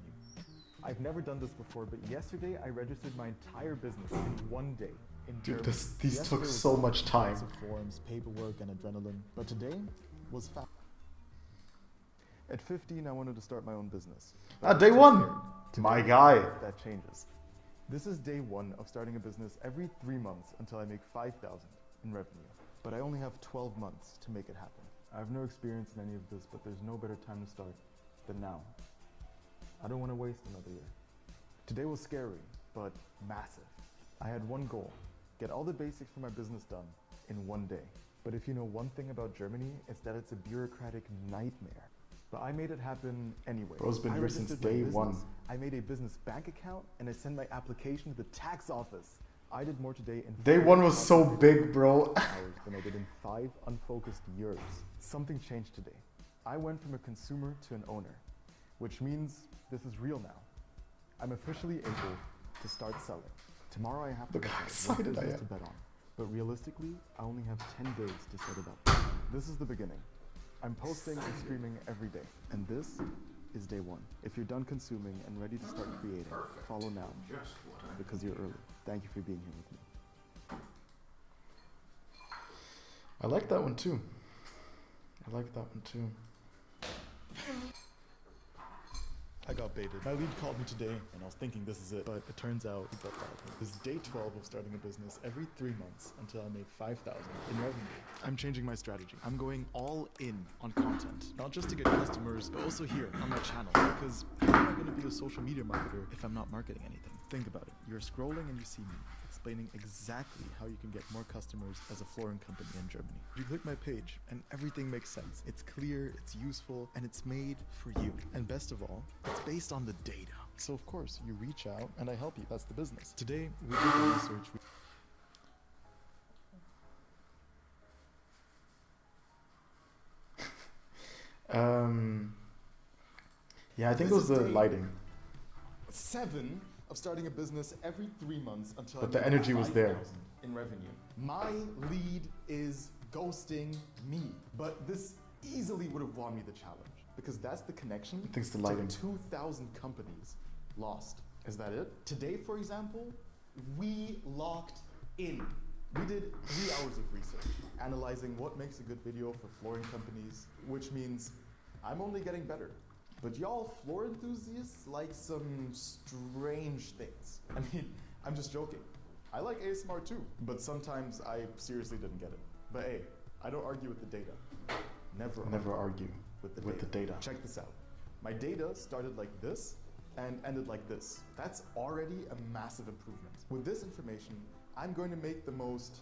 I've never done this before, but yesterday I registered my entire business in 1 day in Dude, Germany. these Yesterday took was so much time. lots of forms, paperwork, and adrenaline, but today was fast. At 15, I wanted to start my own business. Day 1! My guy. That changes. This is day 1 of starting a business every 3 months until I make 5,000 in revenue. But I only have 12 months to make it happen. I have no experience in any of this, but there's no better time to start than now. I don't want to waste another year. Today was scary, but massive. I had one goal, get all the basics for my business done in 1 day. But if you know one thing about Germany, it's that it's a bureaucratic nightmare. But I made it happen anyway. Bro's been I here since registered my day business, 1. I made a business bank account and I sent my application to the tax office. I did more today in Day 1 was so big, bro. hours than I did in 5 unfocused years. Something changed today. I went from a consumer to an owner, which means this is real now. I'm officially able to start selling. Tomorrow I have to Look how decide what excited I business am. to bet on. But realistically, I only have 10 days to set it up. This is the beginning. I'm posting and streaming every day. And this is day 1. If you're done consuming and ready to start creating, follow now, because you're early. Thank you for being here with me. I like that one too. I like that one too. I got baited. My lead called me today and I was thinking this is it, but it turns out he got bad. This is day 12 of starting a business every 3 months until I make 5,000 in revenue. I'm changing my strategy. I'm going all in on content, not just to get customers, but also here on my channel, because how am I going to be a social media marketer if I'm not marketing anything? Think about it. You're scrolling and you see me explaining exactly how you can get more customers as a flooring company in Germany. You click my page and everything makes sense. It's clear, it's useful, and it's made for you. And best of all, it's based on the data. So of course, you reach out and I help you. That's the business. Today, we did the research. Yeah, I think it was the lighting. 7 of starting a business every 3 months until But I the make energy was there. 5,000 in revenue. My lead is ghosting me, but this easily would have won me the challenge because that's the connection. I think it's the lighting. To 2,000 companies lost. Is that it? Today, for example, we locked in. We did 3 hours of research, analyzing what makes a good video for flooring companies, which means I'm only getting better. But y'all floor enthusiasts like some strange things. I mean, I'm just joking. I like ASMR too, but sometimes I seriously didn't get it. But hey, I don't argue with the data. Never argue with the data. Check this out. My data started like this and ended like this. That's already a massive improvement. With this information, I'm going to make the most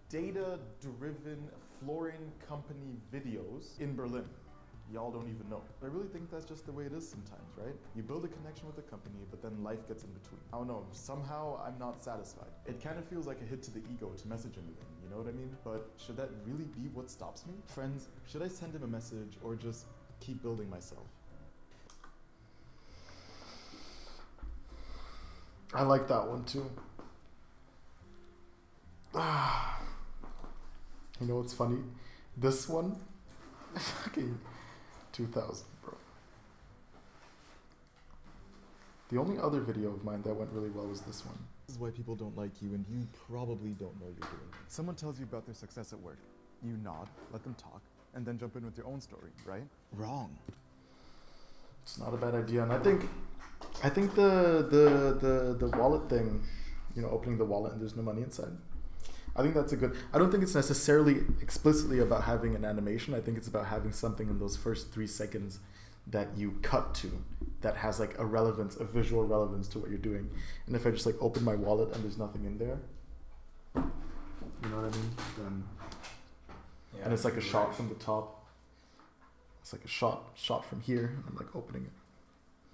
data-driven flooring company videos in Berlin. Y'all don't even know. I really think that's just the way it is sometimes, right? You build a connection with a company, but then life gets in between. I don't know, somehow I'm not satisfied. It kind of feels like a hit to the ego to message him again, you know what I mean? But should that really be what stops me? Friends, should I send him a message or just keep building myself? I like that one too. You know what's funny? This one, fucking 2000, bro. The only other video of mine that went really well was this one. This is why people don't like you and you probably don't know you're doing it. Someone tells you about their success at work. You nod, let them talk, and then jump in with your own story, right? Wrong. It's not a bad idea, and I think the wallet thing, you know, opening the wallet and there's no money inside. I think that's a good. I don't think it's necessarily explicitly about having an animation. I think it's about having something in those first 3 seconds that you cut to that has like a relevance, a visual relevance to what you're doing. And if I just like open my wallet and there's nothing in there, you know what I mean? Then Yeah, and it's like a shot from the top. It's like a shot from here. And I'm like opening it.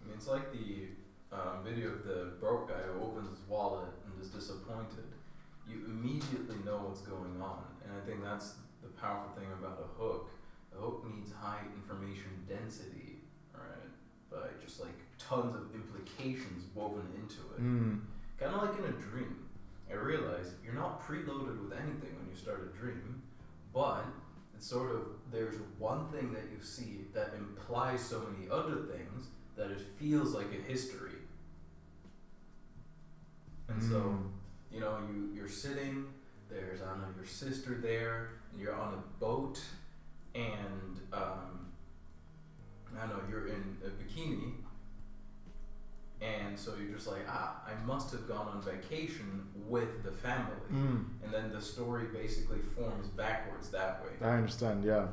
I mean, it's like the video of the broke guy who opens his wallet and is disappointed. You immediately know what's going on, and I think that's the powerful thing about a hook. A hook needs high information density, right? By just like tons of implications woven into it. Kind of like in a dream. I realize you're not preloaded with anything when you start a dream, but it's sort of, there's one thing that you see that implies so many other things that it feels like a history. And so, you know, you're sitting, there's your sister there, and you're on a boat, and I don't know, you're in a bikini, and so you're just like, I must have gone on vacation with the family. And then the story basically forms backwards that way. I understand, yeah.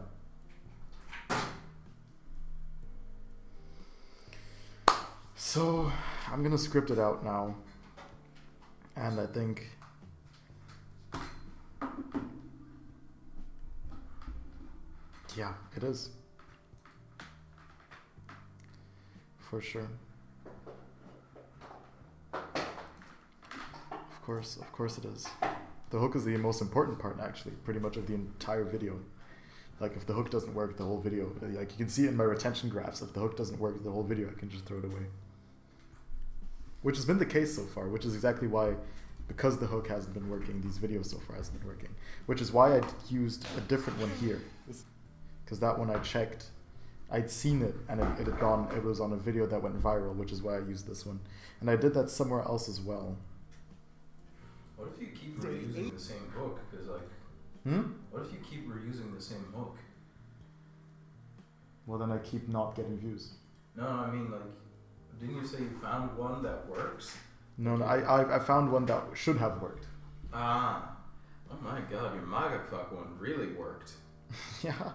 So, I'm gonna script it out now. And I think yeah, it is. For sure. Of course it is. The hook is the most important part, actually, pretty much of the entire video. Like, if the hook doesn't work, the whole video, like you can see it in my retention graphs, if the hook doesn't work, the whole video, I can just throw it away. Which has been the case so far, which is exactly why, because the hook hasn't been working, these videos so far hasn't been working. Which is why I used a different one here. Because that one I checked, I'd seen it, and it was on a video that went viral, which is why I used this one. And I did that somewhere else as well. What if you keep reusing the same hook? Because like, what if you keep reusing the same hook? Well, then I keep not getting views. No, I mean, like, didn't you say you found one that works? No, I found one that should have worked. Ah, oh my god, your Magakfuck one really worked. Yeah.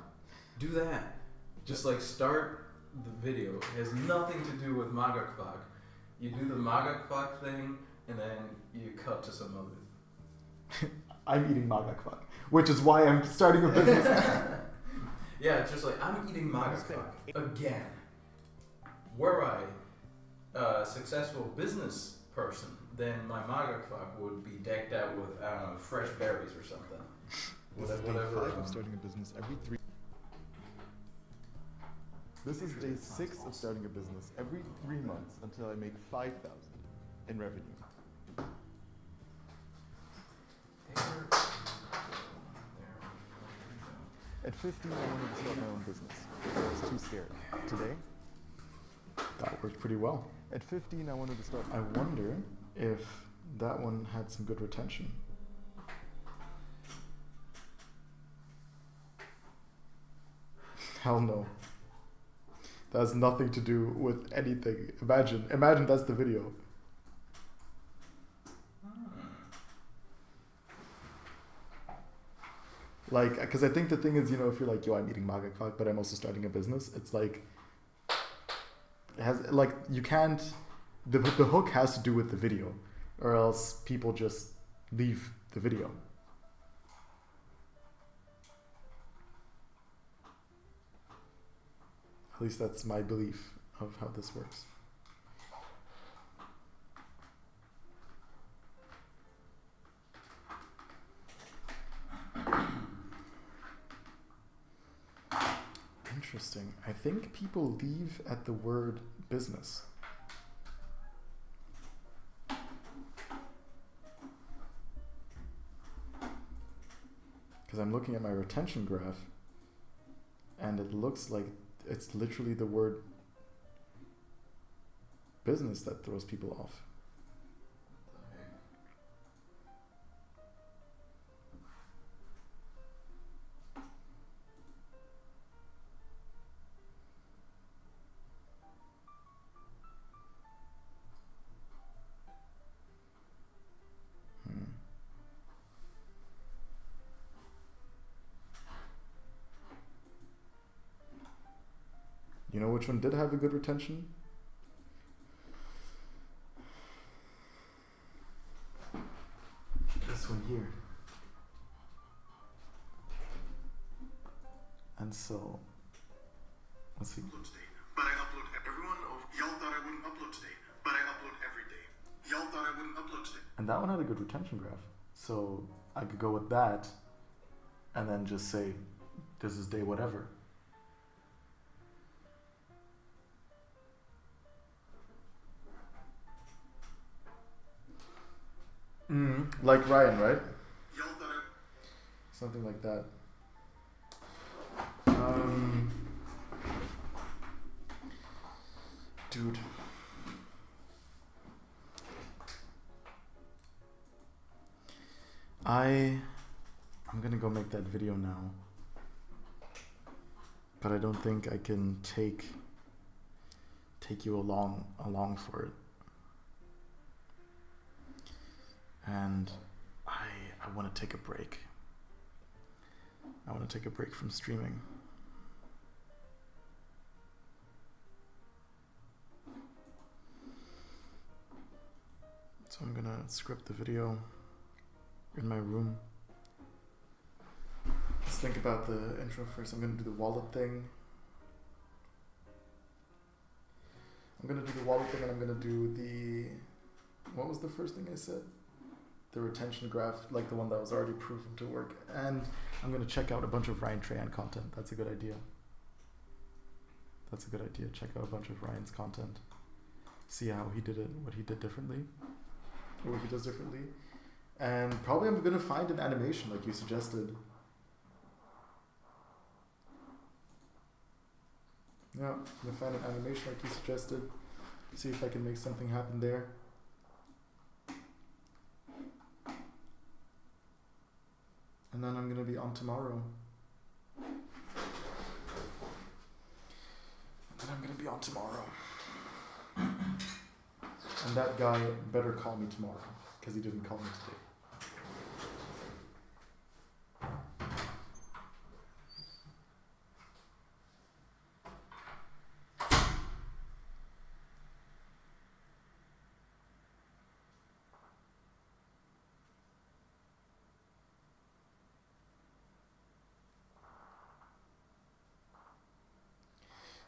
Do that. Just like start the video. It has nothing to do with Magakfuck. You do the Magakfuck thing, and then you cut to some other. I'm eating Magakfuck, which is why I'm starting a business. Yeah, it's just like, I'm eating Magakfuck again. Were I a successful business person, then my Magakfuck would be decked out with, I don't know, fresh berries or something. Whatever. I'm starting a business every 3. This is day 6 of starting a business every 3 months until I make 5,000 in revenue. At 15, I wanted to start my own business. I was too scared. Today? That worked pretty well. At 15, I wanted to start. I wonder if that one had some good retention. Hell no. That has nothing to do with anything. Imagine that's the video. Like, because I think the thing is, you know, if you're like, yo, I'm eating Magakvak, but I'm also starting a business, it's like, it has, like, you can't, the hook has to do with the video, or else people just leave the video. At least that's my belief of how this works. Interesting. I think people leave at the word business. Because I'm looking at my retention graph and it looks like it's literally the word business that throws people off. You know which one did have a good retention? This one here. And so, let's see. But I upload everyone. Y'all thought I wouldn't upload today, but I upload every day. Y'all thought I wouldn't upload today. And that one had a good retention graph. So I could go with that and then just say, this is day whatever. Like Ryan, right? Something like that. Dude. I'm gonna go make that video now. But I don't think I can take you along for it. And I want to take a break. I want to take a break from streaming. So I'm gonna script the video in my room. Let's think about the intro first. I'm gonna do the wallet thing. And I'm gonna do the... What was the first thing I said? The retention graph, like the one that was already proven to work. And I'm going to check out a bunch of Ryan Trahan content. That's a good idea. Check out a bunch of Ryan's content. See how he did it, what he did differently. Or what he does differently. And probably I'm going to find an animation like you suggested. Yeah, I'm going to find an animation like you suggested. See if I can make something happen there. And then I'm going to be on tomorrow. And that guy better call me tomorrow, because he didn't call me today.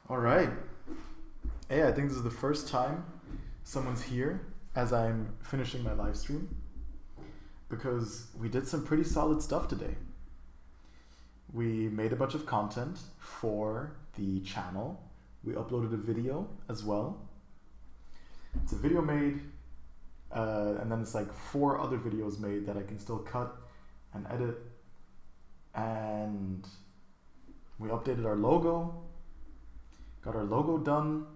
All right. Hey, I think this is the first time someone's here as I'm finishing my live stream, because we did some pretty solid stuff today. We made a bunch of content for the channel. We uploaded a video as well. It's a video made, and then it's like 4 other videos made that I can still cut and edit. And we updated our logo. Got our logo done.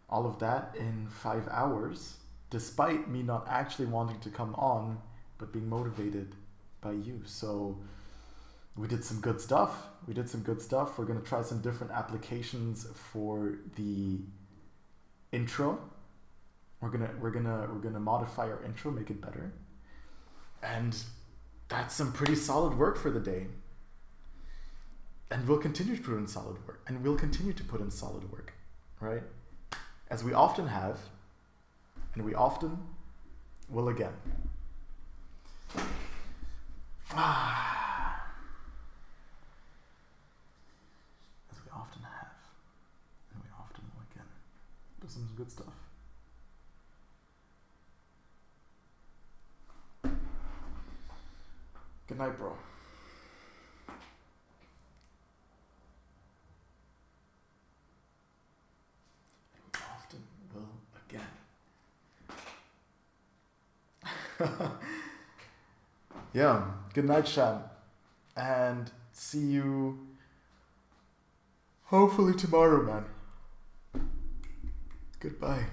All of that in 5 hours, despite me not actually wanting to come on, but being motivated by you. So we did some good stuff. We're gonna try some different applications for the intro. We're gonna modify our intro, make it better. And that's some pretty solid work for the day. And we'll continue to put in solid work. And we'll continue to put in solid work, right? As we often have, and we often will again. As we often have, and we often will again. Do some good stuff. Good night, bro. And we often will again. Yeah, good night, Shan. And see you hopefully tomorrow, man. Goodbye.